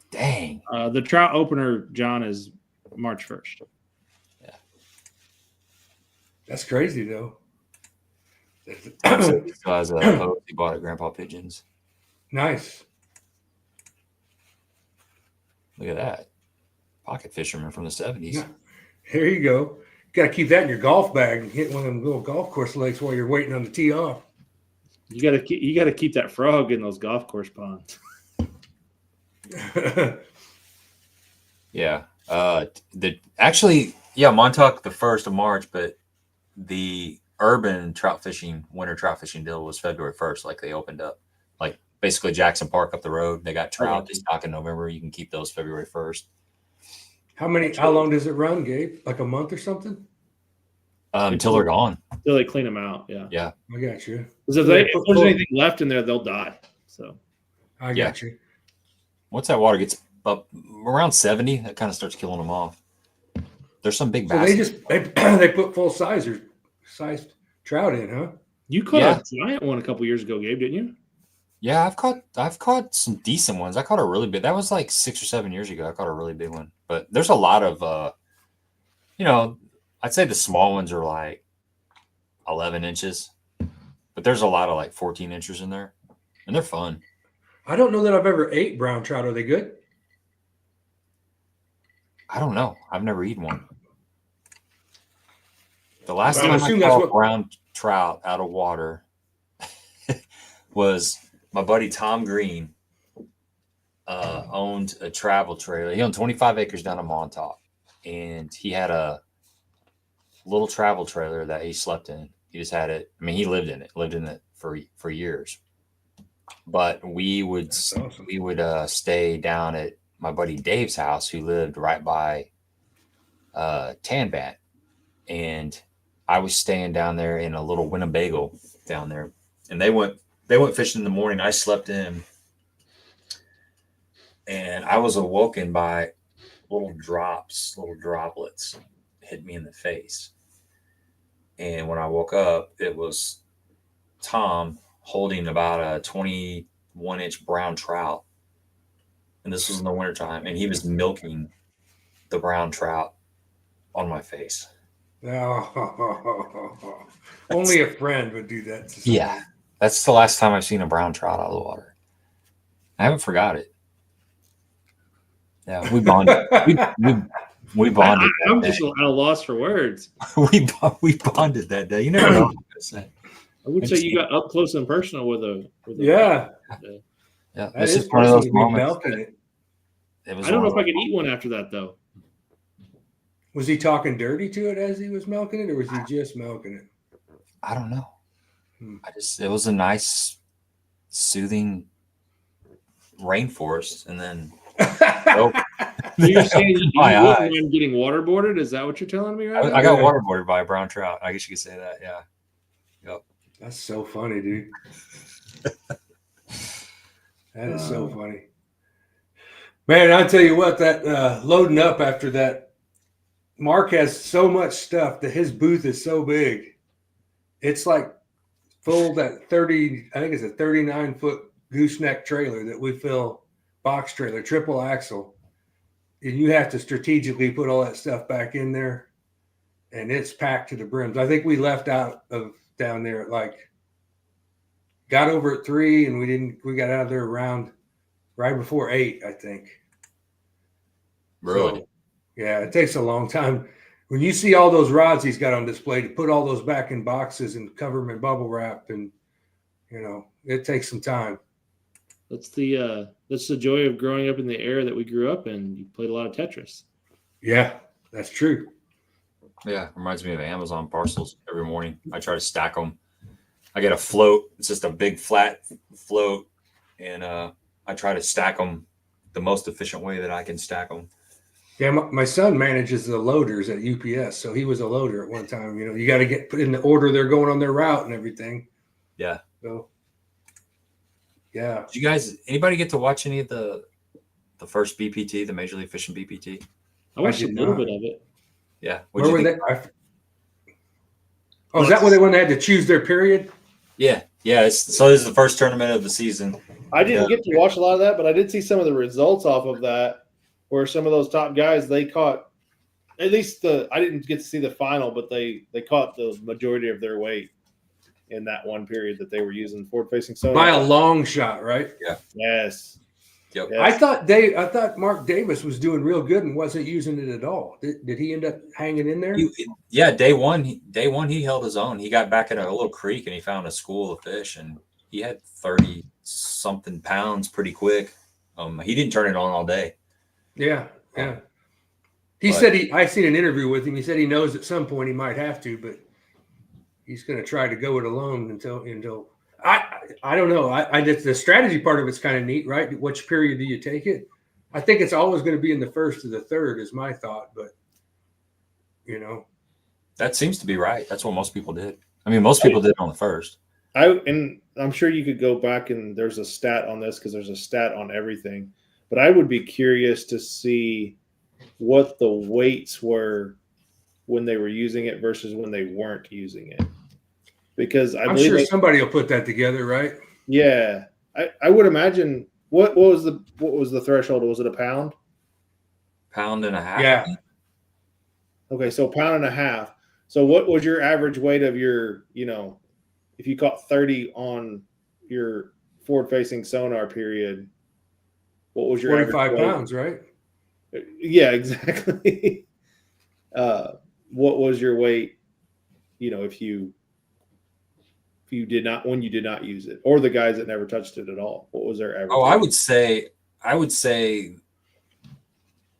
Dang. The trout opener, John, is March 1st. Yeah. That's crazy, though. Still has a post he bought at Grandpa Pigeon's. Nice. Look at that. Pocket fisherman from the 70s. Yeah. Here you go. Got to keep that in your golf bag and hit one of them little golf course lakes while you're waiting on the tee off. You got to keep that frog in those golf course ponds. Yeah. Montauk the 1st of March, but the urban winter trout fishing deal was February 1st. Like, they opened up, like, basically Jackson Park up the road. They got trout. They stock in November. You can keep those February 1st. How long does it run, Gabe? Like a month or something? Until they're gone. Until they clean them out. Yeah. Yeah. I got you. Because if there's anything left in there, they'll die. So. I got you. Once that water gets up around 70, that kind of starts killing them off. There's some big bass. So they put full sized trout in, huh? You caught a giant one a couple years ago, Gabe, didn't you? Yeah, I've caught some decent ones. I caught a really big. That was like 6 or 7 years ago. I caught a really big one. But there's a lot of I'd say the small ones are like 11 inches. But there's a lot of like 14 inches in there. And they're fun. I don't know that I've ever ate brown trout. Are they good? I don't know. I've never eaten one. The last time I caught brown trout out of water was my buddy Tom Green owned a travel trailer. He owned 25 acres down in Montauk, and he had a little travel trailer that he slept in. He just had it. I mean, he lived in it for years. But we would stay down at my buddy Dave's house, who lived right by Tanbat, and I was staying down there in a little Winnebago down there, and they went fishing in the morning. I slept in, and I was awoken by little droplets hit me in the face. And when I woke up, it was Tom holding about a 21-inch brown trout. And this was in the wintertime, and he was milking the brown trout on my face. Oh, only a friend would do that. Yeah, that's the last time I've seen a brown trout out of the water. I haven't forgot it. Yeah, we bonded. we bonded. I'm just at a loss for words. we bonded that day. You never know what I'm gonna say. I would say you got up close and personal with a yeah. Yeah, this is one of those moments. I don't know if I could eat one after that, though. Was he talking dirty to it as he was milking it, or was he just milking it? I don't know. It was a nice, soothing rainforest, and then Nope. So you're saying you My wouldn't eyes. mind getting waterboarded? Is that what you're telling me right now? I got waterboarded by a brown trout. I guess you could say that. Yeah. Yep. That's so funny, dude. That is so funny. Man, I tell you what, that loading up after that, Mark has so much stuff that his booth is so big. It's like full that 30, I think it's a 39-foot gooseneck trailer that we fill, box trailer, triple axle. And you have to strategically put all that stuff back in there. And it's packed to the brims. I think we left out of down there at like, got over at 3 and we got out of there around right before 8, I think. Really? So, yeah, it takes a long time. When you see all those rods he's got on display, to put all those back in boxes and cover them in bubble wrap, and it takes some time. That's the joy of growing up in the era that we grew up in. You played a lot of Tetris. Yeah, that's true. Yeah, reminds me of Amazon parcels. Every morning I try to stack them. I get a float. It's just a big flat float, and I try to stack them the most efficient way that I can stack them. Yeah, my son manages the loaders at UPS, so he was a loader at one time. You got to get put in the order they're going on their route and everything. Yeah. So, yeah. Did you guys, anybody get to watch any of the first BPT, the Major League Fishing BPT? I watched a little bit of it. Yeah. Where were they? Oh, is that when they had to choose their period? Yeah. Yeah. So this is the first tournament of the season. I didn't get to watch a lot of that, but I did see some of the results off of that, where some of those top guys, they caught at least I didn't get to see the final, but they caught the majority of their weight in that one period that they were using forward-facing sonar. By a long shot, right? Yeah. Yes. Yep. I Yes. thought Mark Davis was doing real good and wasn't using it at all. Did he end up hanging in there? Yeah, day one he held his own. He got back at a little creek and he found a school of fish, and he had 30-something pounds pretty quick. He didn't turn it on all day. Yeah. He said I seen an interview with him. He said he knows at some point he might have to, but he's going to try to go it alone until I don't know. The strategy part of it's kind of neat, right? Which period do you take it? I think it's always going to be in the first or the third is my thought, but that seems to be right. That's what most people did. I mean, most people did on the first. And I'm sure you could go back and there's a stat on this because there's a stat on everything, but I would be curious to see what the weights were when they were using it versus when they weren't using it. Because I'm sure somebody will put that together, right? Yeah, I would imagine. What was the threshold? Was it a pound? Pound and a half. Yeah. Okay, so pound and a half. So what was your average weight of your? If you caught 30 on your forward-facing sonar period, what was your 45 pounds, right? Yeah, exactly. What was your weight? If you did not, when you did not use it, or the guys that never touched it at all, what was their average? Oh, I would say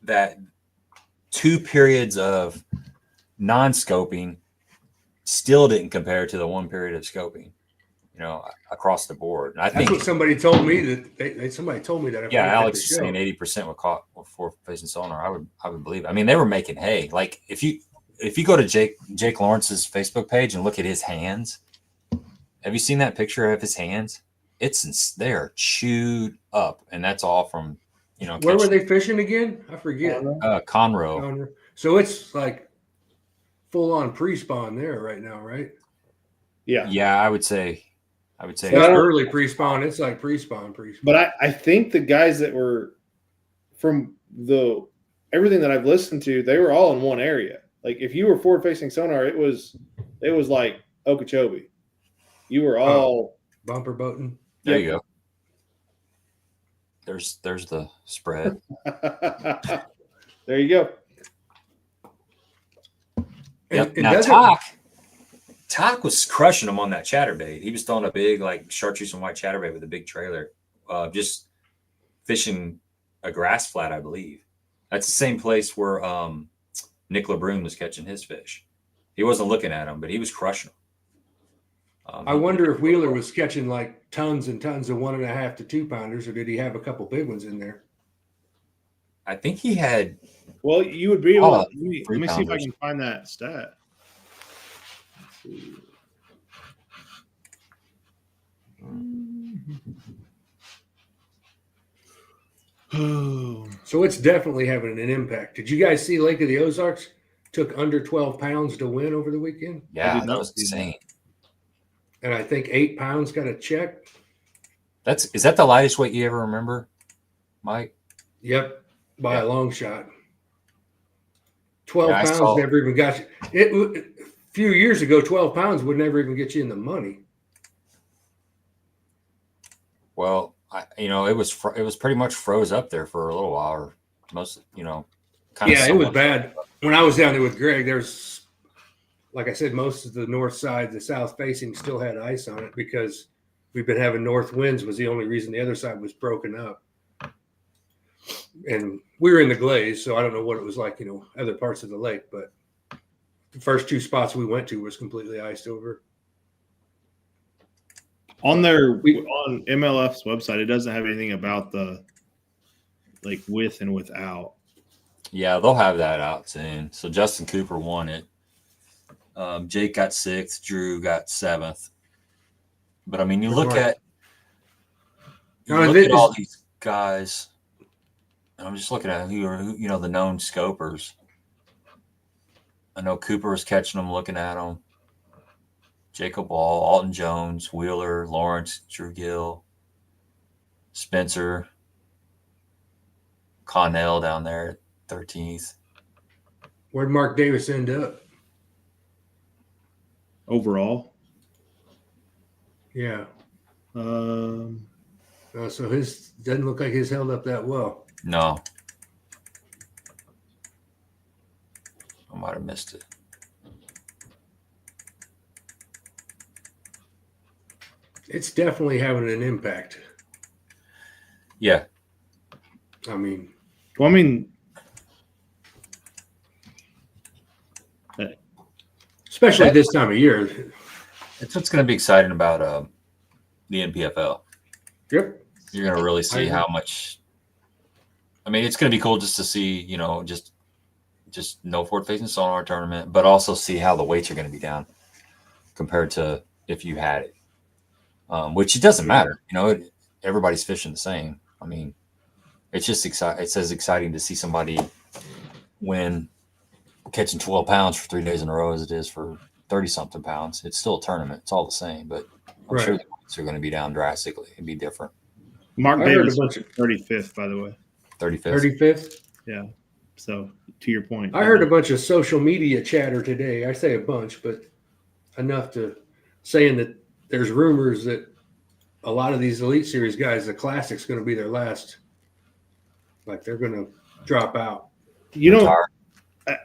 that 2 periods of non-scoping still didn't compare to the 1 period of scoping, across the board. And I think that's what somebody told me somebody told me that. Yeah, Alex is saying 80% were caught with forward-facing sonar. I would believe it. I mean, they were making hay. Like if you go to Jake Lawrence's Facebook page and look at his hands. Have you seen that picture of his hands? They are chewed up, and that's all from, Where were they fishing again? I forget. Conroe. So it's like full on pre-spawn there right now, right? Yeah. Yeah, I would say. It's early pre-spawn. It's like pre-spawn. But I think the guys that were from everything that I've listened to, they were all in one area. Like if you were forward-facing sonar, it was like Okeechobee. You were all bumper boating. There you go. There's the spread. There you go. Yep. Now Talk was crushing him on that chatterbait. He was throwing a big chartreuse and white chatterbait with a big trailer, just fishing a grass flat, I believe. That's the same place where Nick LeBrun was catching his fish. He wasn't looking at him, but he was crushing them. I wonder if Wheeler was catching like tons and tons of 1.5 to 2 pounders, or did he have a couple big ones in there? I think he had. Well, you would be able. Oh, Let me see if I can find that stat. Let's see. So it's definitely having an impact. Did you guys see Lake of the Ozarks took under 12 pounds to win over the weekend? Yeah, that was insane. And I think 8 pounds got a check. Is that the lightest weight you ever remember, Mike? Yep, by a long shot. 12 pounds never even got you. A few years ago, 12 pounds would never even get you in the money. Well, it was pretty much froze up there for a little while, or most, kind of. Yeah, it was bad. When I was down there with Greg, there's, like I said, most of the north side, the south facing, still had ice on it because we've been having north winds was the only reason the other side was broken up. And we were in the glaze, so I don't know what it was like, other parts of the lake, but the first 2 spots we went to was completely iced over. On MLF's website, it doesn't have anything about the like with and without. Yeah, they'll have that out soon. So Justin Cooper won it. Jake got 6th. Drew got 7th. But I mean, you look at all these guys. And I'm just looking at who are the known scopers. I know Cooper was catching them, looking at them. Jacob Ball, Alton Jones, Wheeler, Lawrence, Drew Gill, Spencer, Connell down there at 13th. Where'd Mark Davis end up? Overall? Yeah. So his doesn't look like his held up that well. No. I might have missed it. It's definitely having an impact. Yeah. Especially this time of year. It's what's going to be exciting about the NPFL. Yep. You're going to really see how much. I mean, it's going to be cool just to see, just no forward-facing sonar tournament, but also see how the weights are going to be down compared to if you had it. Which it doesn't matter, everybody's fishing the same. I mean, it's just exciting. It's as exciting to see somebody win catching 12 pounds for 3 days in a row as it is for 30-something pounds. It's still a tournament. It's all the same, but I'm sure the weights are going to be down drastically. It'd be different. Mark Davis was 35th, by the way. 35th? 35th? Yeah. So, to your point. I heard a bunch of social media chatter today. I say a bunch, but enough to saying that there's rumors that a lot of these Elite Series guys, the Classic's going to be their last. Like, they're going to drop out.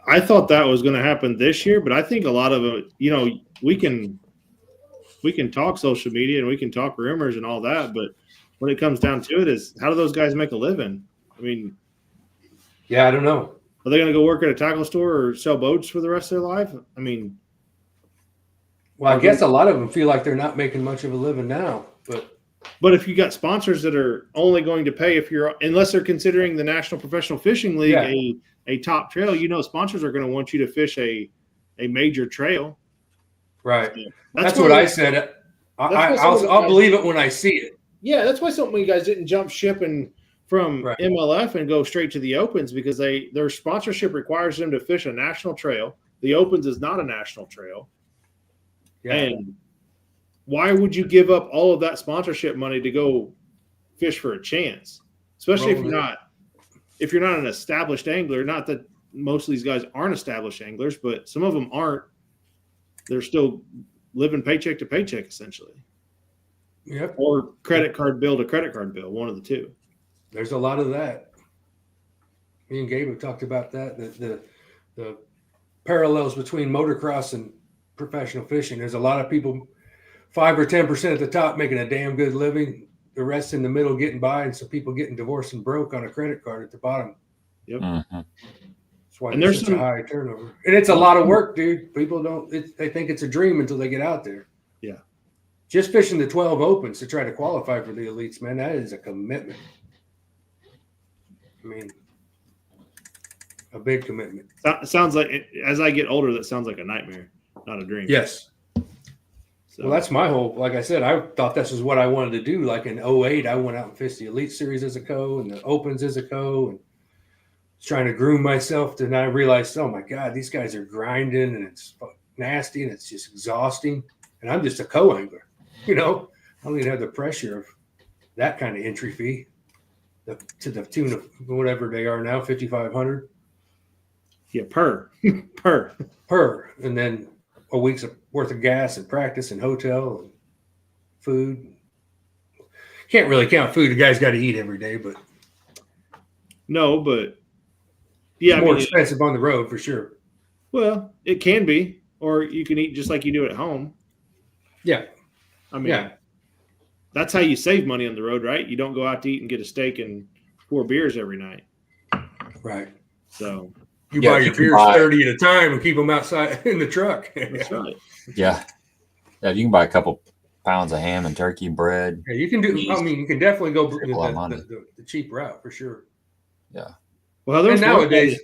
I thought that was going to happen this year, but I think a lot of it, we can talk social media and we can talk rumors and all that, but when it comes down to it is how do those guys make a living? I mean, yeah, I don't know. Are they going to go work at a tackle store or sell boats for the rest of their life? I mean, well, I guess a lot of them feel like they're not making much of a living now, but if you got sponsors that are only going to pay unless they're considering the National Professional Fishing League a top trail, sponsors are going to want you to fish a major trail. Right. So that's what I said. I'll believe it when I see it. Yeah, that's why some of you guys didn't jump ship from MLF and go straight to the Opens because their sponsorship requires them to fish a national trail. The Opens is not a national trail. Yeah. And why would you give up all of that sponsorship money to go fish for a chance? Especially if you're not an established angler. Not that most of these guys aren't established anglers, but some of them aren't. They're still living paycheck to paycheck, essentially. Yep. Or credit card bill to credit card bill, one of the two. There's a lot of that. Me and Gabe have talked about that. The parallels between motocross and professional fishing. There's a lot of people, 5 or 10% at the top making a damn good living, the rest in the middle getting by, and some people getting divorced and broke on a credit card at the bottom. Yep. Mm-hmm. That's why there's such a high turnover. And it's a lot of work, dude. People they think it's a dream until they get out there. Yeah. Just fishing the 12 Opens to try to qualify for the elites, man, that is a commitment. I mean, A big commitment. Sounds like, as I get older, that sounds like a nightmare, not a dream. Yes. So. Well, that's my whole, like I said, I thought this is what I wanted to do. Like in 2008, I went out and fished the Elite Series as a co and the Opens as a co and was trying to groom myself. And I realized, oh my God, these guys are grinding and it's nasty and it's just exhausting. And I'm just a co angler, you know, I don't even have the pressure of that kind of entry fee to the tune of whatever they are now, 5,500. Yeah, per. And then a week's worth of gas and practice and hotel and food. Can't really count food. The guy's got to eat every day, but no, but yeah, more expensive on the road for sure. Well, it can be, or you can eat just like you do at home. Yeah, I mean, that's how you save money on the road, right? You don't go out to eat and get a steak and 4 beers every night, right? So. You buy your beers 30 at a time and keep them outside in the truck. That's right. Yeah. If you can buy a couple pounds of ham and turkey, bread. Yeah, you can do. I mean, you can definitely go the cheap route for sure. Yeah. Well, there's nowadays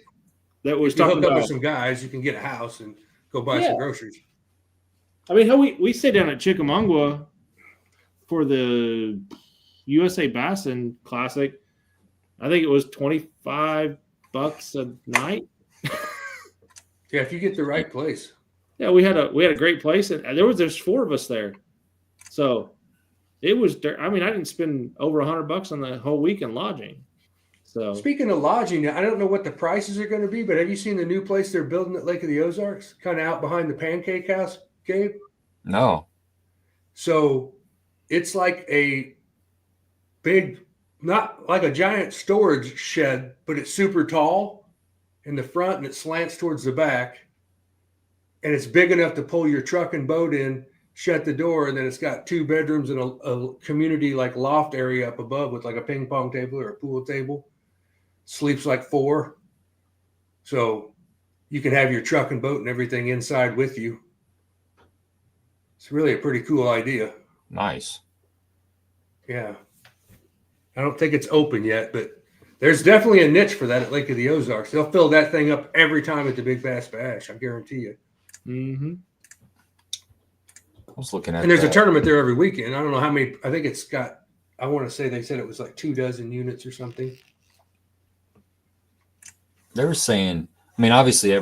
that was talking talking about with some guys. You can get a house and go buy some groceries. I mean, we sit down at Chickamauga for the USA Bassin Classic. I think it was $25 a night. Yeah, if you get the right place. Yeah, we had a great place, and there's 4 of us there, so it was. I mean, I didn't spend over $100 on the whole week in lodging. So speaking of lodging, I don't know what the prices are going to be, but have you seen the new place they're building at Lake of the Ozarks, kind of out behind the Pancake House, Gabe? No. So it's like a big, not like a giant storage shed, but it's super tall in the front and it slants towards the back. And it's big enough to pull your truck and boat in, shut the door, and then it's got 2 bedrooms and a community like loft area up above with like a ping pong table or a pool table. Sleeps like 4. So you can have your truck and boat and everything inside with you. It's really a pretty cool idea. Nice. Yeah. I don't think it's open yet, but there's definitely a niche for that at Lake of the Ozarks. They'll fill that thing up every time at the Big Bass Bash. I guarantee you. Mm-hmm. I was looking at and there's a tournament there every weekend. I don't know how many. I think it's got, I want to say they said it was like 24 units or something. They were saying, I mean, obviously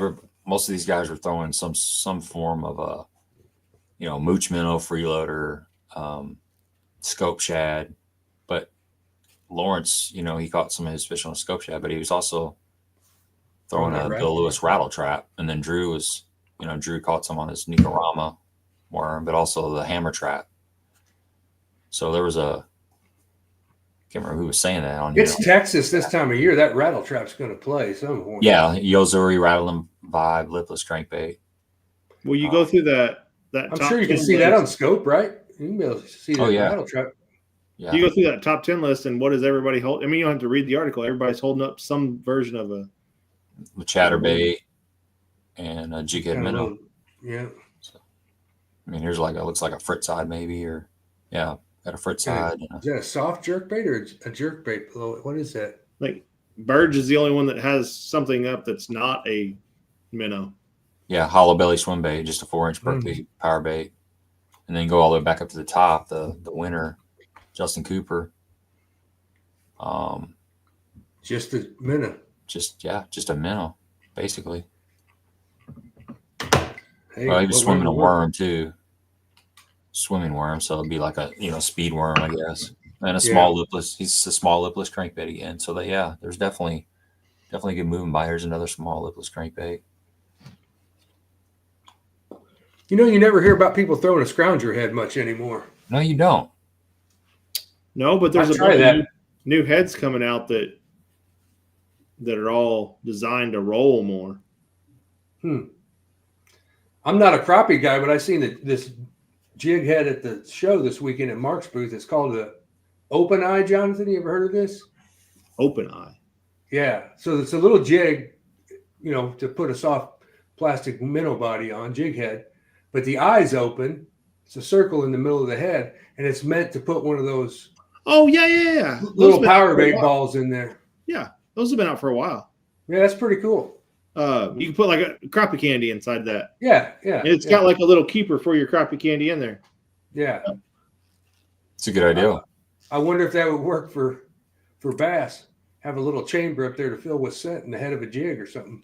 most of these guys were throwing some form of a, mooch minnow, freeloader, scope shad. But Lawrence, he caught some of his fish on a scope shad, but he was also throwing a Bill Lewis rattle trap. And then Drew was, Drew caught some on his Nicarama worm, but also the hammer trap. So there was I can't remember who was saying that on. It's Texas this time of year. That rattle trap's going to play some point. Yeah, Yozuri, rattling vibe, lipless crankbait. Well, you go through that. I'm sure you can see that on scope, right? You can be able to see that rattle trap. Yeah. You go through that top 10 list, and what does everybody hold? I mean, you don't have to read the article. Everybody's holding up some version of a chatterbait and a jig head minnow. Yeah. So, I mean, here's looks like a frit side maybe, or got a frit side. Is that a soft jerk bait or a jerk bait below it? What is that? Like Burge is the only one that has something up that's not a minnow. Yeah, hollow belly swim bait, just a 4-inch Berkeley power bait, and then go all the way back up to the top. The winner, Justin Cooper. Just a minnow. Just a minnow, basically. Hey, well, he was swimming a worm too. Swimming worm, so it'd be like a speed worm, I guess, and a small lipless. He's a small lipless crankbait again. So there's definitely good moving by. Here's another small lipless crankbait. You never hear about people throwing a scrounger head much anymore. No, you don't. No, but there's a bunch of new heads coming out that are all designed to roll more. I'm not a crappie guy, but I seen this jig head at the show this weekend at Mark's booth. It's called the Open Eye, Jonathan. You ever heard of this? Open Eye. Yeah. So it's a little jig, to put a soft plastic minnow body on, jig head, but the eye's open. It's a circle in the middle of the head, and it's meant to put one of those. Oh, yeah. Little power bait balls in there. Yeah. Those have been out for a while. Yeah, that's pretty cool. You can put like a crappie candy inside that. Yeah, yeah. And it's got like a little keeper for your crappie candy in there. Yeah. It's a good idea. I wonder if that would work for bass. Have a little chamber up there to fill with scent in the head of a jig or something.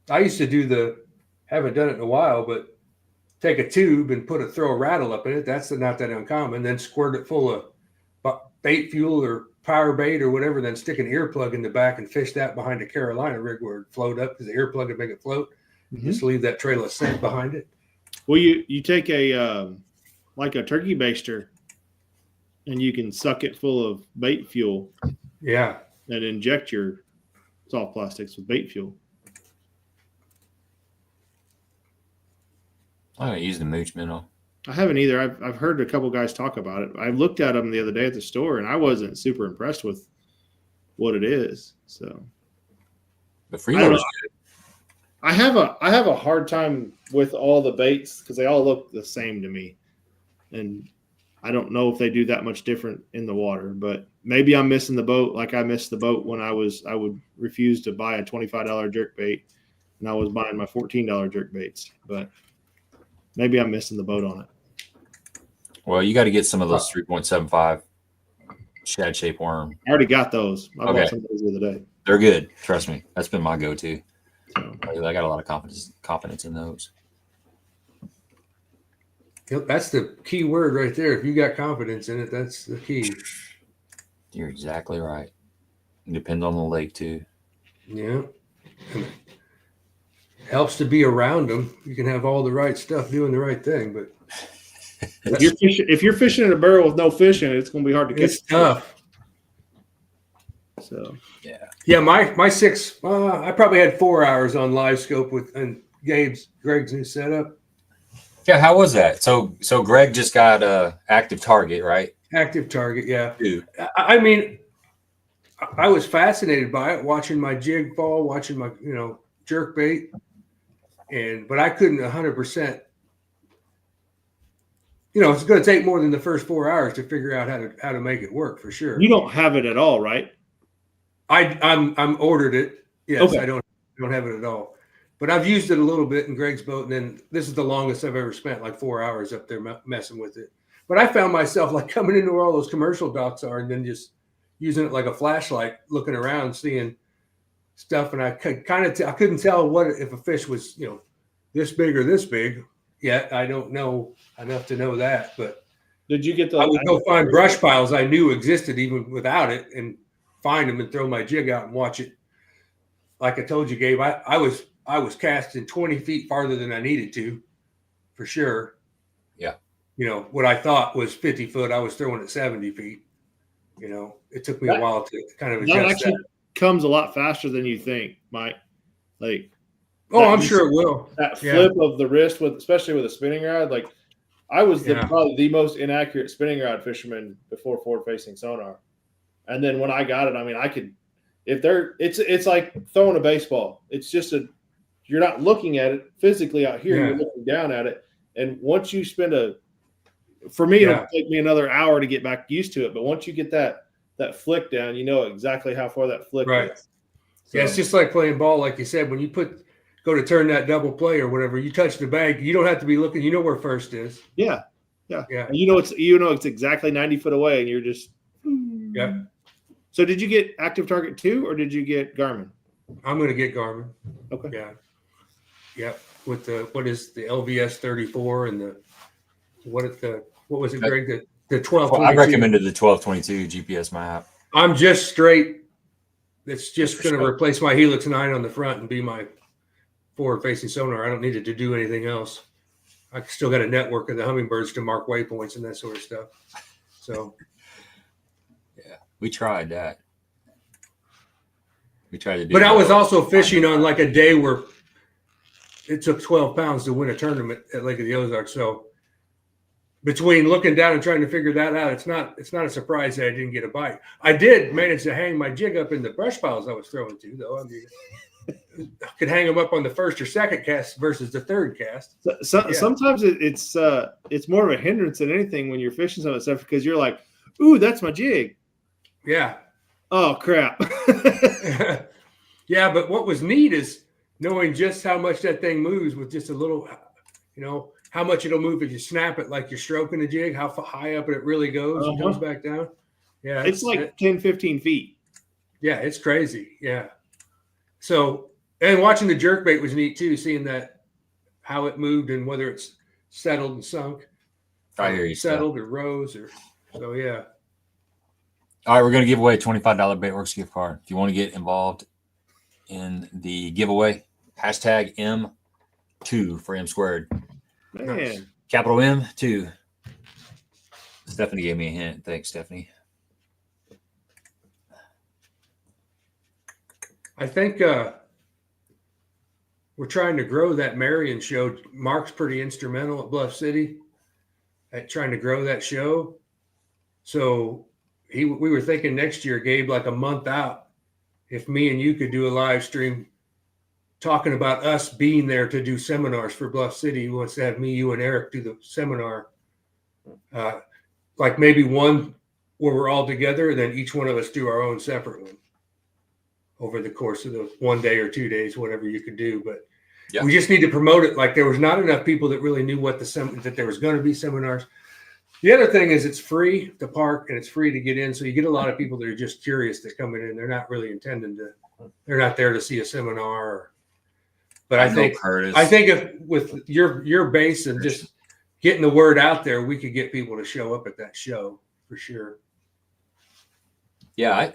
I used to haven't done it in a while, but take a tube and throw a rattle up in it. That's not that uncommon. Then squirt it full of bait fuel or power bait or whatever, then stick an earplug in the back and fish that behind a Carolina rig where it float up because the earplug would make it float. Just leave that trail of scent behind it. Well, you take a like a turkey baster and you can suck it full of bait fuel. Yeah. And inject your soft plastics with bait fuel. I haven't used the mooch minnow. I haven't either. I've heard a couple guys talk about it. I looked at them the other day at the store, and I wasn't super impressed with what it is. So, the freeloader is good. I have a hard time with all the baits because they all look the same to me, and I don't know if they do that much different in the water. But maybe I'm missing the boat, like I missed the boat when I would refuse to buy a $25 jerk bait, and I was buying my $14 jerk baits, but. Maybe I'm missing the boat on it. Well, you got to get some of those 3.75 shad shape worm. I already got those. I bought some of those the other day. They're good. Trust me. That's been my go-to. So, I got a lot of confidence in those. Yep, that's the key word right there. If you got confidence in it, that's the key. You're exactly right. It depends on the lake too. Yeah. Helps to be around them. You can have all the right stuff doing the right thing, but if you're fishing in a barrel with no fish in it, it's going to be hard to catch. It's tough. So yeah. My 6. I probably had 4 hours on LiveScope and Greg's new setup. Yeah, how was that? So Greg just got a active target, right? Active target, yeah. Dude. I mean, I was fascinated by it, watching my jig fall, watching my jerk bait. But I couldn't 100%. It's going to take more than the first 4 hours to figure out how to make it work for sure. You don't have it at all, right? I'm ordered it. Yes, okay. I don't have it at all. But I've used it a little bit in Greg's boat, and then this is the longest I've ever spent, like 4 hours up there messing with it. But I found myself like coming into where all those commercial docks are, and then just using it like a flashlight, looking around, seeing stuff, and I couldn't tell if a fish was this big or this big yet. I don't know enough to know that, but did you get I would go find brush piles I knew existed even without it and find them and throw my jig out and watch it. Like I told you, Gabe, I was casting 20 feet farther than I needed to, for sure. Yeah. What I thought was 50 foot, I was throwing at 70 feet. It took me a while to kind of adjust that. Comes a lot faster than you think, Mike. Like, I'm sure it will. That flip of the wrist, especially with a spinning rod. Like, I was probably the most inaccurate spinning rod fisherman before forward-facing sonar, and then when I got it, I mean, I could. It's like throwing a baseball. It's just you're not looking at it physically out here. You're looking down at it, and once you spend for me, it'll take me another hour to get back used to it. But once you get that flick down, you know exactly how far that flick is. So, it's just like playing ball, like you said. When you go to turn that double play or whatever, you touch the bag, you don't have to be looking. You know where first is. Yeah. And it's exactly 90 foot away, and you're just. Yeah. So did you get Active Target 2 or did you get Garmin? I'm going to get Garmin. Okay. Yeah. Yep. With what is the LVS 34 and what was it, Greg? The 1222. I recommended the 1222 GPS map. I'm just straight. It's just going to replace my Helix 9 on the front and be my forward-facing sonar. I don't need it to do anything else. I still got a network of the hummingbirds to mark waypoints and that sort of stuff. So, yeah, we tried that. We tried to do. But I was also fishing on like a day where it took 12 pounds to win a tournament at Lake of the Ozarks. So, between looking down and trying to figure that out, it's not a surprise that I didn't get a bite. I did manage to hang my jig up in the brush piles I was throwing to, though. I mean, I could hang them up on the first or second cast versus the third cast. Sometimes it's more of a hindrance than anything when you're fishing some of that stuff because you're like, "Ooh, that's my jig." Yeah. Oh crap. Yeah, but what was neat is knowing just how much that thing moves with just a little, how much it'll move if you snap it like you're stroking the jig, how high up it really goes and goes back down. Yeah, it's like 10, 15 feet. Yeah, it's crazy. Yeah. So, and watching the jerkbait was neat too, seeing that how it moved and whether it's settled and sunk. I hear you. Settled or rose or so. Yeah. All right, we're going to give away a $25 Baitworks gift card. If you want to get involved in the giveaway, hashtag M2 for M squared. Man. Nice. Capital M2. Stephanie gave me a hint. Thanks, Stephanie. I think we're trying to grow that Marion show. Mark's pretty instrumental at Bluff City at trying to grow that show. So we were thinking next year, Gabe, like a month out, if me and you could do a live stream talking about us being there to do seminars for Bluff City. He wants to have me, you, and Eric do the seminar. Like maybe one where we're all together, and then each one of us do our own separate one over the course of the 1 day or 2 days, whatever you could do. But we just need to promote it. Like there was not enough people that really knew what that there was going to be seminars. The other thing is it's free to park and it's free to get in. So you get a lot of people that are just curious that come in. They're not really intending to, they're not there to see a seminar. But I think if with your base and just getting the word out there, we could get people to show up at that show for sure. Yeah,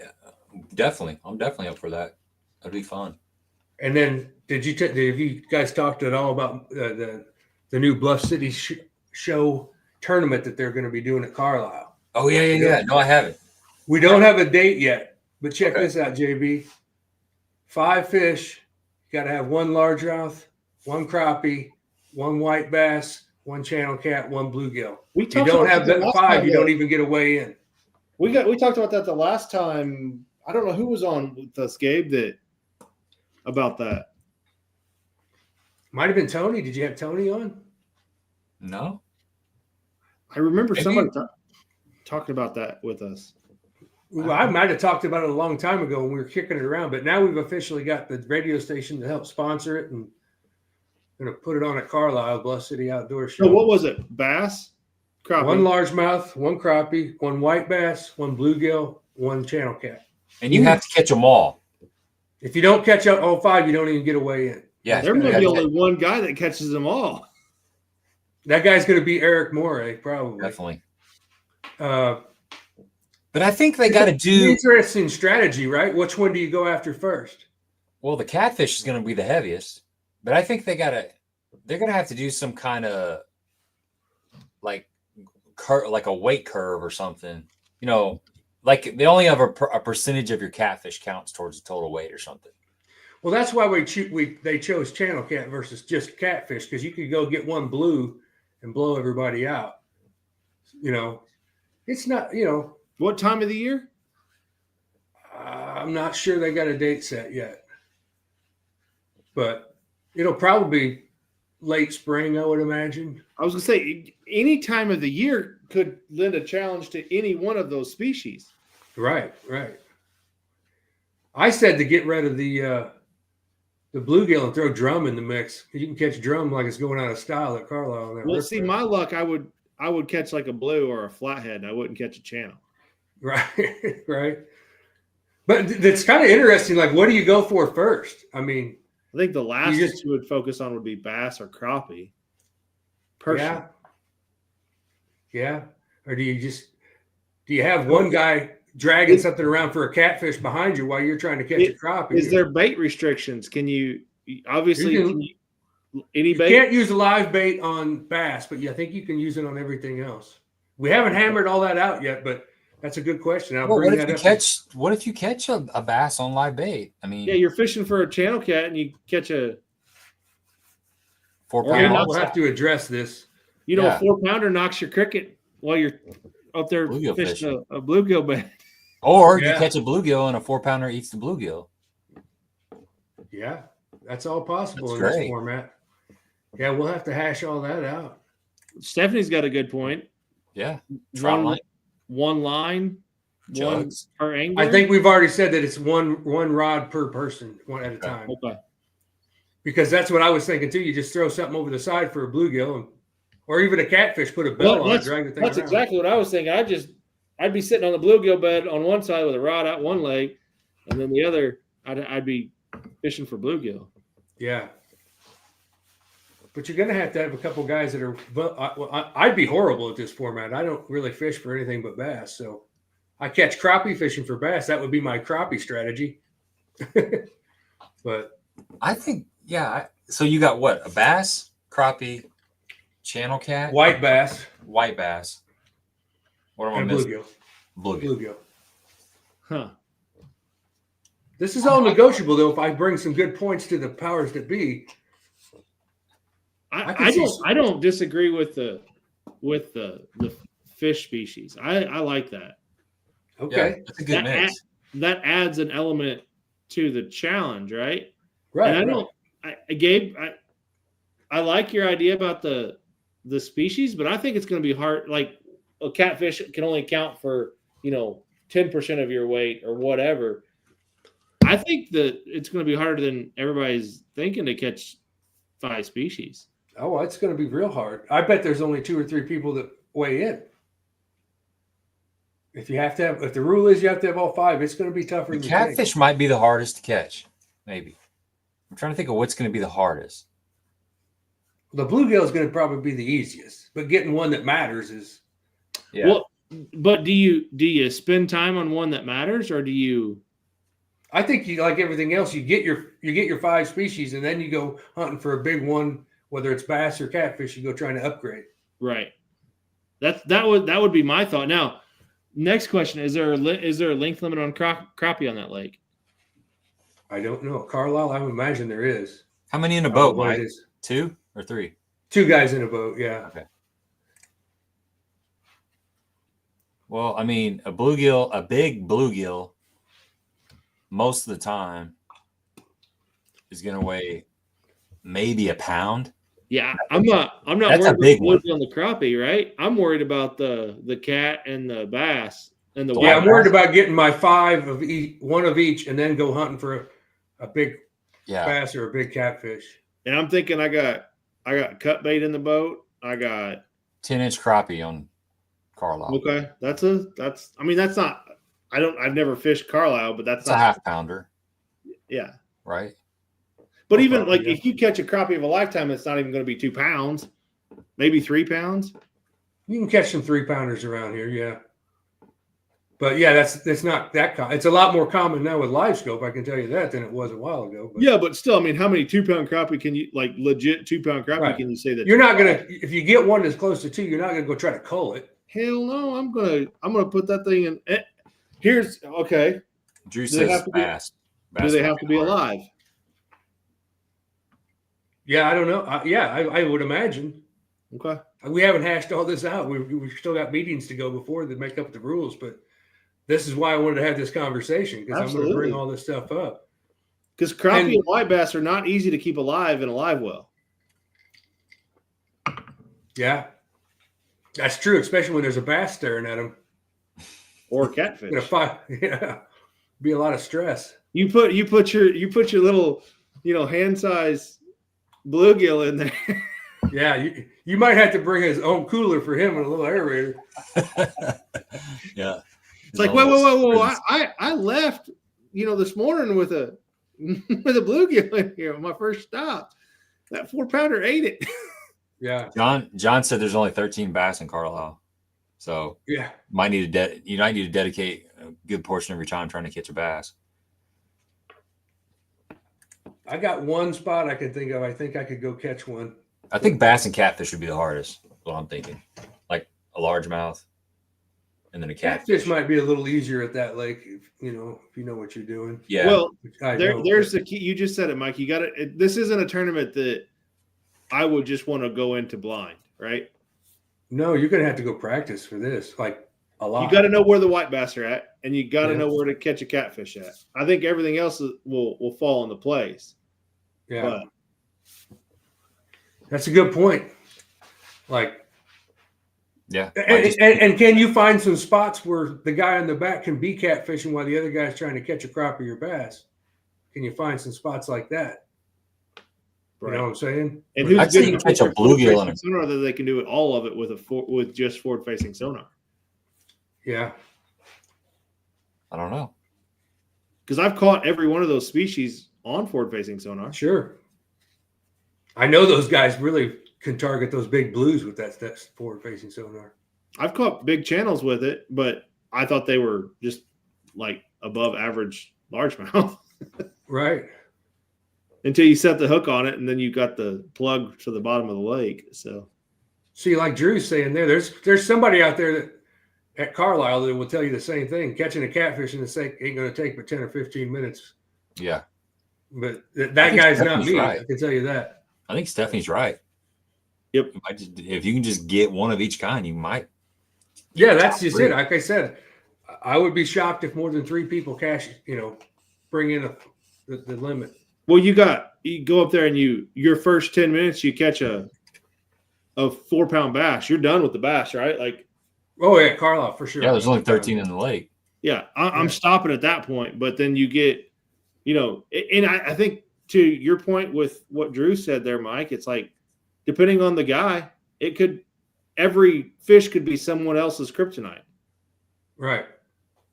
I'm definitely up for that. That'd be fun. And then did you guys talked at all about the new Bluff City show tournament that they're going to be doing at Carlisle? Oh yeah. No, I haven't. We don't have a date yet, but check this out, JB. 5 fish. You got to have 1 largemouth, 1 crappie, 1 white bass, 1 channel cat, 1 bluegill. You don't have that 5, you don't even get a weigh in. We talked about that the last time. I don't know who was on with us, Gabe, about that. Might have been Tony. Did you have Tony on? No. I remember somebody talking about that with us. Well, I might have talked about it a long time ago when we were kicking it around, but now we've officially got the radio station to help sponsor it and going to put it on at Carlisle, Bluff City Outdoor Show. So what was it? Bass? Crappie? 1 largemouth, 1 crappie, 1 white bass, 1 bluegill, 1 channel cat. And you have to catch them all. If you don't catch up all 5, you don't even get a weigh in. Yeah, there might be only one guy that catches them all. That guy's going to be Eric Morey, probably. Definitely. But I think they got to do interesting strategy, right? Which one do you go after first? Well, the catfish is going to be the heaviest, but I think they're going to have to do some kind of like a weight curve or something. Like they only have a percentage of your catfish counts towards the total weight or something. Well, that's why they chose channel cat versus just catfish, because you could go get 1 blue and blow everybody out. It's not, What time of the year? I'm not sure they got a date set yet, but it'll probably be late spring, I would imagine. I was going to say any time of the year could lend a challenge to any one of those species. Right. I said to get rid of the bluegill and throw drum in the mix. You can catch drum like it's going out of style at Carlisle. Well, see, my luck, I would catch like a blue or a flathead, and I wouldn't catch a channel. Right. But it's kind of interesting. Like, what do you go for first? I mean, I think the last you would focus on would be bass or crappie. Personally. Yeah. Or do you have one guy dragging something around for a catfish behind you while you're trying to catch a crappie? Is there bait restrictions? Can you obviously any bait? You can't use a live bait on bass, but I think you can use it on everything else. We haven't hammered all that out yet, but that's a good question. What if you catch a bass on live bait? I mean, yeah, you're fishing for a channel cat and you catch a 4-pounder. We'll have to address this. A 4-pounder knocks your cricket while you're up there fishing a bluegill bait. Or you catch a bluegill and a 4-pounder eats the bluegill. Yeah, that's all possible in this format. Yeah, we'll have to hash all that out. Stephanie's got a good point. Yeah. One line. Jugs. One per angler? I think we've already said that it's one rod per person, one at a time. Okay. Because that's what I was thinking too. You just throw something over the side for a bluegill, or even a catfish. Put a bell on it, drag the thing That's around. exactly what I was thinking. I'd be sitting on the bluegill bed on one side with a rod out one leg, and then the other I'd be fishing for bluegill. Yeah. But you're going to have a couple guys that are. I'd be horrible at this format. I don't really fish for anything but bass, so I catch crappie fishing for bass. That would be my crappie strategy. But I think, yeah. So you got what? A bass, crappie, channel cat, white bass, What am I missing? bluegill. Bluegill. Huh. This is all negotiable, though. If I bring some good points to the powers that be, I don't disagree with the fish species. I like that. Okay, yeah, that's a good mix. That adds an element to the challenge, right? Right. And Gabe, I like your idea about the species, but I think it's going to be hard. Like a catfish can only account for 10% of your weight or whatever. I think that it's going to be harder than everybody's thinking to catch 5 species. Oh, it's going to be real hard. I bet there's only 2 or 3 people that weigh in. If the rule is you have to have all 5, it's going to be tougher. The catfish might be the hardest to catch. Maybe. I'm trying to think of what's going to be the hardest. The bluegill is going to probably be the easiest, but getting one that matters is. Yeah. Well, but do you spend time on one that matters, or do you? I think you, like everything else, you get your 5 species, and then you go hunting for a big one, whether it's bass or catfish. You go trying to upgrade. Right. That would be my thought. Now, next question: is there a length limit on crappie on that lake? I don't know, Carlisle. I would imagine there is. How many in a boat, Mike? 2 or 3? 2 guys in a boat. Yeah. Okay. Well, I mean, a big bluegill, most of the time is going to weigh maybe a pound. Yeah, I'm not That's worried a big one. on the crappie, right? I'm worried about the cat and the bass and the. Yeah, I'm worried about getting my 5 of each, one of each, and then go hunting for a big bass or a big catfish. And I'm thinking I got cut bait in the boat. I got 10-inch crappie on Carlisle. Okay, that's not. I've never fished Carlisle, but that's a half pounder. Yeah. Right. But even like if you catch a crappie of a lifetime, it's not even going to be 2 pounds, maybe 3 pounds. You can catch some 3-pounders around here, yeah. But yeah, that's not that common. It's a lot more common now with LiveScope, I can tell you that, than it was a while ago. But. Yeah, but still, I mean, how many 2-pound crappie can you legit 2-pound crappie right. can you say that you're not gonna if you get one that's close to 2, you're not gonna go try to cull it. Hell no, I'm gonna put that thing in. Here's okay. Drew says bass. Do they have to be alive? Yeah, I don't know. I would imagine. Okay. We haven't hashed all this out. We've still got meetings to go before that make up the rules, but this is why I wanted to have this conversation because I'm going to bring all this stuff up. Because crappie and white bass are not easy to keep alive in a live well. Yeah, that's true, especially when there's a bass staring at them. Or a catfish. Yeah, be a lot of stress. You put your little, hand size bluegill in there. Yeah, you might have to bring his own cooler for him and a little aerator. Yeah, it's like whoa! I left, this morning with a bluegill in here on my first stop. That 4-pounder ate it. Yeah, John said there's only 13 bass in Carlisle, so yeah, you might need to dedicate a good portion of your time trying to catch a bass. I got one spot I can think of. I think I could go catch one. I think bass and catfish would be the hardest. That's what I'm thinking. Like a largemouth, and then a catfish. Might be a little easier at that lake, if you know what you're doing. Yeah. Well, there's the key. You just said it, Mike. You got it. This isn't a tournament that I would just want to go into blind, right? No, you're gonna have to go practice for this, like a lot. You got to know where the white bass are at, and you got to know where to catch a catfish at. I think everything else will fall into place. Yeah. But that's a good point. Like, Yeah. And can you find some spots where the guy on the back can be catfishing while the other guy's trying to catch a crappie or bass? Can you find some spots like that? You know what I'm saying? And who's I'd say you can catch a bluegill on a sonar that they can do it all of it with just forward facing sonar. Yeah. I don't know. Because I've caught every one of those species on forward facing sonar. Sure. I know those guys really can target those big blues with that forward facing sonar. I've caught big channels with it, but I thought they were just like above average largemouth. Right. Until you set the hook on it, and then you got the plug to the bottom of the lake. So, see, like Drew's saying there's somebody out there that at Carlisle that will tell you the same thing. Catching a catfish in the lake ain't going to take but 10 or 15 minutes. Yeah. But that guy's not me. Right. I can tell you that. I think Stephanie's right. Yep. If you can just get one of each kind, you might. Yeah, that's just it. Like I said, I would be shocked if more than 3 people bring in the limit. Well, you go up there and your first 10 minutes, you catch a 4-pound bass. You're done with the bass, right? Like, oh yeah, Carlisle for sure. Yeah, there's only 13 in the lake. Yeah, I'm stopping at that point. But then you get, and I think to your point with what Drew said there, Mike, it's like depending on the guy, every fish could be someone else's kryptonite. Right.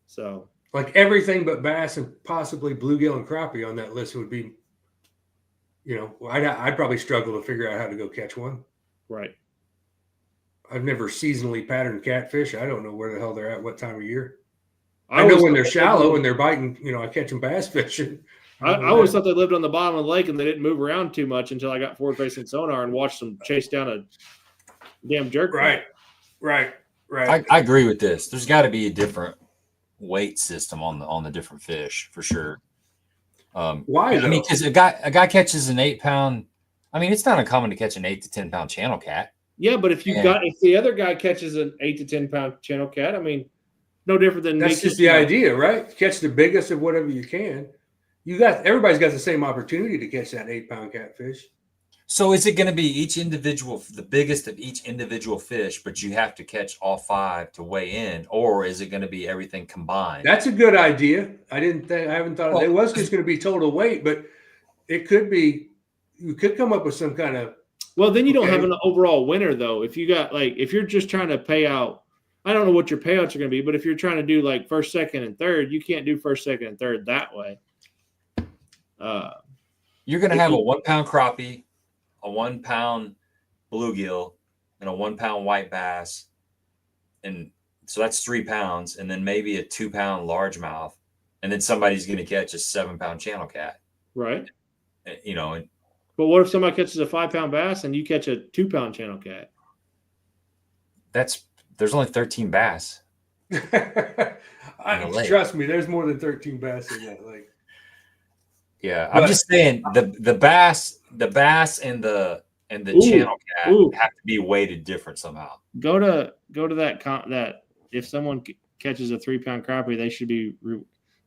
So like everything but bass and possibly bluegill and crappie on that list would be, I'd probably struggle to figure out how to go catch one. Right. I've never seasonally patterned catfish. I don't know where the hell they're at, what time of year. I know when they're shallow and they're biting, I catch them bass fishing. I always thought they lived on the bottom of the lake and they didn't move around too much until I got forward facing sonar and watched them chase down a damn jerk. Right. I agree with this. There's got to be a different weight system on the different fish for sure. Why? I mean, because a guy catches an 8-pound. I mean, it's not uncommon to catch an 8 to 10 pound channel cat. Yeah, but if the other guy catches an 8 to 10 pound channel cat, I mean, no different than that's just the idea, right? Catch the biggest of whatever you can. Everybody's got the same opportunity to catch that 8-pound catfish. So is it going to be the biggest of each individual fish, but you have to catch all 5 to weigh in, or is it going to be everything combined? That's a good idea. I haven't thought it was just going to be total weight, but it could be. You could come up with some kind of. Well, then you don't have an overall winner though. If you're just trying to pay out, I don't know what your payouts are going to be, but if you're trying to do like first, second, and third, you can't do first, second, and third that way. You're going to have a 1-pound crappie, a 1-pound bluegill, and a 1-pound white bass. And so that's 3 pounds. And then maybe a 2-pound largemouth. And then somebody's going to catch a 7-pound channel cat. Right. But what if somebody catches a 5-pound bass and you catch a 2-pound channel cat? There's only 13 bass. Trust me, there's more than 13 bass in that lake. Yeah, I'm just saying the bass and the channel cat have to be weighted different somehow. Go to that if someone catches a 3-pound crappie, they should be.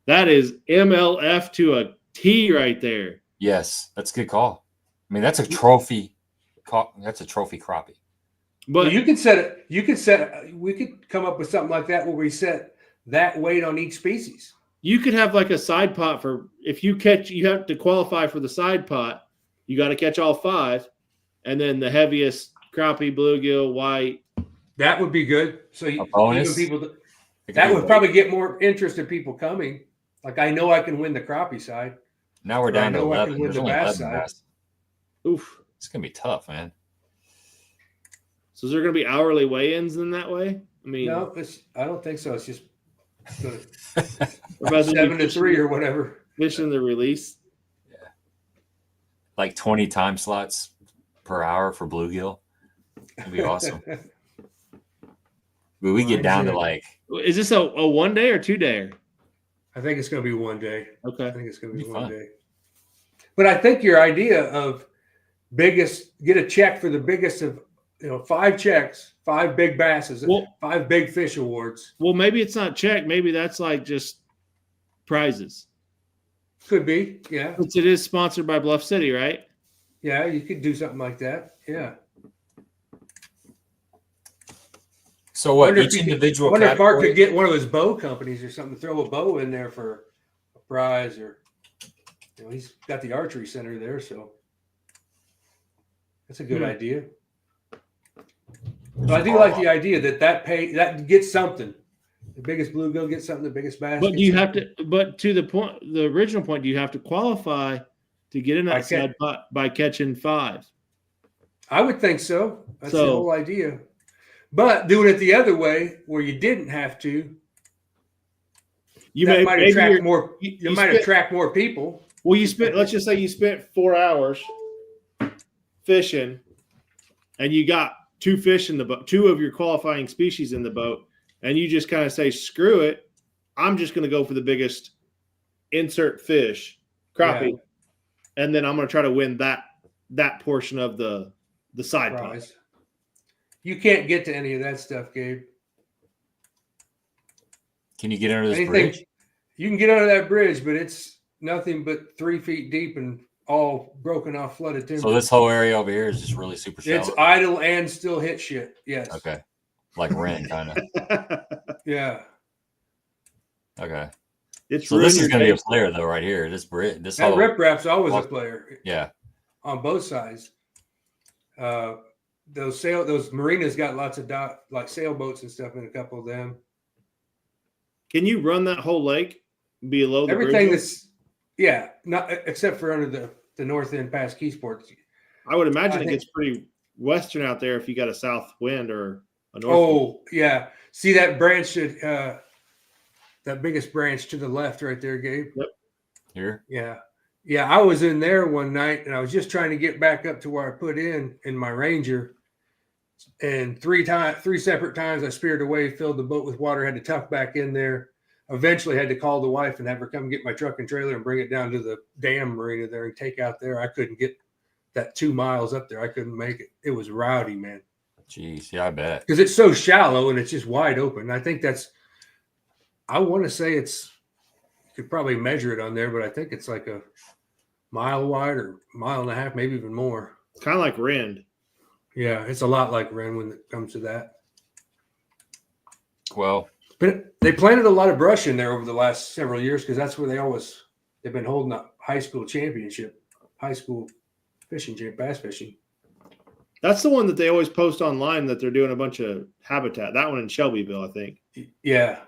That is MLF to a T right there. Yes, that's a good call. I mean, that's a trophy. That's a trophy crappie. But we could come up with something like that where we set that weight on each species. You could have like a side pot if you have to qualify for the side pot. You got to catch all 5, and then the heaviest crappie, bluegill, white. That would be good. So even that would probably get more interest in people coming. Like I know I can win the crappie side. Now we're down to 11. I can win the bass side. Oof, it's gonna be tough, man. So is there gonna be hourly weigh-ins in that way? I mean, no, I don't think so. It's just 7 to 3 or whatever. Fishing the release. Yeah. Like 20 time slots per hour for bluegill. That'd be awesome. But we get down to like. Is this a 1-day or 2-day? I think it's going to be 1 day. Okay. I think it's going to be 1 day. But I think your idea of get a check for the biggest of, 5 checks, 5 big basses, 5 big fish awards. Well, maybe it's not check. Maybe that's like just prizes. Could be, yeah. Since it is sponsored by Bluff City, right? Yeah, you could do something like that. Yeah. So what? Wonder Each if individual. Wonder if Mark category? could get one of his bow companies or something to throw a bow in there for a prize, or he's got the archery center there, so that's a good idea. But I do like the idea that gets something. The biggest bluegill gets something. The biggest bass. But do you have to? But to the original point, do you have to qualify to get in that side by catching 5? I would think so. That's the whole idea. But doing it the other way, where you didn't have to, you might attract more. You might attract more people. Well, let's just say you spent 4 hours fishing, and you got 2 fish in the boat, 2 of your qualifying species in the boat, and you just kind of say, "Screw it, I'm just going to go for the biggest insert fish, crappie, and then I'm going to try to win that portion of the side prize." You can't get to any of that stuff, Gabe. Can you get under this bridge? You can get under that bridge, but it's nothing but 3 feet deep and all broken off, flooded timber. So this whole area over here is just really super shallow. It's idle and still hit shit. Yes. Okay. Like Ren, kind of. Yeah. Okay. So this is going to be a player though, right here. This whole riprap's always a player. Yeah. On both sides. Those marinas got lots of like sailboats and stuff in a couple of them. Can you run that whole lake below the everything bridge? Not except for under the north end past Keysport. I would imagine it gets pretty western out there if you got a south wind or a north. Oh, yeah. See that branch that biggest branch to the left right there, Gabe? Yep. Here? Yeah. Yeah, I was in there one night and I was just trying to get back up to where I put in my Ranger. And 3 separate times I speared away, filled the boat with water, had to tuck back in there. Eventually had to call the wife and have her come get my truck and trailer and bring it down to the dam marina there and take out there. I couldn't get that 2 miles up there. I couldn't make it. It was rowdy, man. Jeez, yeah, I bet. Because it's so shallow and it's just wide open. I think I want to say you could probably measure it on there, but I think it's like a mile wide or mile and a half, maybe even more. Kind of like Rend. Yeah, it's a lot like Ren when it comes to that. Well, but they planted a lot of brush in there over the last several years because that's where they've been holding a high school championship, high school bass fishing. That's the one that they always post online that they're doing a bunch of habitat. That one in Shelbyville, I think. Yeah.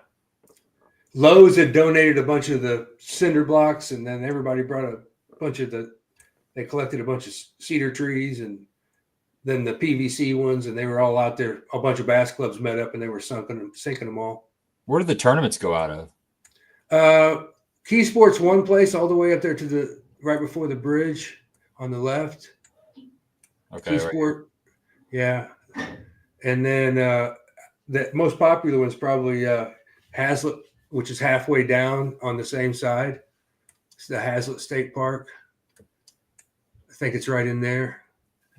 Lowe's had donated a bunch of the cinder blocks, and then everybody brought a bunch of they collected a bunch of cedar trees and then the PVC ones, and they were all out there. A bunch of bass clubs met up, and they were sinking them all. Where do the tournaments go out of? Keysport's one place all the way up there to right before the bridge on the left. Okay. Keysport, right. Yeah. And then the most popular one's probably Hazlitt, which is halfway down on the same side. It's the Hazlitt State Park. I think it's right in there.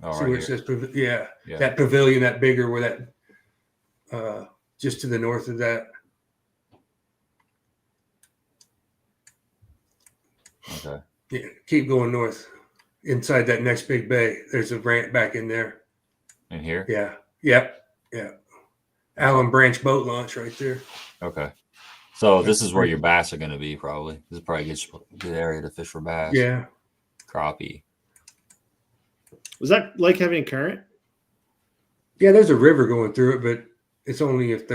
Oh, see right where it says, yeah, yeah, that pavilion, that bigger, where that just to the north of that. Okay. Yeah, keep going north. Inside that next big bay, there's a ramp back in there. In here? Yeah. Yep. Yeah. Allen Branch boat launch right there. Okay. So this is where your bass are going to be, probably. This is probably a good area to fish for bass. Yeah. Crappie. Was that lake having a current? Yeah, there's a river going through it, but it's only if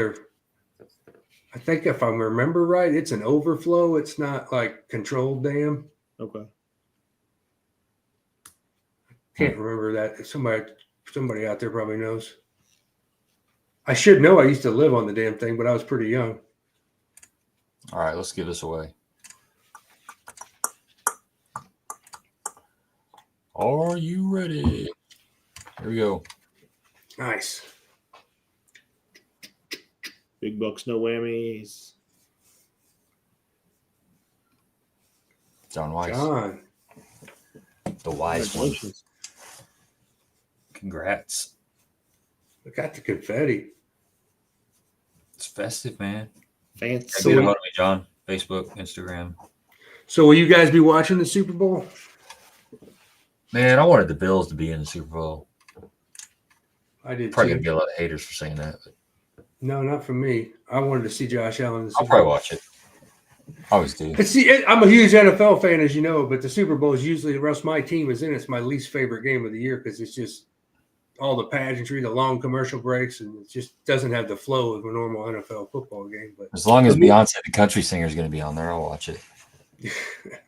I think if I remember right, it's an overflow. It's not like controlled dam. Okay. Can't remember that. Somebody out there probably knows. I should know. I used to live on the damn thing, but I was pretty young. All right, let's give this away. Are you ready? Here we go. Nice. Big bucks, no whammies. John Weiss. John. The wise one. Congrats. Look at the confetti. It's festive, man. Fancy. Get a hold of me, John. Facebook, Instagram. So will you guys be watching the Super Bowl? Man, I wanted the Bills to be in the Super Bowl. I did Probably too. gonna get a lot of haters for saying that. But No, not for me. I wanted to see Josh Allen. I'll probably watch it. I always do. See, I'm a huge NFL fan, as you know, but the Super Bowl is usually the rest of my team is in. It's my least favorite game of the year because it's just all the pageantry, the long commercial breaks, and it just doesn't have the flow of a normal NFL football game. But as long as Beyonce, the country singer, is going to be on there, I'll watch it.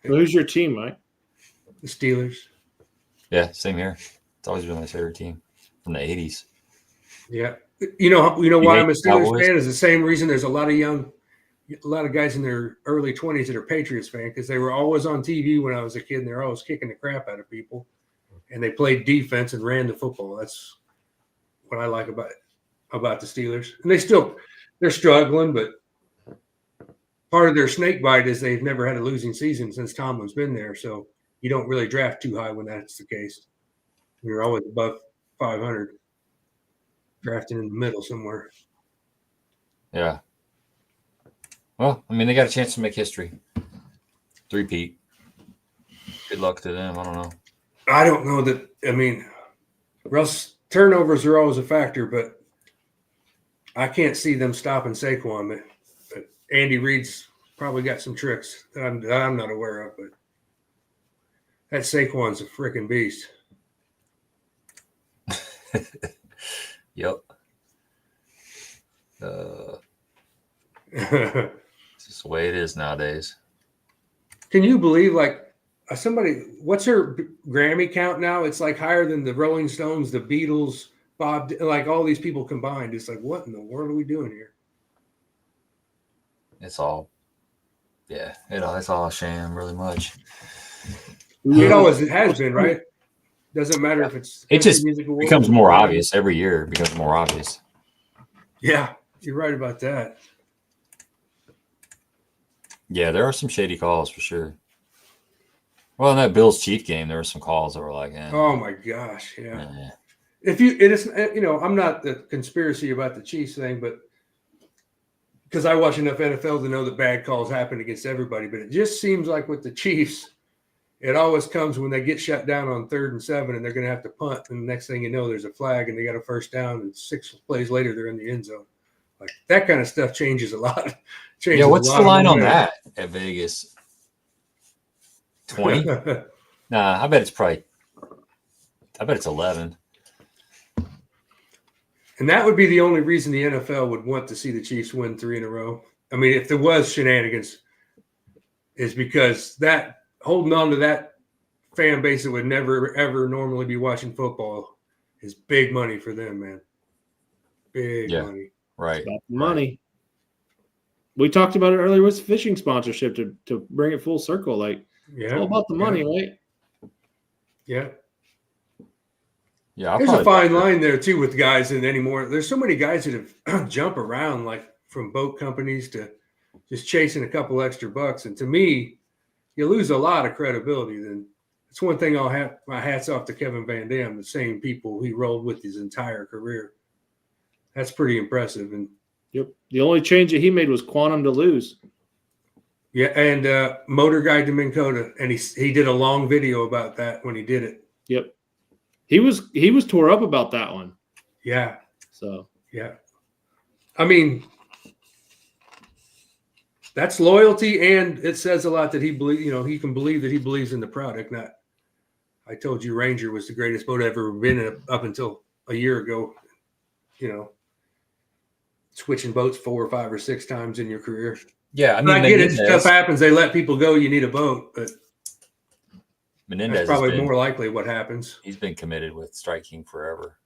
Who's your team, Mike? The Steelers. Yeah, same here. It's always been my favorite team from the 80s. Yeah. You know why I'm a Steelers fan is the same reason there's a lot of guys in their early 20s that are Patriots fan because they were always on TV when I was a kid and they're always kicking the crap out of people. And they played defense and ran the football. That's what I like about the Steelers. And they're struggling, but part of their snake bite is they've never had a losing season since Tomlin's been there. So you don't really draft too high when that's the case. You're always above 500, drafting in the middle somewhere. Yeah. Well, I mean, they got a chance to make history. 3-peat. Good luck to them. I don't know. I don't know that. I mean, Russ, turnovers are always a factor, but I can't see them stopping Saquon. But Andy Reid's probably got some tricks that I'm not aware of. But that Saquon's a freaking beast. Yep. It's just the way it is nowadays. Can you believe, like, what's her Grammy count now? It's like higher than the Rolling Stones, the Beatles, like all these people combined. It's like, what in the world are we doing here? It's all a sham, really much. It has been, right? Doesn't matter if it's. It just becomes more obvious every year. It becomes more obvious. Yeah, you're right about that. Yeah, there are some shady calls for sure. Well, in that Bills Chief game, there were some calls that were like, "Oh my gosh, yeah." I'm not the conspiracy about the Chiefs thing, but because I watch enough NFL to know that bad calls happen against everybody. But it just seems like with the Chiefs, it always comes when they get shut down on 3rd and 7, and they're going to have to punt. And the next thing you know, there's a flag, and they got a first down, and 6 plays later, they're in the end zone. Like that kind of stuff changes a lot. Yeah, what's the line on that at Vegas? 20? Nah, I bet it's 11. And that would be the only reason the NFL would want to see the Chiefs win 3 in a row. I mean, if there was shenanigans, is because that holding on to that fan base that would never, ever normally be watching football is big money for them, man. Big money. Right. Money. We talked about it earlier with fishing sponsorship to bring it full circle. Like, it's all about the money, right? Yeah. Yeah. There's a fine line there too with guys and anymore. There's so many guys that have jump around, like from boat companies to just chasing a couple extra bucks. And to me, you lose a lot of credibility. Then it's one thing I'll have my hats off to Kevin Van Dam, the same people he rolled with his entire career. That's pretty impressive. And the only change that he made was quantum to lose. Yeah, and Motor Guy to Minn Kota, and he did a long video about that when he did it. Yep, he was tore up about that one. Yeah. So yeah, I mean, that's loyalty, and it says a lot that he he can believe that he believes in the product. Not, I told you, Ranger was the greatest boat I've ever been in up until a year ago. Switching boats 4 or 5 or 6 times in your career. Yeah, I mean, I get it. Stuff happens. They let people go. You need a boat, but Menendez that's probably more likely what happens. He's been committed with striking forever.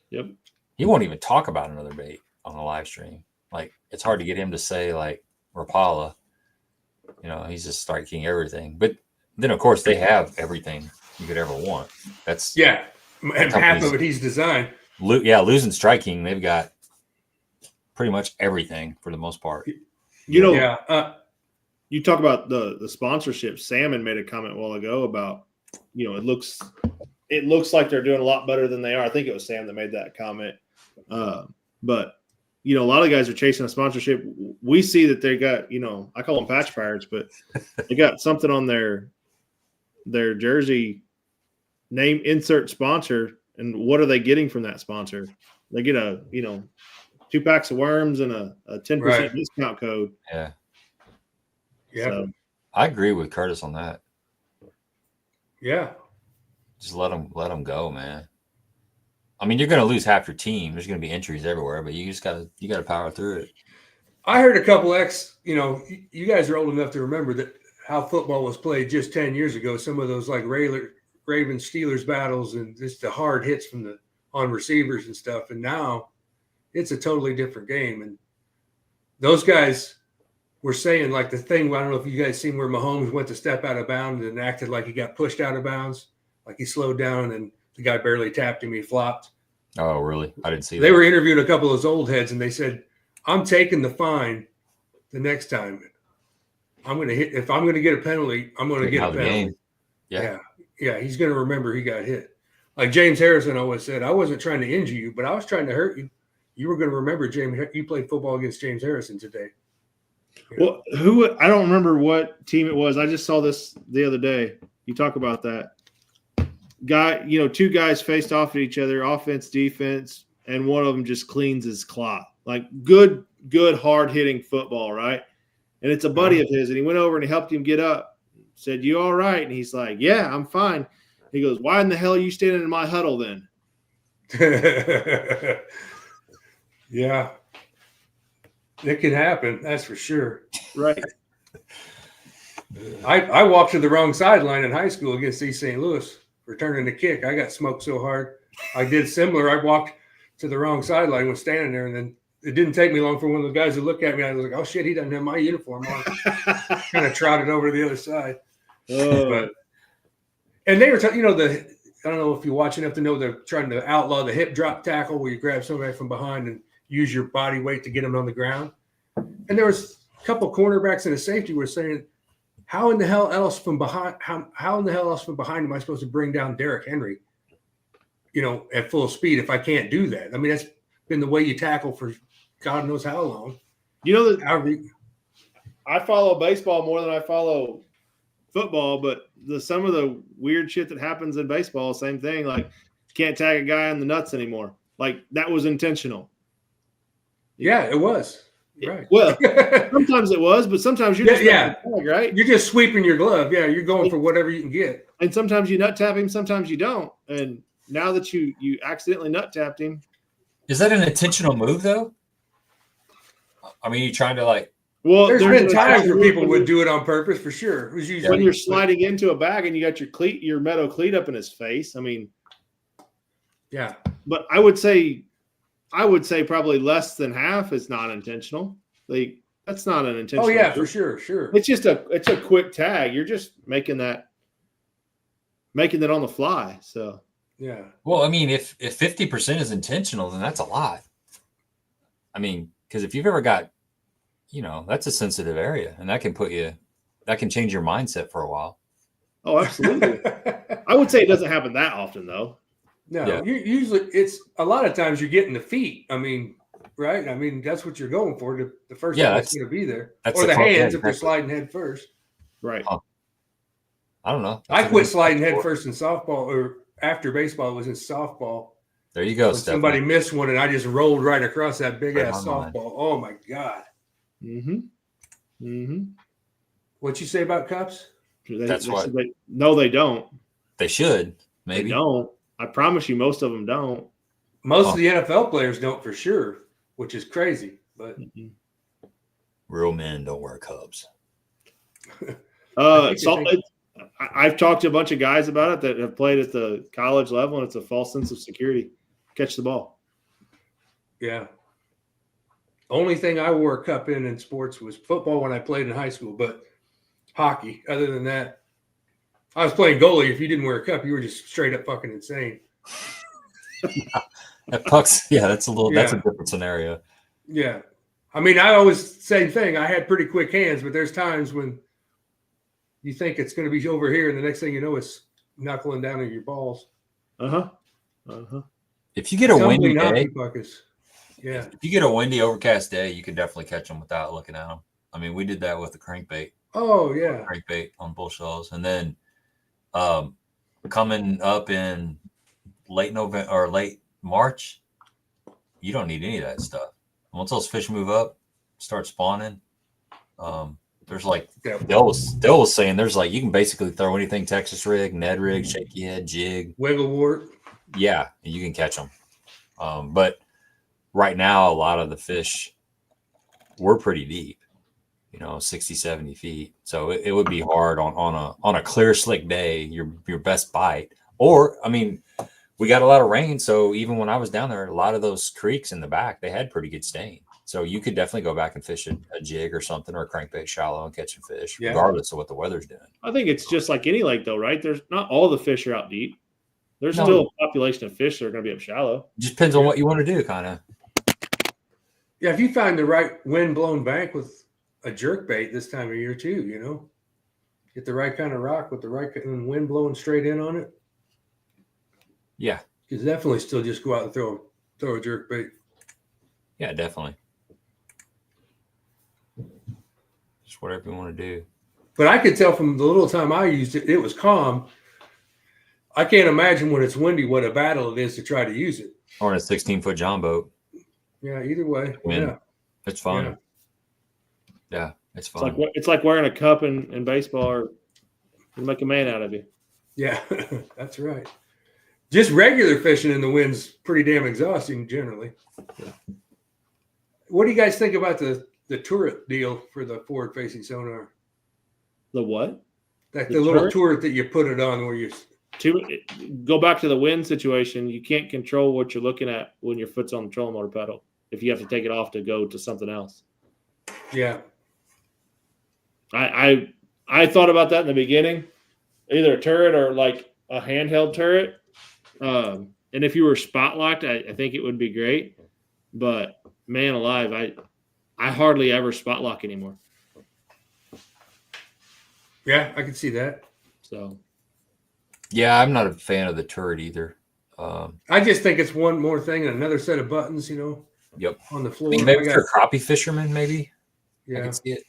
Yep. He won't even talk about another bait on a live stream. Like, it's hard to get him to say like Rapala. He's just striking everything. But then, of course, they have everything you could ever want. That's and half of it he's designed. Losing striking, they've got pretty much everything for the most part. You talk about the sponsorship. Salmon made a comment a while ago about, it looks like they're doing a lot better than they are. I think it was Sam that made that comment. But a lot of guys are chasing a sponsorship. We see that they got, I call them patch pirates, but they got something on their jersey name, insert sponsor. And what are they getting from that sponsor? They get a, 2 packs of worms and a 10% Right. discount code. Yeah. Yeah. So, I agree with Curtis on that. Yeah. Just let them go, man. I mean, you're going to lose half your team. There's going to be injuries everywhere, but you got to power through it. I heard a couple you guys are old enough to remember that how football was played just 10 years ago. Some of those like Ravens Steelers battles and just the hard hits on receivers and stuff. And now it's a totally different game. And those guys were saying like the thing, I don't know if you guys seen where Mahomes went to step out of bounds and acted like he got pushed out of bounds, like he slowed down and the guy barely tapped him. He flopped. Oh, really? I didn't see that. They were interviewing a couple of those old heads and they said, I'm taking the fine the next time. I'm going to hit. If I'm going to get a penalty, I'm going to get a penalty. Yeah. He's going to remember he got hit. Like James Harrison always said, I wasn't trying to injure you, but I was trying to hurt you. You were going to remember, James, you played football against James Harrison today. well, I don't remember what team it was. I just saw this the other day. You talk about that guy, 2 guys faced off at each other, offense, defense, and one of them just cleans his clock. Like good, hard hitting football, right? And it's a buddy of his, and he went over and he helped him get up. Said, "You all right?" And he's like, "Yeah, I'm fine." He goes, "Why in the hell are you standing in my huddle then?" Yeah, it can happen. That's for sure. Right. I walked to the wrong sideline in high school against East St. Louis, returning the kick. I got smoked so hard. I did similar. I walked to the wrong sideline, was standing there, and then it didn't take me long for one of the guys to look at me. I was like, "Oh shit, he doesn't have my uniform on." Kind of trotted over to the other side. And they were, I don't know if you watch enough to know they're trying to outlaw the hip drop tackle where you grab somebody from behind and use your body weight to get them on the ground. And there was a couple cornerbacks and a safety were saying, how in the hell else from behind am I supposed to bring down Derrick Henry, at full speed if I can't do that? I mean, that's been the way you tackle for God knows how long. I follow baseball more than I follow football, but some of the weird shit that happens in baseball, same thing. Like, can't tag a guy on the nuts anymore. Like, that was intentional. Yeah, it was. Right. Well, sometimes it was, but sometimes you're just tag, right? You're just sweeping your glove. Yeah, you're going for whatever you can get. And sometimes you nut tap him, sometimes you don't. And now that you accidentally nut tapped him. Is that an intentional move, though? I mean, you're trying to Well, there's been times where people would do it on purpose, for sure. It was usually when you're sliding into a bag and you got your metal cleat up in his face. I mean, yeah. But I would say probably less than half is not intentional. Like, that's not an intentional. Oh yeah, move. for sure. It's just it's a quick tag. You're just making that on the fly. So yeah. Well, I mean, if 50% is intentional, then that's a lot. I mean, because if you've ever got, that's a sensitive area, and that can change your mindset for a while. Oh, absolutely. I would say it doesn't happen that often, though. No, yeah. Usually it's a lot of times you're getting the feet. I mean, right? I mean, that's what you're going for. The first time that's going to be there, or the hands if they're sliding head first. Right. I don't know. I quit sliding head first in softball, or after baseball. It was in softball. There you go. Somebody missed one, and I just rolled right across that big ass softball. Oh my god. What you say about cups? That's what. No, they don't. They should. Maybe they don't. I promise you, most of them don't. Most of the NFL players don't, for sure, which is crazy. But real men don't wear cups. I've talked to a bunch of guys about it that have played at the college level, and it's a false sense of security. Catch the ball. Yeah. Only thing I wore a cup in sports was football when I played in high school, but hockey. Other than that, I was playing goalie. If you didn't wear a cup, you were just straight up fucking insane. That puck's, that's a different scenario. Yeah. I mean, I always, same thing. I had pretty quick hands, but there's times when you think it's going to be over here, and the next thing you know, it's knuckling down in your balls. If you get a windy day, if you get a windy, overcast day, you can definitely catch them without looking at them. I mean, we did that with the crankbait. Oh yeah, crankbait on Bull Shoals, and then coming up in late November or late March, you don't need any of that stuff. Once those fish move up, start spawning, there's like Dale was saying, there's like you can basically throw anything, Texas rig, Ned rig, shaky head, jig, wiggle wart. Yeah, you can catch them. But right now, a lot of the fish we're pretty deep, 60, 70 feet. So it would be hard on a clear, slick day, your best bite. Or, I mean, we got a lot of rain. So even when I was down there, a lot of those creeks in the back, they had pretty good stain. So you could definitely go back and fish a jig or something, or a crankbait shallow and catch some fish, regardless of what the weather's doing. I think it's just like any lake, though, right? There's not all the fish are out deep. There's still a population of fish that are going to be up shallow. Just depends on what you want to do, kind of. Yeah, if you find the right wind-blown bank with a jerk bait this time of year too, get the right kind of rock with the right kind of wind blowing straight in on it. Yeah, you can definitely still just go out and throw a jerk bait. Yeah, definitely. Just whatever you want to do. But I could tell from the little time I used it, it was calm. I can't imagine when it's windy what a battle it is to try to use it. Or in a 16-foot John boat. Yeah, either way. Yeah. It's fun. Yeah, it's fun. It's like wearing a cup in baseball, or you make a man out of you. Yeah, that's right. Just regular fishing in the wind's pretty damn exhausting generally. Yeah. What do you guys think about the turret deal for the forward-facing sonar? The what? Like the little turret that you put it on where you... Go back to the wind situation. You can't control what you're looking at when your foot's on the trolling motor pedal. If you have to take it off to go to something else. Yeah. I thought about that in the beginning, either a turret or like a handheld turret. And if you were spot locked, I think it would be great. But man alive, I hardly ever spot lock anymore. Yeah, I can see that. So. Yeah, I'm not a fan of the turret either. I just think it's one more thing and another set of buttons, Yep. On the floor. Maybe for crappie fishermen, maybe. Yeah. I can see it.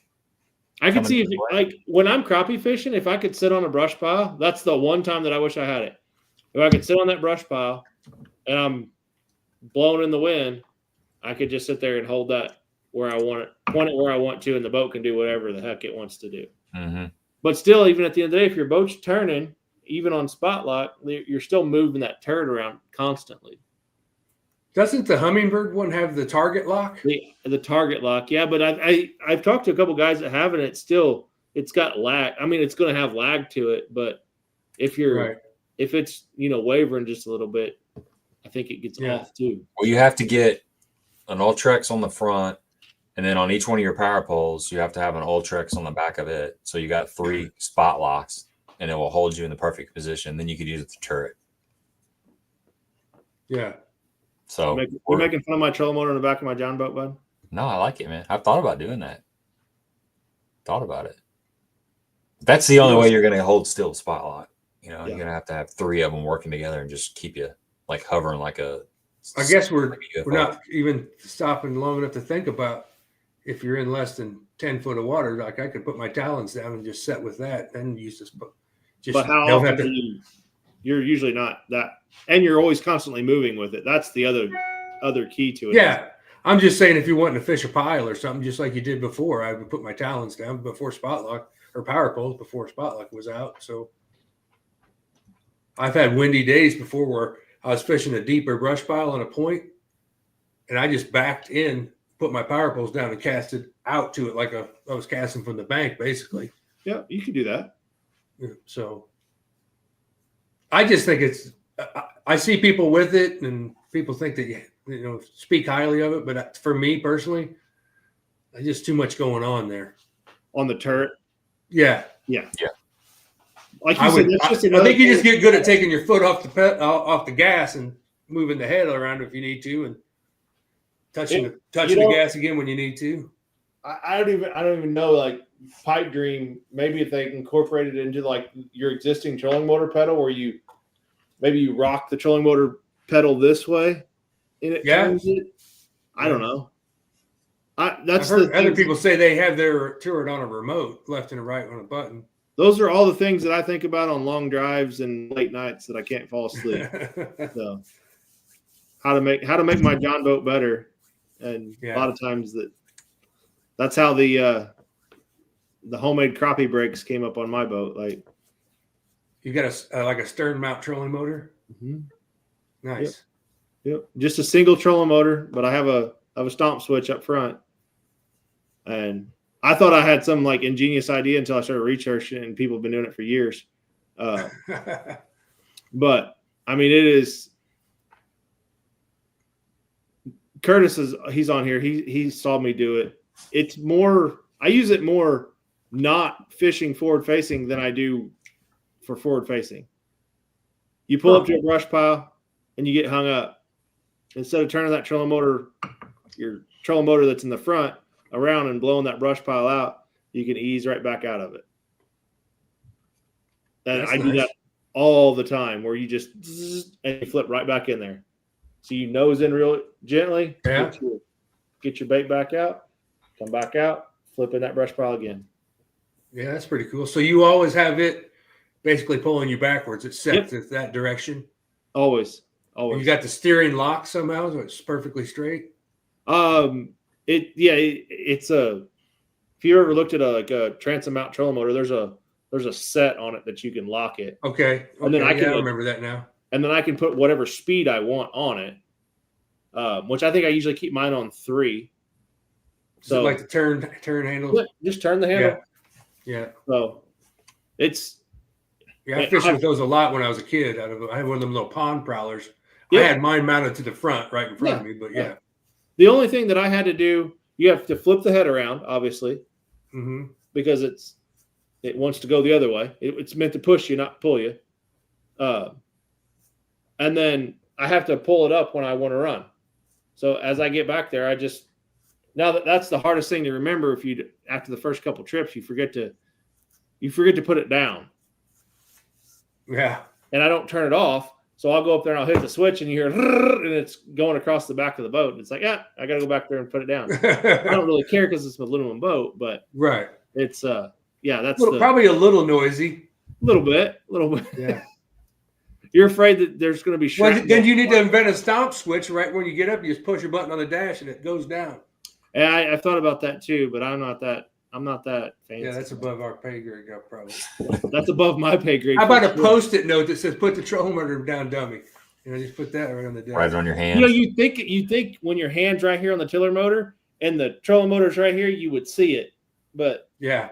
I could see like when I'm crappie fishing, if I could sit on a brush pile, that's the one time that I wish I had it. If I could sit on that brush pile and I'm blowing in the wind, I could just sit there and hold that where I want it, point it where I want to, and the boat can do whatever the heck it wants to do. Mm-hmm. But still, even at the end of the day, if your boat's turning, even on spot lock, you're still moving that turret around constantly. Doesn't the Humminbird one have the target lock? The target lock, yeah. But I've talked to a couple guys that have it. And it's got lag. I mean, it's going to have lag to it. But if it's wavering just a little bit, I think it gets off too. Well, you have to get an Ultrex on the front, and then on each one of your power poles, you have to have an Ultrex on the back of it. So you got 3 spot locks, and it will hold you in the perfect position. Then you could use it to turret. Yeah. So you're making fun of my trolling motor in the back of my John boat, bud? No, I like it, man. I've thought about doing that. Thought about it. That's the only way you're going to hold still spot lock. You're going to have 3 of them working together and just keep you like hovering like a. I guess we're not even stopping long enough to think about if you're in less than 10 foot of water. Like I could put my talons down and just set with that, and use this. But how often you're usually not that, and you're always constantly moving with it. That's the other key to it. Yeah, I'm just saying if you're wanting to fish a pile or something, just like you did before, I would put my talons down before spot lock, or power poles before spot lock was out. So I've had windy days before where I was fishing a deeper brush pile on a point, and I just backed in, put my power poles down, and casted out to it like I was casting from the bank, basically. Yeah, you could do that. So I just think I see people with it, and people think that speak highly of it. But for me personally, there's just too much going on there. On the turret? Yeah. Like you said, I think you just get good at taking your foot off the gas and moving the head around if you need to, and touching the gas again when you need to. I don't even know, like Pipe Dream, maybe if they incorporate it into like your existing trolling motor pedal, where you rock the trolling motor pedal this way and it turns it. I don't know. I've heard other people say they have their turret on a remote, left and right on a button. Those are all the things that I think about on long drives and late nights that I can't fall asleep. So how to make my John boat better And a lot of times that's how the homemade crappie brakes came up on my boat. Like, you got like a stern mount trolling motor. Mm-hmm. Nice. Yep. Just a single trolling motor, but I have a stomp switch up front. And I thought I had some like ingenious idea until I started researching, and people have been doing it for years. But I mean, it is. Curtis he's on here. He saw me do it. It's more. I use it more not fishing forward facing than I do for forward facing. You pull up to a brush pile and you get hung up. Instead of turning that trolling motor, your trolling motor that's in the front around and blowing that brush pile out, you can ease right back out of it. And I do that all the time, where you just and you flip right back in there. So you nose in real gently, get your bait back out, come back out, flip in that brush pile again. Yeah, that's pretty cool. So you always have it basically pulling you backwards. It's set to that direction. Always. And you got the steering lock somehow, so it's perfectly straight. It's a. If you ever looked at a transom mount trolling motor, there's a set on it that you can lock it. Okay. And then I remember that now. And then I can put whatever speed I want on it, which I think I usually keep mine on 3. So like the turn handle. Just turn the handle. Yeah. So it's. Yeah, I fished with those a lot when I was a kid. I had one of them little pond prowlers. I had mine mounted to the front, right in front of me. But the only thing that I had to do, you have to flip the head around, obviously, because it wants to go the other way. It's meant to push you, not pull you. And then I have to pull it up when I want to run. So as I get back there, that's the hardest thing to remember. After the first couple trips, you forget to put it down. Yeah. And I don't turn it off. So I'll go up there and I'll hit the switch and you hear, and it's going across the back of the boat. It's like, I got to go back there and put it down. I don't really care because it's an aluminum boat, but it's, that's probably a little noisy. A little bit. Yeah. You're afraid that there's going to be shrapnel. Well, then you need to invent a stomp switch right when you get up. You just push a button on the dash and it goes down. And I thought about that too, but I'm not that fancy. Yeah, that's above our pay grade, probably. That's above my pay grade. How about a Post-it note that says "Put the trolling motor down, dummy"? Just put that right on the dash. Right on your hand. You think when your hand's right here on the tiller motor and the trolling motor's right here, you would see it, but yeah,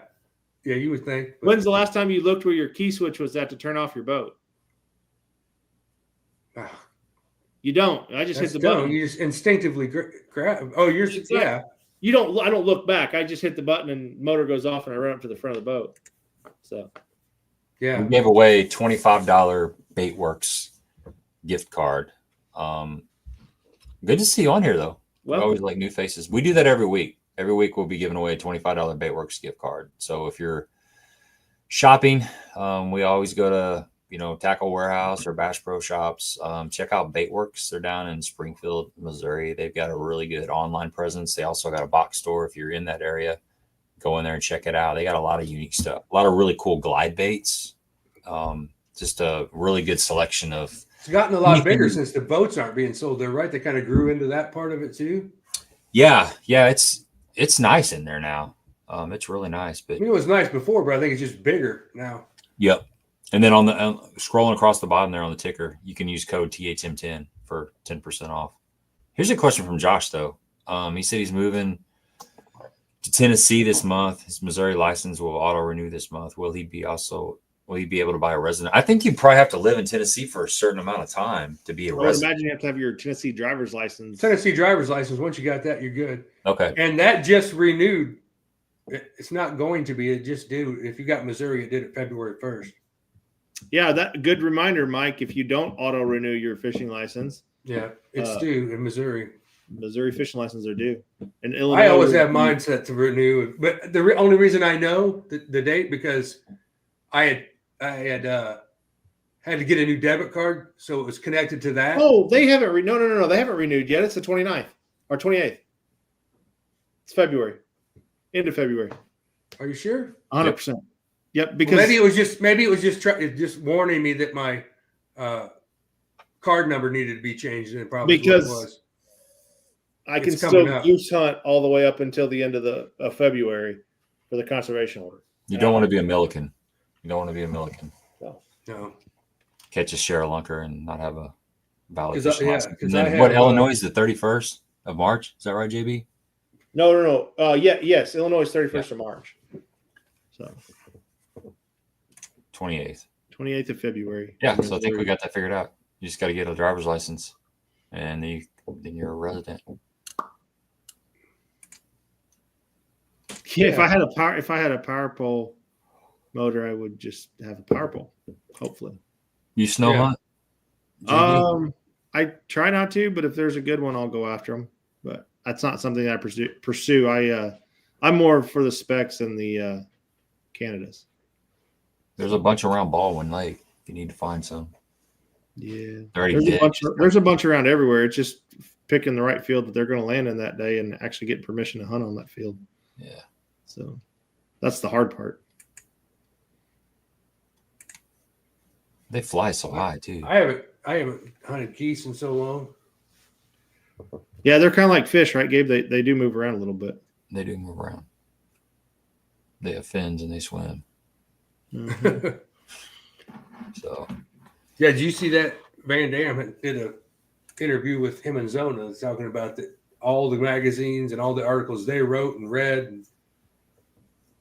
you would think. But when's the last time you looked where your key switch was at to turn off your boat? You don't. I just hit the button. You just instinctively grab. Oh, You don't. I don't look back. I just hit the button and motor goes off and I run up to the front of the boat. So, we gave away $25 Baitworks gift card. Good to see you on here though. We always like new faces. We do that every week. Every week we'll be giving away a $25 Baitworks gift card. So if you're shopping, we always go to Tackle Warehouse or Bass Pro Shops. Check out Baitworks. They're down in Springfield, Missouri. They've got a really good online presence. They also got a box store. If you're in that area, go in there and check it out. They got a lot of unique stuff, a lot of really cool glide baits. Just a really good selection of. It's gotten a lot bigger since the boats aren't being sold there, right? They kind of grew into that part of it too. Yeah, it's nice in there now. It's really nice, but it was nice before, but I think it's just bigger now. Yep. And then on the scrolling across the bottom there on the ticker, you can use code THM10 for 10% off. Here's a question from Josh, though. He said he's moving to Tennessee this month. His Missouri license will auto renew this month. Will he be able to buy a resident? I think you probably have to live in Tennessee for a certain amount of time to be a resident. Imagine you have to have your Tennessee driver's license. Tennessee driver's license. Once you got that, you're good. Okay. And that just renewed. It's not going to be. It just did. If you got Missouri, it did it February 1st. Yeah, that good reminder, Mike. If you don't auto renew your fishing license, it's due in Missouri. Missouri fishing licenses are due. In Illinois, I always have mine set to renew, but the only reason I know the date because I had to get a new debit card, so it was connected to that. Oh, they haven't. No, they haven't renewed yet. It's the 29th or 28th. It's February, end of February. Are you sure? 100%. Yep, because maybe it was just warning me that my card number needed to be changed, and it probably was. I can It's coming still up. goose hunt all the way up until the end of the February for the conservation order. You don't want to be a Milliken. You don't want to be a Milliken. No. Catch a Sherlunker and not have a valid 'Cause fishing yeah, license. 'cause And I then have, what? Illinois is the 31st of March. Is that right, JB? No. Yes, Illinois is 31st of March. So 28th. 28th of February. Yeah, so I think we got that figured out. You just got to get a driver's license, and then you're a resident. Yeah, if I had a power pole motor, I would just have a power pole. Hopefully. You snow hunt? JB? I try not to, but if there's a good one, I'll go after them. But that's not something that I pursue. I'm more for the specs and the Canadas. There's a bunch around Baldwin Lake. If you need to find some. Yeah, there's a bunch around everywhere. It's just picking the right field that they're going to land in that day and actually getting permission to hunt on that field. Yeah. So that's the hard part. They fly so high too. I haven't hunted geese in so long. Yeah, they're kind of like fish, right, Gabe? They do move around a little bit. They do move around. They have fins and they swim. Mm-hmm. So yeah, did you see that Van Dam did a interview with him and Zona talking about all the magazines and all the articles they wrote and read, and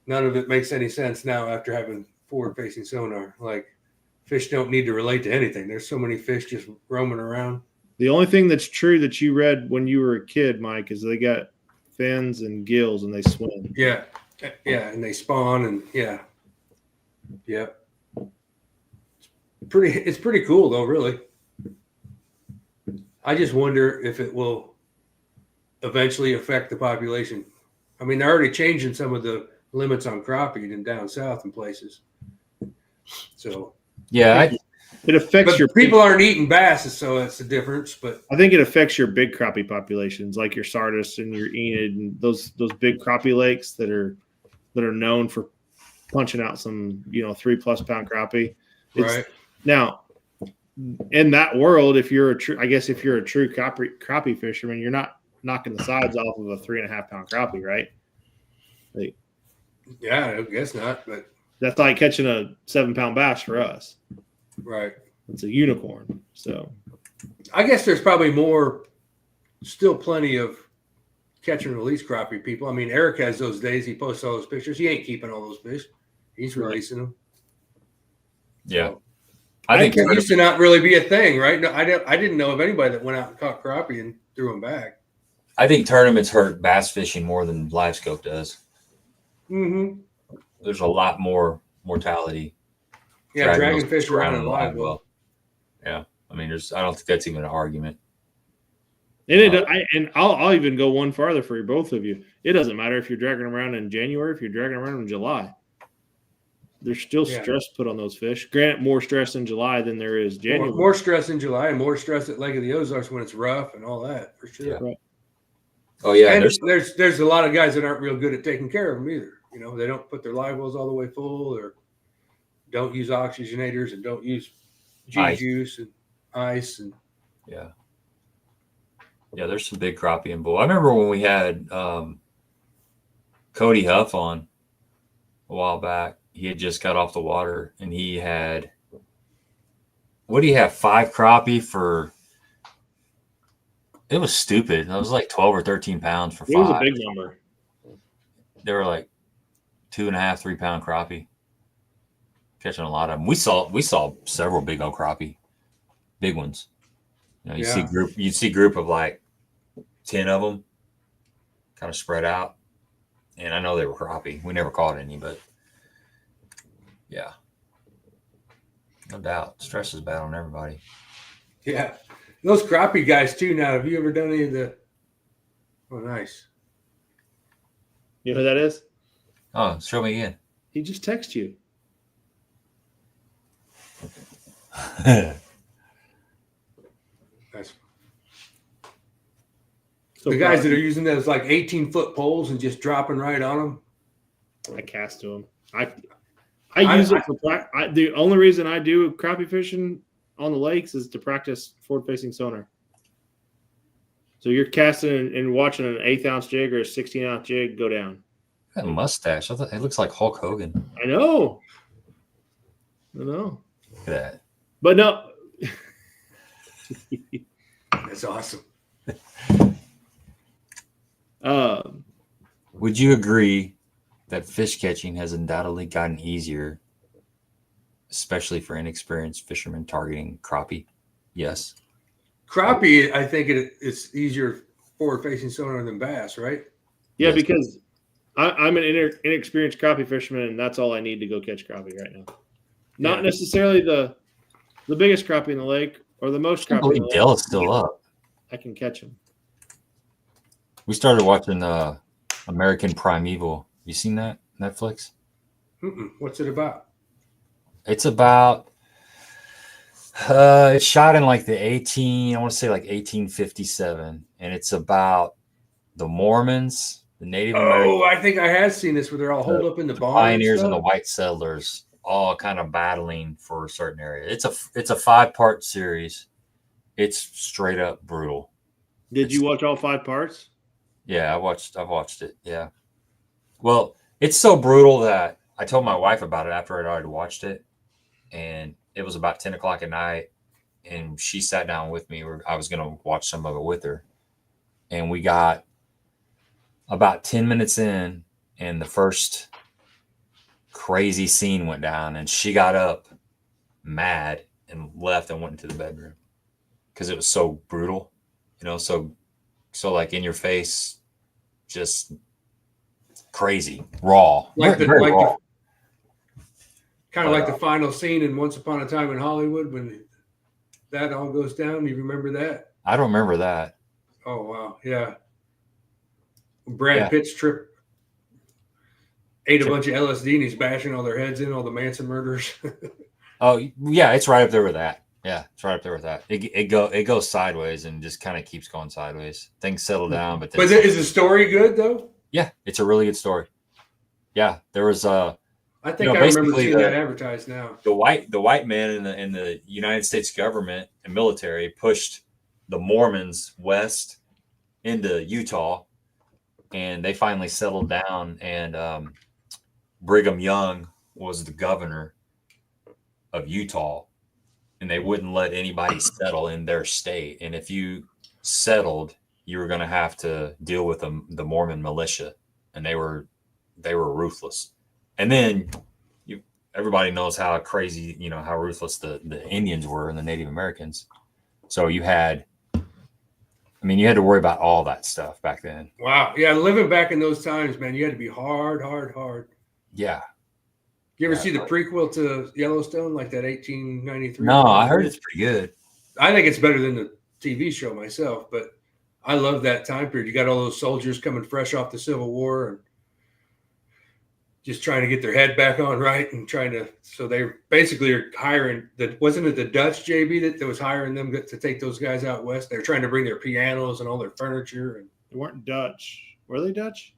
none of it makes any sense now after having forward-facing sonar. Like, fish don't need to relate to anything. There's so many fish just roaming around. The only thing that's true that you read when you were a kid, Mike, is they got fins and gills and they swim. Yeah, and they spawn and yeah. It's pretty cool though, really. I just wonder if it will eventually affect the population. I mean, they're already changing some of the limits on crappie and down south in places. So yeah, it affects your people aren't eating bass, so that's the difference. But I think it affects your big crappie populations, like your Sardis and your Enid and those big crappie lakes that are known for punching out some 3+ pound crappie. Right now, in that world, if you're a true crappie fisherman, you're not knocking the sides off of a 3.5 pound crappie, right? Like, yeah, I guess not, but that's like catching a 7 pound bass for us. Right. It's a unicorn. So I guess there's probably still plenty of catch and release crappie people. I mean, Eric has those days. He posts all those pictures. He ain't keeping all those fish. He's releasing them. Yeah. So, I think it used to not really be a thing, right? No, I didn't know of anybody that went out and caught crappie and threw them back. I think tournaments hurt bass fishing more than LiveScope does. Mm-hmm. There's a lot more mortality. Yeah, dragging fish around in live well. Yeah, I mean, I don't think that's even an argument. And I'll even go one farther for both of you. It doesn't matter if you're dragging them around in January, if you're dragging them around in July. There's still stress put on those fish. Granted, more stress in July than there is January. More stress in July and more stress at Lake of the Ozarks when it's rough and all that, for sure. Yeah. Right. Oh, yeah. And there's a lot of guys that aren't real good at taking care of them either. They don't put their live wells all the way full or don't use oxygenators and don't use juice and ice. And yeah, there's some big crappie and bull. I remember when we had Cody Huff on a while back. He had just got off the water and he had, what do you have? 5 crappie for, it was stupid. It was like 12 or 13 pounds for 5. It was a big number. They were like 2.5, 3 pound crappie. Catching a lot of them. We saw several big old crappie, big ones. You'd see a group of like 10 of them kind of spread out. And I know they were crappie. We never caught any, but yeah, no doubt. Stress is bad on everybody. Yeah. Those crappie guys too. Now, have you ever done any of the, oh, nice. You know who that is? Oh, show me again. He just texted you. Nice. The guys that are using those like 18-foot poles and just dropping right on them. I cast to them. I use it for the only reason I do crappie fishing on the lakes is to practice forward-facing sonar. So you're casting and watching an 1/8 ounce jig or a 16 ounce jig go down. That mustache. I thought it looks like Hulk Hogan. I know. Look at that. But no. That's awesome. Would you agree that fish catching has undoubtedly gotten easier, especially for inexperienced fishermen targeting crappie? Yes. Crappie, I think it's easier forward-facing sonar than bass, right? Yeah, Yes. because I'm an inexperienced crappie fisherman, and that's all I need to go catch crappie right now. Not necessarily the biggest crappie in the lake or the most I can't crappie in the believe Dell lake. is still up. I can catch them. We started watching American Primeval. You seen that? Netflix? What's it about? It's about it's shot in like the 1857, and it's about the Mormons, the Native Americans. Oh, I think I have seen this where they're all holed up in the barn. Pioneers and the white settlers all kind of battling for a certain area. It's a 5-part series. It's straight up brutal. Did you watch all 5 parts? Yeah, I've watched it. Yeah. Well, it's so brutal that I told my wife about it after I'd already watched it, and it was about 10 o'clock at night, and she sat down with me. I was going to watch some of it with her, and we got about 10 minutes in, and the first crazy scene went down, and she got up mad and left and went into the bedroom because it was so brutal, so like in your face, just crazy, raw, like raw. Kind of like the final scene in Once Upon a Time in Hollywood when that all goes down. You remember that? I don't remember that. Oh wow, yeah. Brad Pitt's trip ate a bunch of LSD and he's bashing all their heads in, all the Manson murderers. Oh yeah, it's right up there with that. Yeah, it's right up there with that. It goes sideways and just kind of keeps going sideways. Things settle down, but is the story good though? Yeah, it's a really good story. Yeah, there was I think I remember seeing that advertised now. The white men in the United States government and military pushed the Mormons west into Utah, and they finally settled down, and Brigham Young was the governor of Utah, and they wouldn't let anybody settle in their state. And if you settled, you were going to have to deal with the Mormon militia, and they were ruthless. And then everybody knows how crazy, how ruthless the Indians were and the Native Americans. So you had to worry about all that stuff back then. Wow. Yeah. Living back in those times, man, you had to be hard. Yeah. You ever see the prequel to Yellowstone, like that 1893? No, I heard it's pretty good. I think it's better than the TV show myself, but I love that time period. You got all those soldiers coming fresh off the Civil War and just trying to get their head back on right and so they basically are hiring wasn't it the Dutch, JB, that was hiring them to take those guys out west? They're trying to bring their pianos and all their furniture. And they weren't Dutch. Were they Dutch?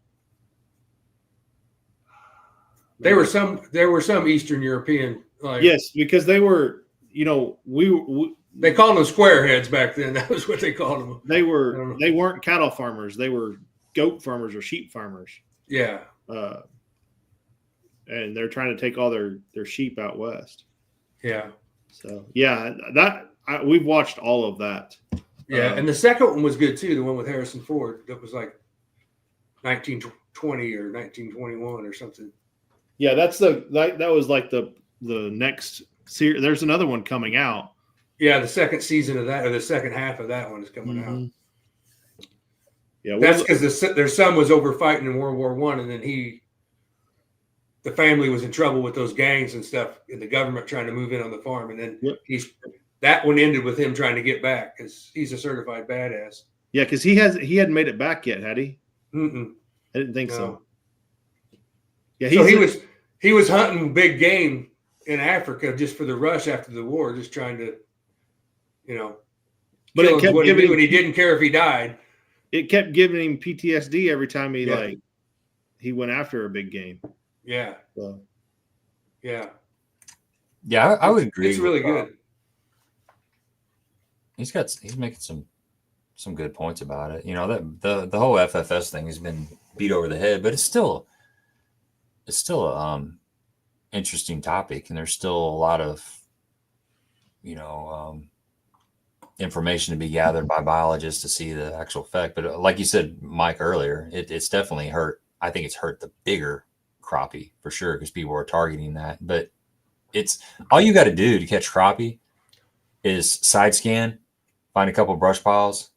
There were some Eastern European. Yes, because they were, they called them squareheads back then. That was what they called them. They weren't cattle farmers. They were goat farmers or sheep farmers. Yeah. And they're trying to take all their sheep out west. Yeah. So yeah, we've watched all of that. Yeah, and the second one was good too. The one with Harrison Ford that was like 1920 or 1921 or something. Yeah, that was like the next series. There's another one coming out. Yeah, the second season of that, or the second half of that one is coming out. Yeah, that's because their son was over fighting in World War I, and then the family was in trouble with those gangs and stuff, and the government trying to move in on the farm, and then that one ended with him trying to get back because he's a certified badass. Yeah, because he hadn't made it back yet, had he? Mm-mm. I didn't think so. Yeah, so he was hunting big game in Africa just for the rush after the war, just trying to, but it kept giving him, and he didn't care if he died. It kept giving him PTSD every time he went after a big game. Yeah. So. Yeah. Yeah, I would agree. It's really good. He's making some some good points about it. You know, that the whole FFS thing has been beat over the head, but it's still a interesting topic, and there's still a lot of, you know, information to be gathered by biologists to see the actual effect. But like you said, Mike, earlier, it's definitely hurt. I think it's hurt the bigger crappie for sure, because people are targeting that. But it's all you got to do to catch crappie is side scan, find a couple brush piles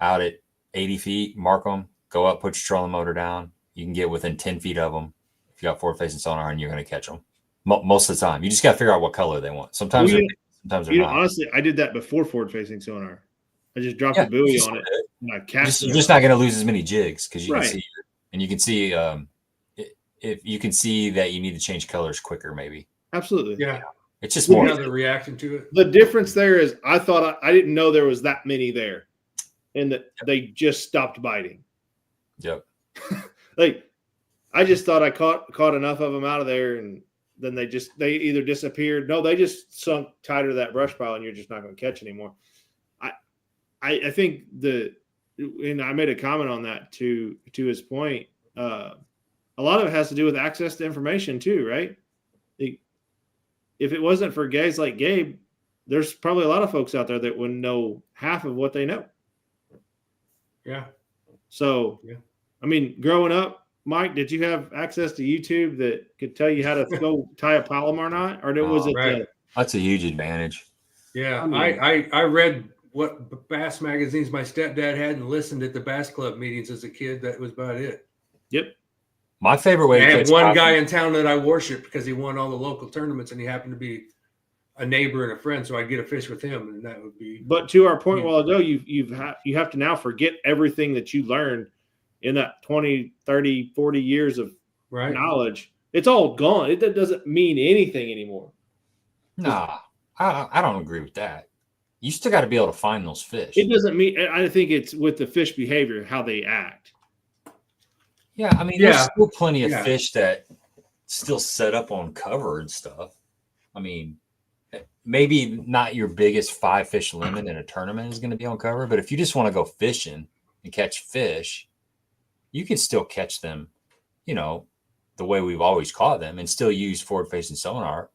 out at 80 feet, mark them, go up, put your trolling motor down. You can get within 10 feet of them if you got forward facing sonar, and you're going to catch them most of the time. You just got to figure out what color they want. Sometimes sometimes they're not. Honestly, I did that before forward facing sonar. I just dropped a buoy on it and I cast it. You're just not going to lose as many jigs, because you Right. can see, and you can see if you can see that you need to change colors quicker, maybe. Absolutely. Yeah. It's just more the reaction to it. The difference there is I thought I didn't know there was that many there, and that they just stopped biting. Yep. Like, I just thought I caught enough of them out of there, and then they either disappeared. No, they just sunk tighter to that brush pile, and you're just not going to catch anymore. I think and I made a comment on that to his point. A lot of it has to do with access to information too, right? If it wasn't for guys like Gabe, there's probably a lot of folks out there that wouldn't know half of what they know. Yeah. So, I mean, growing up, Mike, did you have access to YouTube that could tell you how to go tie a Palomar knot, or was it? Right. That's a huge advantage. Yeah, I read what bass magazines my stepdad had and listened at the bass club meetings as a kid. That was about it. Yep. My favorite way. I had one guy in town that I worshiped because he won all the local tournaments, and he happened to be a neighbor and a friend, so I'd get a fish with him, and that would be. But to our point a while ago, you have to now forget everything that you learned in that 20, 30, 40 years of knowledge. It's all gone. It doesn't mean anything anymore. Nah, I don't agree with that. You still got to be able to find those fish. It doesn't mean. I think it's with the fish behavior, how they act. Yeah, I mean, there's still plenty of fish that still set up on cover and stuff. I mean, maybe not your biggest 5 fish limit in a tournament is going to be on cover, but if you just want to go fishing and catch fish, you can still catch them, you know, the way we've always caught them, and still use forward-facing sonar.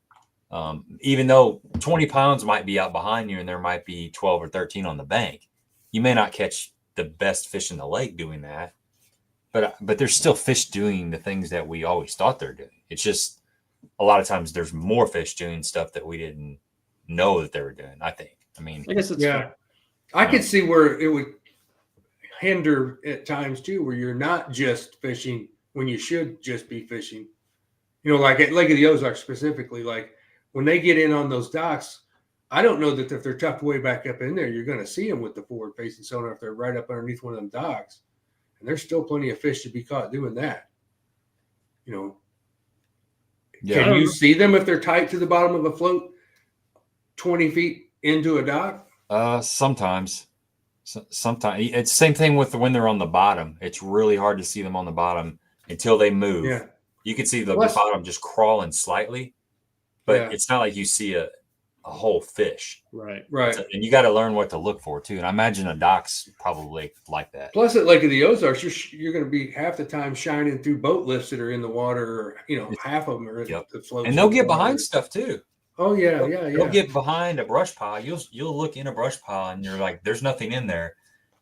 Even though 20 pounds might be out behind you and there might be 12 or 13 on the bank, you may not catch the best fish in the lake doing that. But there's still fish doing the things that we always thought they're doing. It's just a lot of times there's more fish doing stuff that we didn't know that they were doing, I think. I mean, I guess it's fair. I could see where it would hinder at times too, where you're not just fishing when you should just be fishing. You know, like at Lake of the Ozarks specifically, like when they get in on those docks, I don't know that if they're tucked way back up in there, you're going to see them with the forward facing sonar if they're right up underneath one of them docks. And there's still plenty of fish to be caught doing that. You know, can you see them if they're tight to the bottom of a float 20 feet into a dock? Sometimes. Sometimes. It's the same thing with when they're on the bottom. It's really hard to see them on the bottom until they move. Yeah. You can see the bottom just crawling slightly, but it's not like you see a whole fish. Right. And you got to learn what to look for too. And I imagine a dock's probably like that. Plus at Lake of the Ozarks, you're going to be half the time shining through boat lifts that are in the water, or, you know, half of them are in the floats. And they'll get behind stuff too. Oh yeah. They'll get behind a brush pile. You'll look in a brush pile and you're like, there's nothing in there.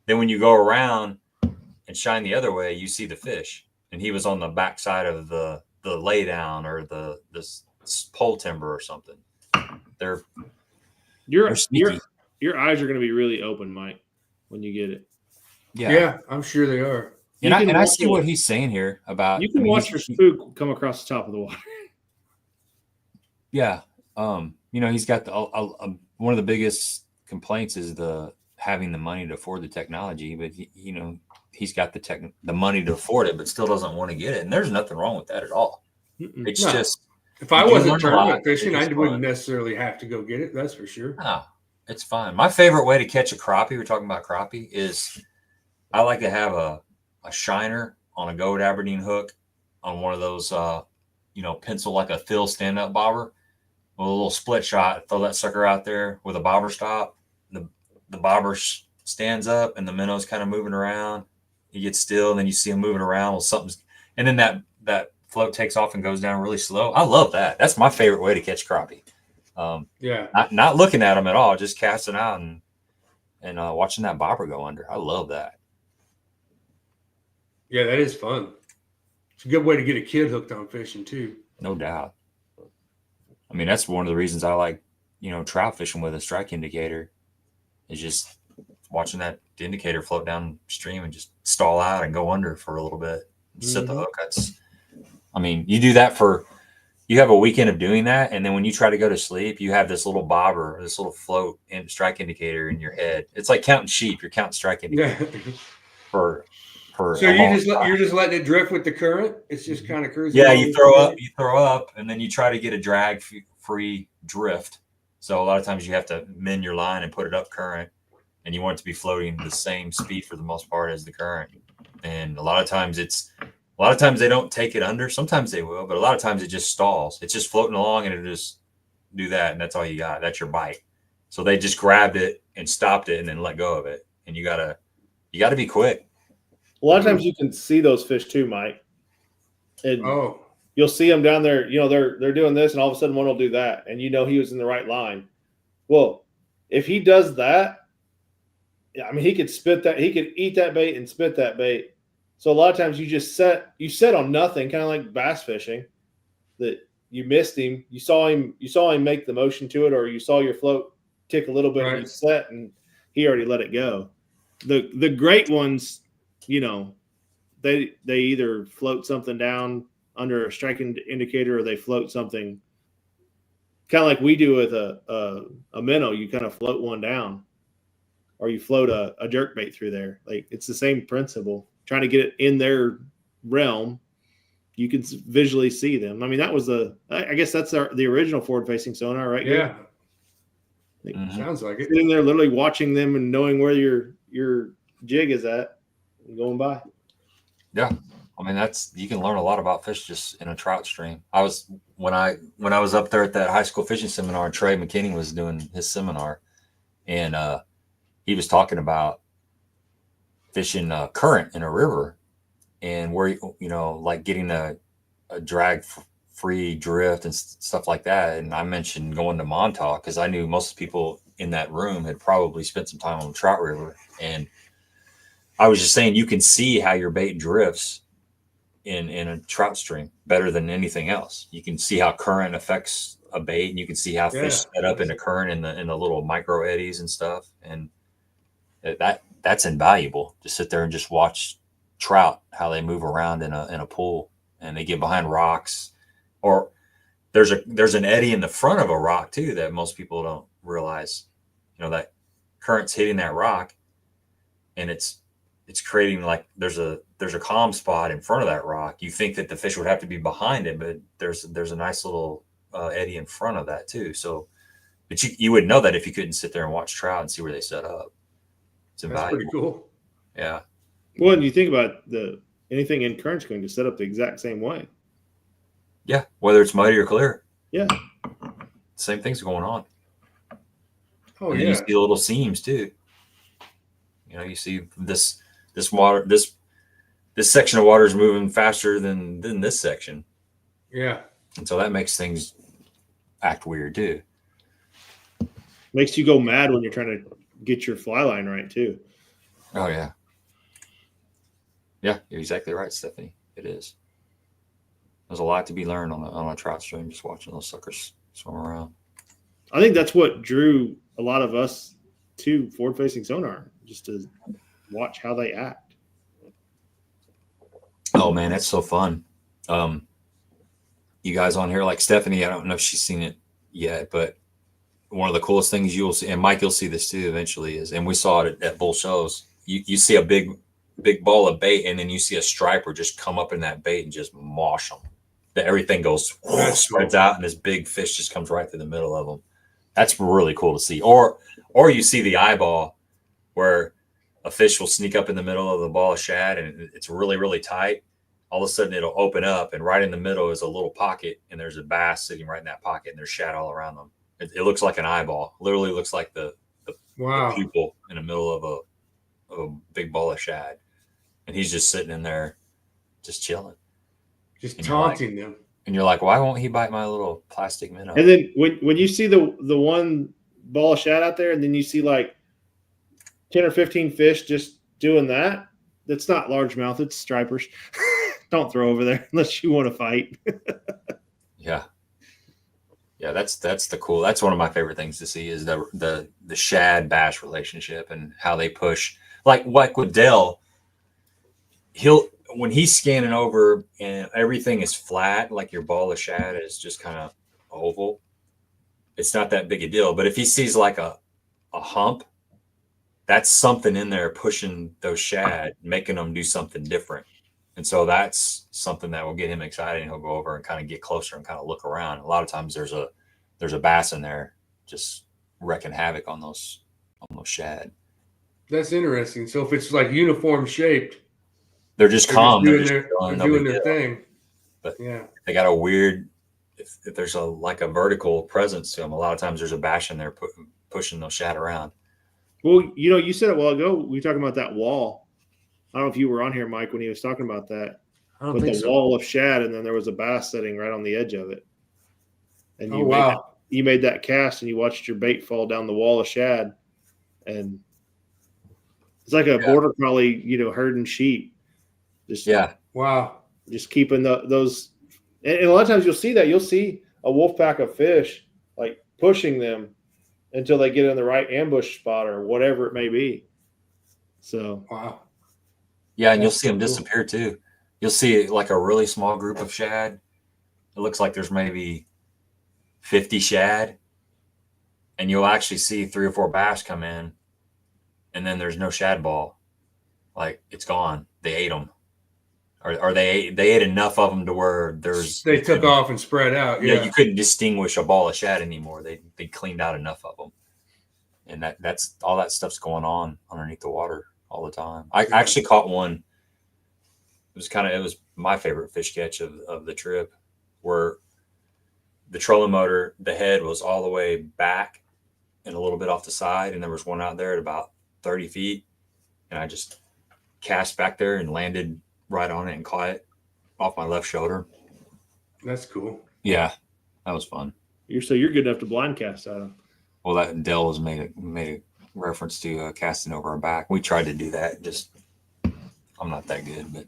Then when you go around and shine the other way, you see the fish. And he was on the backside of the lay down or this pole timber or something. Your eyes are going to be really open, Mike, when you get it. Yeah, I'm sure they are. And I see what he's saying here about. You can watch your spook come across the top of the water. Yeah, you know, he's got one of the biggest complaints is having the money to afford the technology, but you know, he's got the money to afford it, but still doesn't want to get it, and there's nothing wrong with that at all. It's just. If I wasn't tournament fishing, I wouldn't necessarily have to go get it. That's for sure. No, it's fine. My favorite way to catch a crappie, we're talking about crappie, is I like to have a shiner on a Goat Aberdeen hook on one of those, you know, pencil like a Phil stand-up bobber with a little split shot. Throw that sucker out there with a bobber stop. The bobber stands up and the minnow's kind of moving around. You get still, and then you see him moving around. Well, something's, and then that float takes off and goes down really slow. I love that. That's my favorite way to catch crappie. Not looking at them at all, just casting out and watching that bobber go under. I love that. Yeah, that is fun. It's a good way to get a kid hooked on fishing too. No doubt. I mean, that's one of the reasons I like, trout fishing with a strike indicator, is just watching that indicator float downstream and just stall out and go under for a little bit and set the hook. You do that you have a weekend of doing that, and then when you try to go to sleep, you have this little bobber, this little float and strike indicator in your head. It's like counting sheep. You're counting strike indicators for. So you're just letting it drift with the current. It's just kind of cruising. Yeah, you throw up, and then you try to get a drag-free drift. So a lot of times you have to mend your line and put it up current, and you want it to be floating the same speed for the most part as the current. And a lot of times they don't take it under. Sometimes they will, but a lot of times it just stalls. It's just floating along, and it'll just do that, and that's all you got. That's your bite. So they just grabbed it and stopped it and then let go of it. And you gotta be quick. A lot of times you can see those fish too, Mike. And you'll see them down there. They're doing this, and all of a sudden one will do that, and he was in the right line. Well, if he does that, he could spit that. He could eat that bait and spit that bait. So a lot of times you set on nothing, kind of like bass fishing, that you missed him. You saw him make the motion to it, or you saw your float tick a little bit, and you set, and he already let it go. The great ones, they either float something down under a strike indicator, or they float something kind of like we do with a minnow. You kind of float one down, or you float a jerk bait through there. Like, it's the same principle. Trying to get it in their realm, you can visually see them. That was I guess that's the original forward-facing sonar, right? Yeah. Sounds like it. Sitting there literally watching them and knowing where your jig is at and going by. Yeah. You can learn a lot about fish just in a trout stream. When I was up there at that high school fishing seminar, Trey McKinney was doing his seminar, and he was talking about fishing current in a river, and where like getting a drag free drift and stuff like that. And I mentioned going to Montauk because I knew most people in that room had probably spent some time on the trout river, and I was just saying you can see how your bait drifts in a trout stream better than anything else. You can see how current affects a bait, and you can see how fish set up in the current in the little micro eddies and stuff, and that's invaluable to sit there and just watch trout, how they move around in a pool, and they get behind rocks, or there's an eddy in the front of a rock too that most people don't realize. That current's hitting that rock, and it's creating, like, there's a calm spot in front of that rock. You think that the fish would have to be behind it, but there's a nice little eddy in front of that too. So, but you would know that if you couldn't sit there and watch trout and see where they set up. That's pretty cool. Yeah. Well, and you think about anything in current's going to set up the exact same way. Yeah, whether it's muddy or clear. Yeah. Same things going on. Oh, and yeah. You see little seams too. You see this water, this section of water is moving faster than this section. Yeah. And so that makes things act weird too. Makes you go mad when you're trying to get your fly line right too. Oh yeah. Yeah, you're exactly right, Stephanie. It is. There's a lot to be learned on a trout stream, just watching those suckers swim around. I think that's what drew a lot of us to forward-facing sonar, just to watch how they act. Oh man, that's so fun. You guys on here, like Stephanie, I don't know if she's seen it yet, but one of the coolest things you'll see, and Mike, you'll see this too eventually, is, and we saw it at Bull Shoals, you see a big ball of bait, and then you see a striper just come up in that bait and just mosh them. Everything goes spreads out, and this big fish just comes right through the middle of them. That's really cool to see. Or you see the eyeball where a fish will sneak up in the middle of the ball of shad, and it's really, really tight. All of a sudden it'll open up, and right in the middle is a little pocket, and there's a bass sitting right in that pocket, and there's shad all around them. It looks like an eyeball. Literally looks like the pupil in the middle a big bowl of shad, and he's just sitting in there, just chilling, just taunting them. And you're like, why won't he bite my little plastic minnow? And then when you see the one ball of shad out there, and then you see like 10 or 15 fish just doing that, that's not largemouth, it's stripers. Don't throw over there unless you want to fight. Yeah. Yeah, that's one of my favorite things to see is the shad bass relationship and how they push. Like with Dell, when he's scanning over and everything is flat, like your ball of shad is just kind of oval, it's not that big a deal. But if he sees like a hump, that's something in there pushing those shad, making them do something different. And so that's something that will get him excited, and he'll go over and kind of get closer and kind of look around. A lot of times there's a bass in there just wrecking havoc on those shad. That's interesting. So if it's like uniform shaped, they're just calm. They're doing their thing. But yeah, they got a weird. If there's like a vertical presence to them, a lot of times there's a bass in there pushing those shad around. Well, you said it a while ago. We were talking about that wall. I don't know if you were on here, Mike, when he was talking about that. With the wall of shad, and then there was a bass sitting right on the edge of it. And you made that cast, and you watched your bait fall down the wall of shad, and it's like a border collie, herding sheep. Just just keeping those. And a lot of times you'll see that. You'll see a wolf pack of fish like pushing them until they get in the right ambush spot or whatever it may be. So yeah, and you'll see them disappear too. You'll see like a really small group of shad. It looks like there's maybe 50 shad, and you'll actually see 3 or 4 bass come in, and then there's no shad ball. Like it's gone. They ate them, or they ate enough of them to where they took off and spread out. Yeah, you couldn't distinguish a ball of shad anymore. They cleaned out enough of them, and that's all that stuff's going on underneath the water all the time. I actually caught one. It was my favorite fish catch of the trip, where the trolling motor, the head was all the way back and a little bit off the side, and there was one out there at about 30 feet, and I just cast back there and landed right on it and caught it off my left shoulder. That's cool. Yeah, that was fun. You're good enough to blind cast at him. Well, that Dell was made a reference to casting over our back. We tried to do that. I'm not that good, but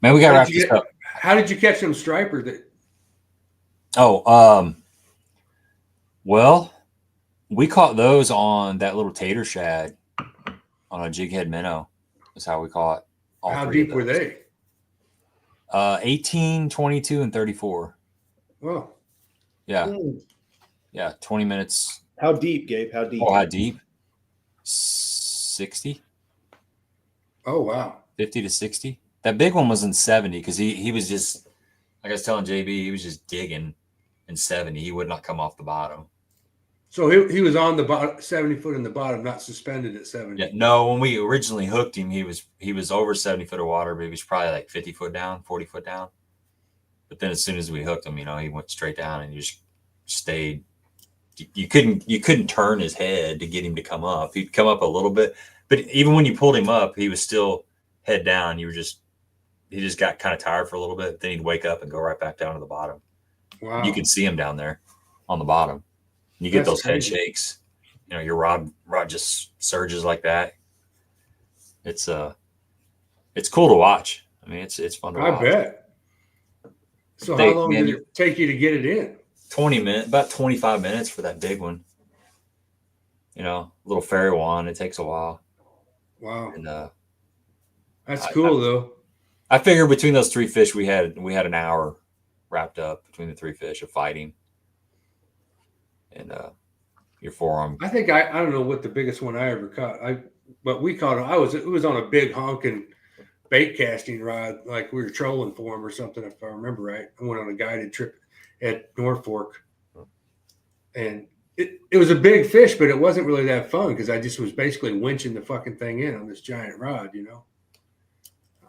man, we got to wrap this up. How did you catch them striper? Well, we caught those on that little tater shad on a jig head minnow. That's how we caught all. How deep were they? 18, 22, and 34. Well, yeah. Yeah, 20 minutes. How deep, Gabe? How deep? Oh, how deep? 60. Oh, wow. 50 to 60. That big one was in 70 because he was just, like I was telling JB, he was just digging in 70. He would not come off the bottom. So he was on the bottom, 70 foot in the bottom, not suspended at 70. Yeah, no, when we originally hooked him, he was over 70 foot of water, but he was probably like 50 foot down, 40 foot down. But then as soon as we hooked him, he went straight down and he just stayed. You couldn't turn his head to get him to come up. He'd come up a little bit, but even when you pulled him up, he was still head down. He just got kind of tired for a little bit. Then he'd wake up and go right back down to the bottom. Wow. You can see him down there on the bottom. You get those head shakes. Your rod just surges like that. It's cool to watch. I mean, it's fun to watch. I bet. So how long did it take you to get it in? 20 minutes, about 25 minutes for that big one. Little fairy wand. It takes a while. Wow. And that's cool though. I figure between those 3 fish, we had an hour wrapped up between the 3 fish of fighting. And your forearm. I think I don't know what the biggest one I ever caught. But we caught him. It was on a big honking bait casting rod, like we were trolling for him or something, if I remember right. I went on a guided trip at Norfolk, and it was a big fish, but it wasn't really that fun because I just was basically winching the fucking thing in on this giant rod.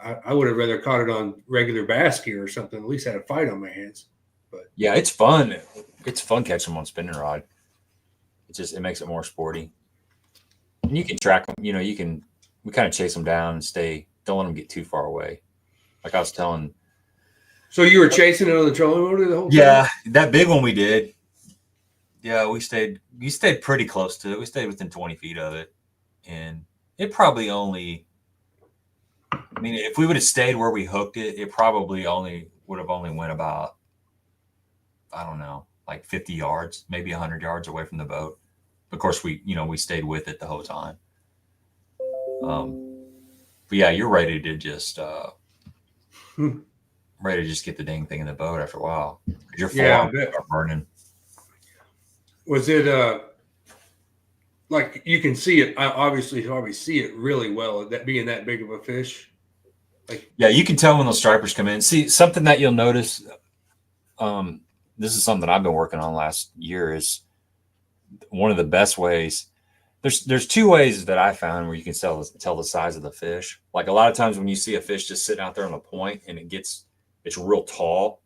I would have rather caught it on regular bass gear or something. At least had a fight on my hands. But yeah, it's fun. It's fun catching them on spinning rod. It makes it more sporty. And you can track them. You know, we kind of chase them down and don't let them get too far away. Like I was telling. So you were chasing it on the trolling motor the whole time? Yeah, that big one we did. Yeah, we stayed pretty close to it. We stayed within 20 feet of it. And it probably only, I mean, if we would have stayed where we hooked it, it probably would have only went about, I don't know, like 50 yards, maybe 100 yards away from the boat. Of course, we stayed with it the whole time. But yeah, you're ready to just get the dang thing in the boat after a while. Your forearms are burning. Was it like you can see it? Obviously, you probably see it really well. That being that big of a fish. Yeah, you can tell when those stripers come in. See, something that you'll notice. This is something I've been working on last year. Is one of the best ways. There's two ways that I found where you can tell the size of the fish. Like a lot of times when you see a fish just sitting out there on a point and it's real tall.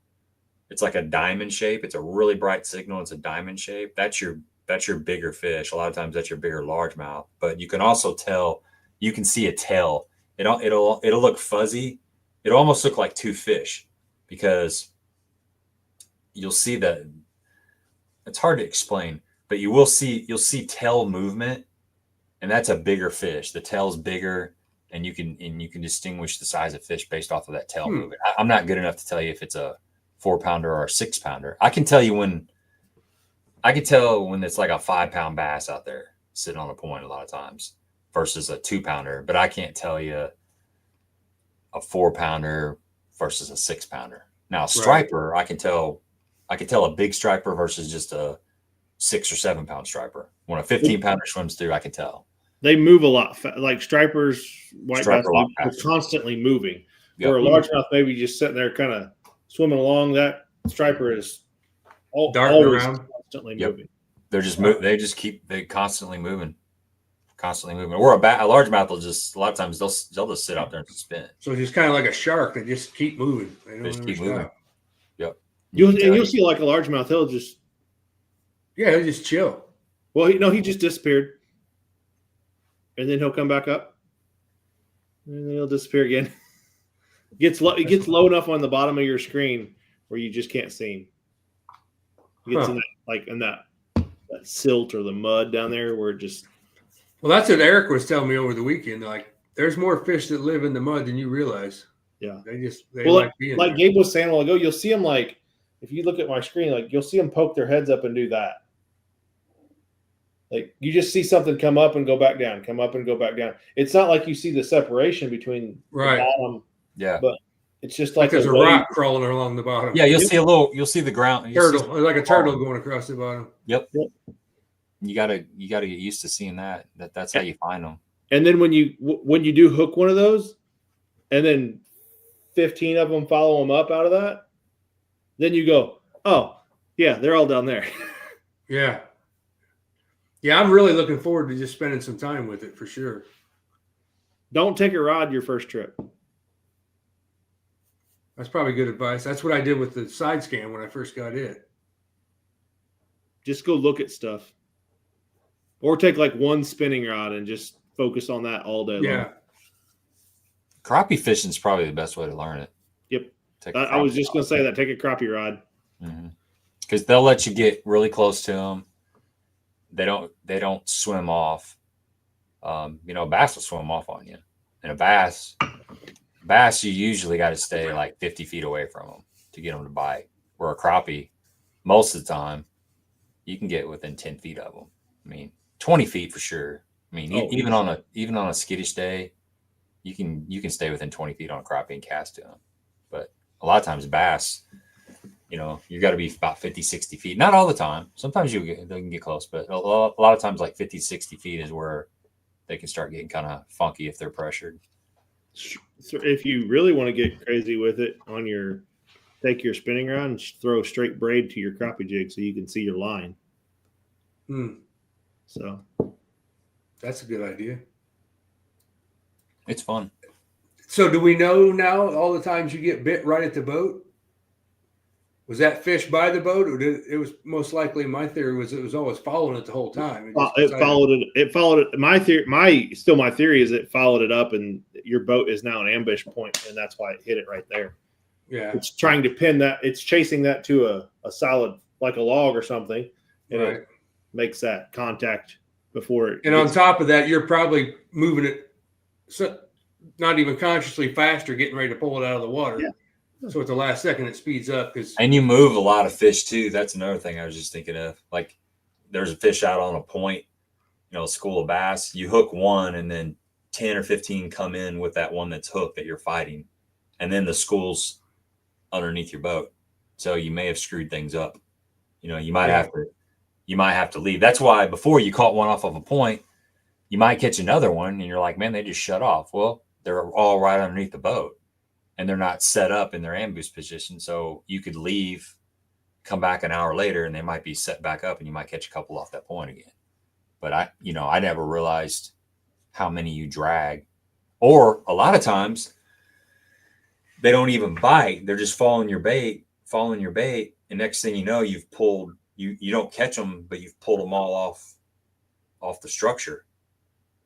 It's like a diamond shape. It's a really bright signal. It's a diamond shape. That's your bigger fish. A lot of times that's your bigger largemouth. But you can also tell. You can see a tail. It'll look fuzzy. It'll almost look like two fish because you'll see that. It's hard to explain, but you'll see tail movement, and that's a bigger fish. The tail's bigger, and you can distinguish the size of fish based off of that tail movement. I'm not good enough to tell you if it's a 4-pounder or a 6-pounder. I can tell when it's like a 5-pound bass out there sitting on a point a lot of times versus a 2-pounder, but I can't tell you a 4-pounder versus a 6-pounder. Now a striper, right. I can tell a big striper versus just a 6 or 7-pound striper. When a 15-pounder swims through, I can tell. They move a lot. Like stripers, white bass are constantly moving. Yep. Where a largemouth maybe just sitting there kind of swimming along, that striper is always constantly moving. They're just they constantly moving. Or a largemouth will just, a lot of times they'll just sit out there and spin. So it's just kind of like a shark. They just keep moving. They just keep moving. Yep. You'll see like a largemouth. He'll just chill. Well, he just disappeared, and then he'll come back up, and then he'll disappear again. It gets low enough on the bottom of your screen where you just can't see him. It gets in that silt or the mud down there where it just. Well, that's what Eric was telling me over the weekend. Like, there's more fish that live in the mud than you realize. Yeah, like being like there. Gabe was saying a while ago. You'll see them like if you look at my screen, like you'll see them poke their heads up and do that. Like you just see something come up and go back down, come up and go back down. It's not like you see the separation between the bottom. Yeah, but it's just like there's a rock crawling along the bottom. Yeah, you'll see the ground. Turtle, like a turtle going across the bottom. Yep. You gotta get used to seeing that. That's how you find them. And then when you do hook one of those, and then 15 of them follow them up out of that, then you go, oh yeah, they're all down there. Yeah. Yeah, I'm really looking forward to just spending some time with it for sure. Don't take a rod your first trip. That's probably good advice. That's what I did with the side scan when I first got it. Just go look at stuff. Or take like one spinning rod and just focus on that all day long. Yeah. Crappie fishing is probably the best way to learn it. Yep. I was just going to say that. Take a crappie rod. Because they'll let you get really close to them. They don't swim off. A bass will swim off on you. And a bass, you usually got to stay like 50 feet away from them to get them to bite. Where a crappie, most of the time, you can get within 10 feet of them. I mean, 20 feet for sure. I mean, even on a skittish day, you can stay within 20 feet on a crappie and cast to them. But a lot of times bass, you got to be about 50, 60 feet. Not all the time. Sometimes they can get close, but a lot of times like 50, 60 feet is where they can start getting kind of funky if they're pressured. So if you really want to get crazy with it, take your spinning rod and throw a straight braid to your crappie jig so you can see your line. So that's a good idea. It's fun. So do we know now all the times you get bit right at the boat? Was that fish by the boat, or it was most likely, my theory was it was always following it the whole time? It followed it. It followed it. My theory is it followed it up, and your boat is now an ambush point, and that's why it hit it right there. Yeah, it's trying to pin that. It's chasing that to a solid, like a log or something, and it makes that contact before it. And on top of that, you're probably moving it, so not even consciously faster, getting ready to pull it out of the water. Yeah. So at the last second, it speeds up. And you move a lot of fish too. That's another thing I was just thinking of. Like there's a fish out on a point, you know, a school of bass. You hook one, and then 10 or 15 come in with that one that's hooked that you're fighting, and then the school's underneath your boat. So you may have screwed things up. You know, you might have to leave. That's why before you caught one off of a point, you might catch another one, and you're like, man, they just shut off. Well, they're all right underneath the boat. And they're not set up in their ambush position. So you could leave, come back an hour later, and they might be set back up, and you might catch a couple off that point again. But I never realized how many you drag. Or a lot of times they don't even bite. They're just following your bait. And next thing you know, you've pulled, you don't catch them, but you've pulled them all off the structure.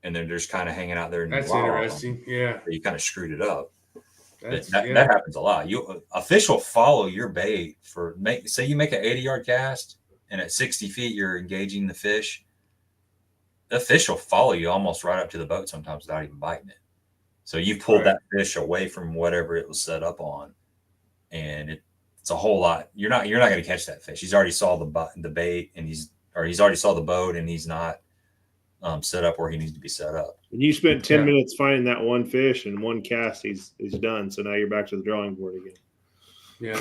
And they're just kind of hanging out there. That's interesting. Yeah. You kind of screwed it up. That happens a lot. A fish will follow your bait say you make an 80-yard cast, and at 60 feet you're engaging the fish. The fish will follow you almost right up to the boat sometimes without even biting it. So you pulled that fish away from whatever it was set up on, and it's a whole lot. You're not going to catch that fish. He's already saw the bait, and he's already saw the boat, and he's not set up where he needs to be set up. And you spent 10 minutes finding that one fish, and one cast he's done. So now you're back to the drawing board again. Yeah.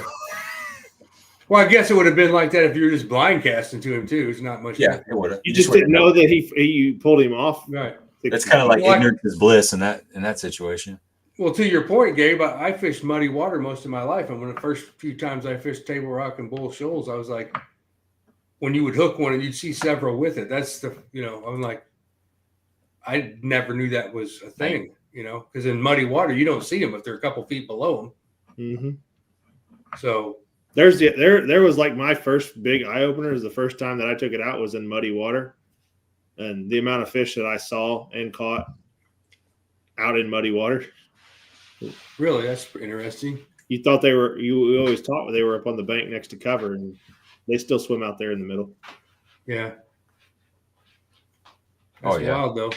Well, I guess it would have been like that if you were just blind casting to him too. It's not much. Yeah, it would have. You just didn't know that you pulled him off. Right. That's kind of like ignorance is bliss in that situation. Well, to your point, Gabe, I fished muddy water most of my life, and when the first few times I fished Table Rock and Bull Shoals, I was like, when you would hook one and you'd see several with it, that's I'm like, I never knew that was a thing, because in muddy water, you don't see them if they're a couple feet below them. Mm-hmm. So there was like my first big eye opener is the first time that I took it out was in muddy water, and the amount of fish that I saw and caught out in muddy water. Really, that's interesting. You thought we always thought they were up on the bank next to cover, and they still swim out there in the middle. Yeah. That's wild though.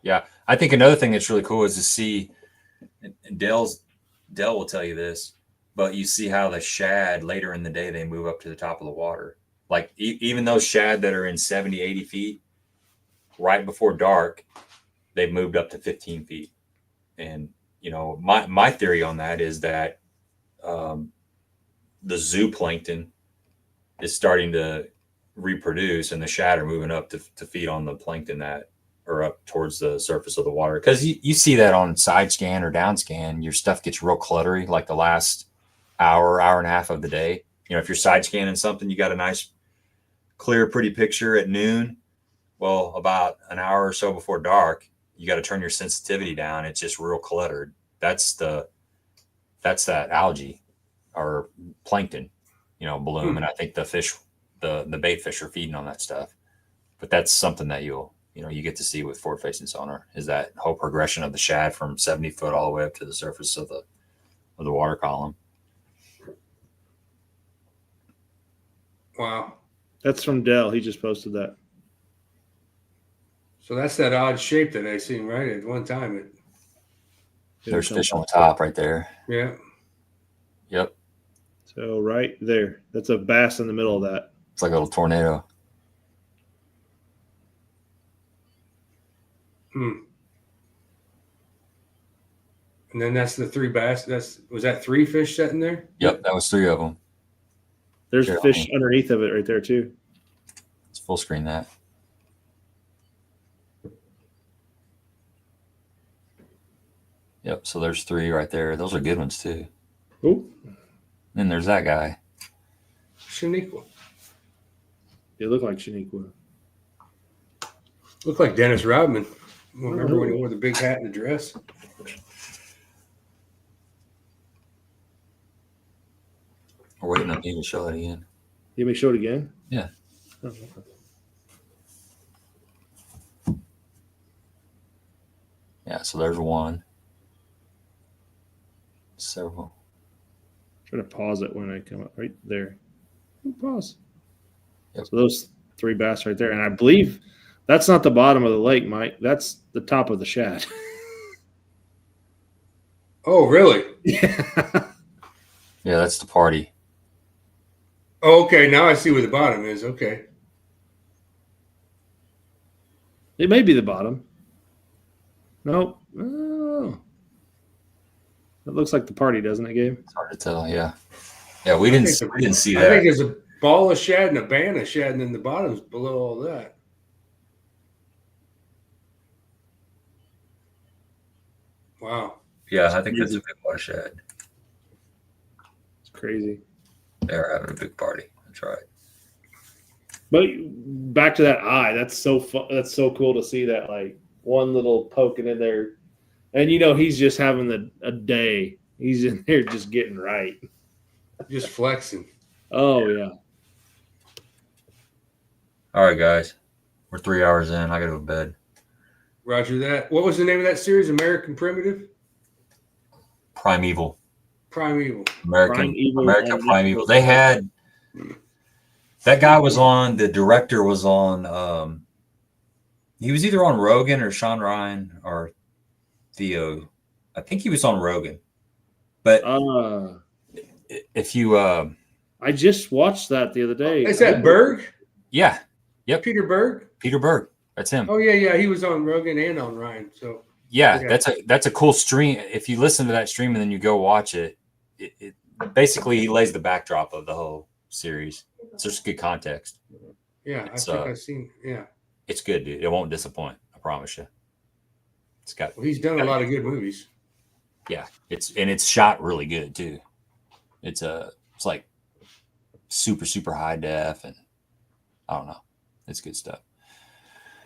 Yeah. I think another thing that's really cool is to see, and Dell will tell you this, but you see how the shad later in the day, they move up to the top of the water. Like even those shad that are in 70, 80 feet right before dark, they've moved up to 15 feet. And, my theory on that is that the zooplankton is starting to reproduce, and the shad are moving up to feed on the plankton that are up towards the surface of the water. Because you see that on side scan or down scan, your stuff gets real cluttery like the last hour and a half of the day. If you're side scanning something, you got a nice clear pretty picture at noon. Well, about an hour or so before dark, you got to turn your sensitivity down. It's just real cluttered. That's that algae or plankton bloom. And I think the fish, the bait fish are feeding on that stuff. But that's something that you get to see with forward facing sonar, is that whole progression of the shad from 70 foot all the way up to the surface of the water column. Wow. That's from Dell. He just posted that. So that's that odd shape that I seen right at one time. There's fish on the top right there. Yeah. Yep. So right there, that's a bass in the middle of that. It's like a little tornado. And then that's the three bass. Was that three fish sitting there? Yep, that was three of them. There's fish underneath of it right there too. Let's full screen that. Yep, so there's three right there. Those are good ones too. Oh. Then there's that guy. Shaniqua. They look like Shaniqua. Look like Dennis Rodman. Remember when he wore the big hat and the dress? We're waiting on you to show it again. You may show it again? Yeah. Oh, okay. Yeah, so there's one. Several. Try to pause it when I come up right there. Pause. Yep. So those 3 bass right there. And I believe that's not the bottom of the lake, Mike. That's the top of the shad. Oh, really? Yeah. Yeah, that's the party. Oh, okay. Now I see where the bottom is. Okay. It may be the bottom. Nope. Oh. It looks like the party, doesn't it, Gabe? It's hard to tell. Yeah. Yeah, we didn't see I that. think there's a ball of shad and a band of shad, and then the bottom's below all that. Wow. Yeah, I think that's a big watershed. It's crazy. They're having a big party. That's right. But back to that eye, that's so fun. That's so cool to see that, like, one little poking in there. And, he's just having a day. He's in there just getting right. Just flexing. Oh, yeah. All right, guys. We're 3 hours in. I got to go to bed. Roger that. What was the name of that series? American Primitive? Primeval. Primeval. American Primeval. They had that guy was on. The director was on. He was either on Rogan or Sean Ryan or Theo. I think he was on Rogan. But if you, I just watched that the other day. Is that Berg? Yeah. Yep. Peter Berg. Peter Berg. That's him. Oh yeah. He was on Rogan and on Ryan. So yeah, that's a cool stream. If you listen to that stream and then you go watch it, it basically he lays the backdrop of the whole series. It's just good context. Yeah, I think I've seen. Yeah, it's good, dude. It won't disappoint. I promise you. It's got. Well, he's done a lot of good movies. Yeah, it's shot really good too. It's like super high def, and I don't know. It's good stuff.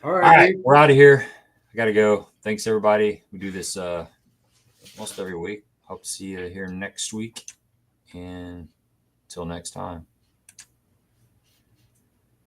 All right, we're out of here. I gotta go. Thanks everybody. We do this almost every week. Hope to see you here next week. And until next time.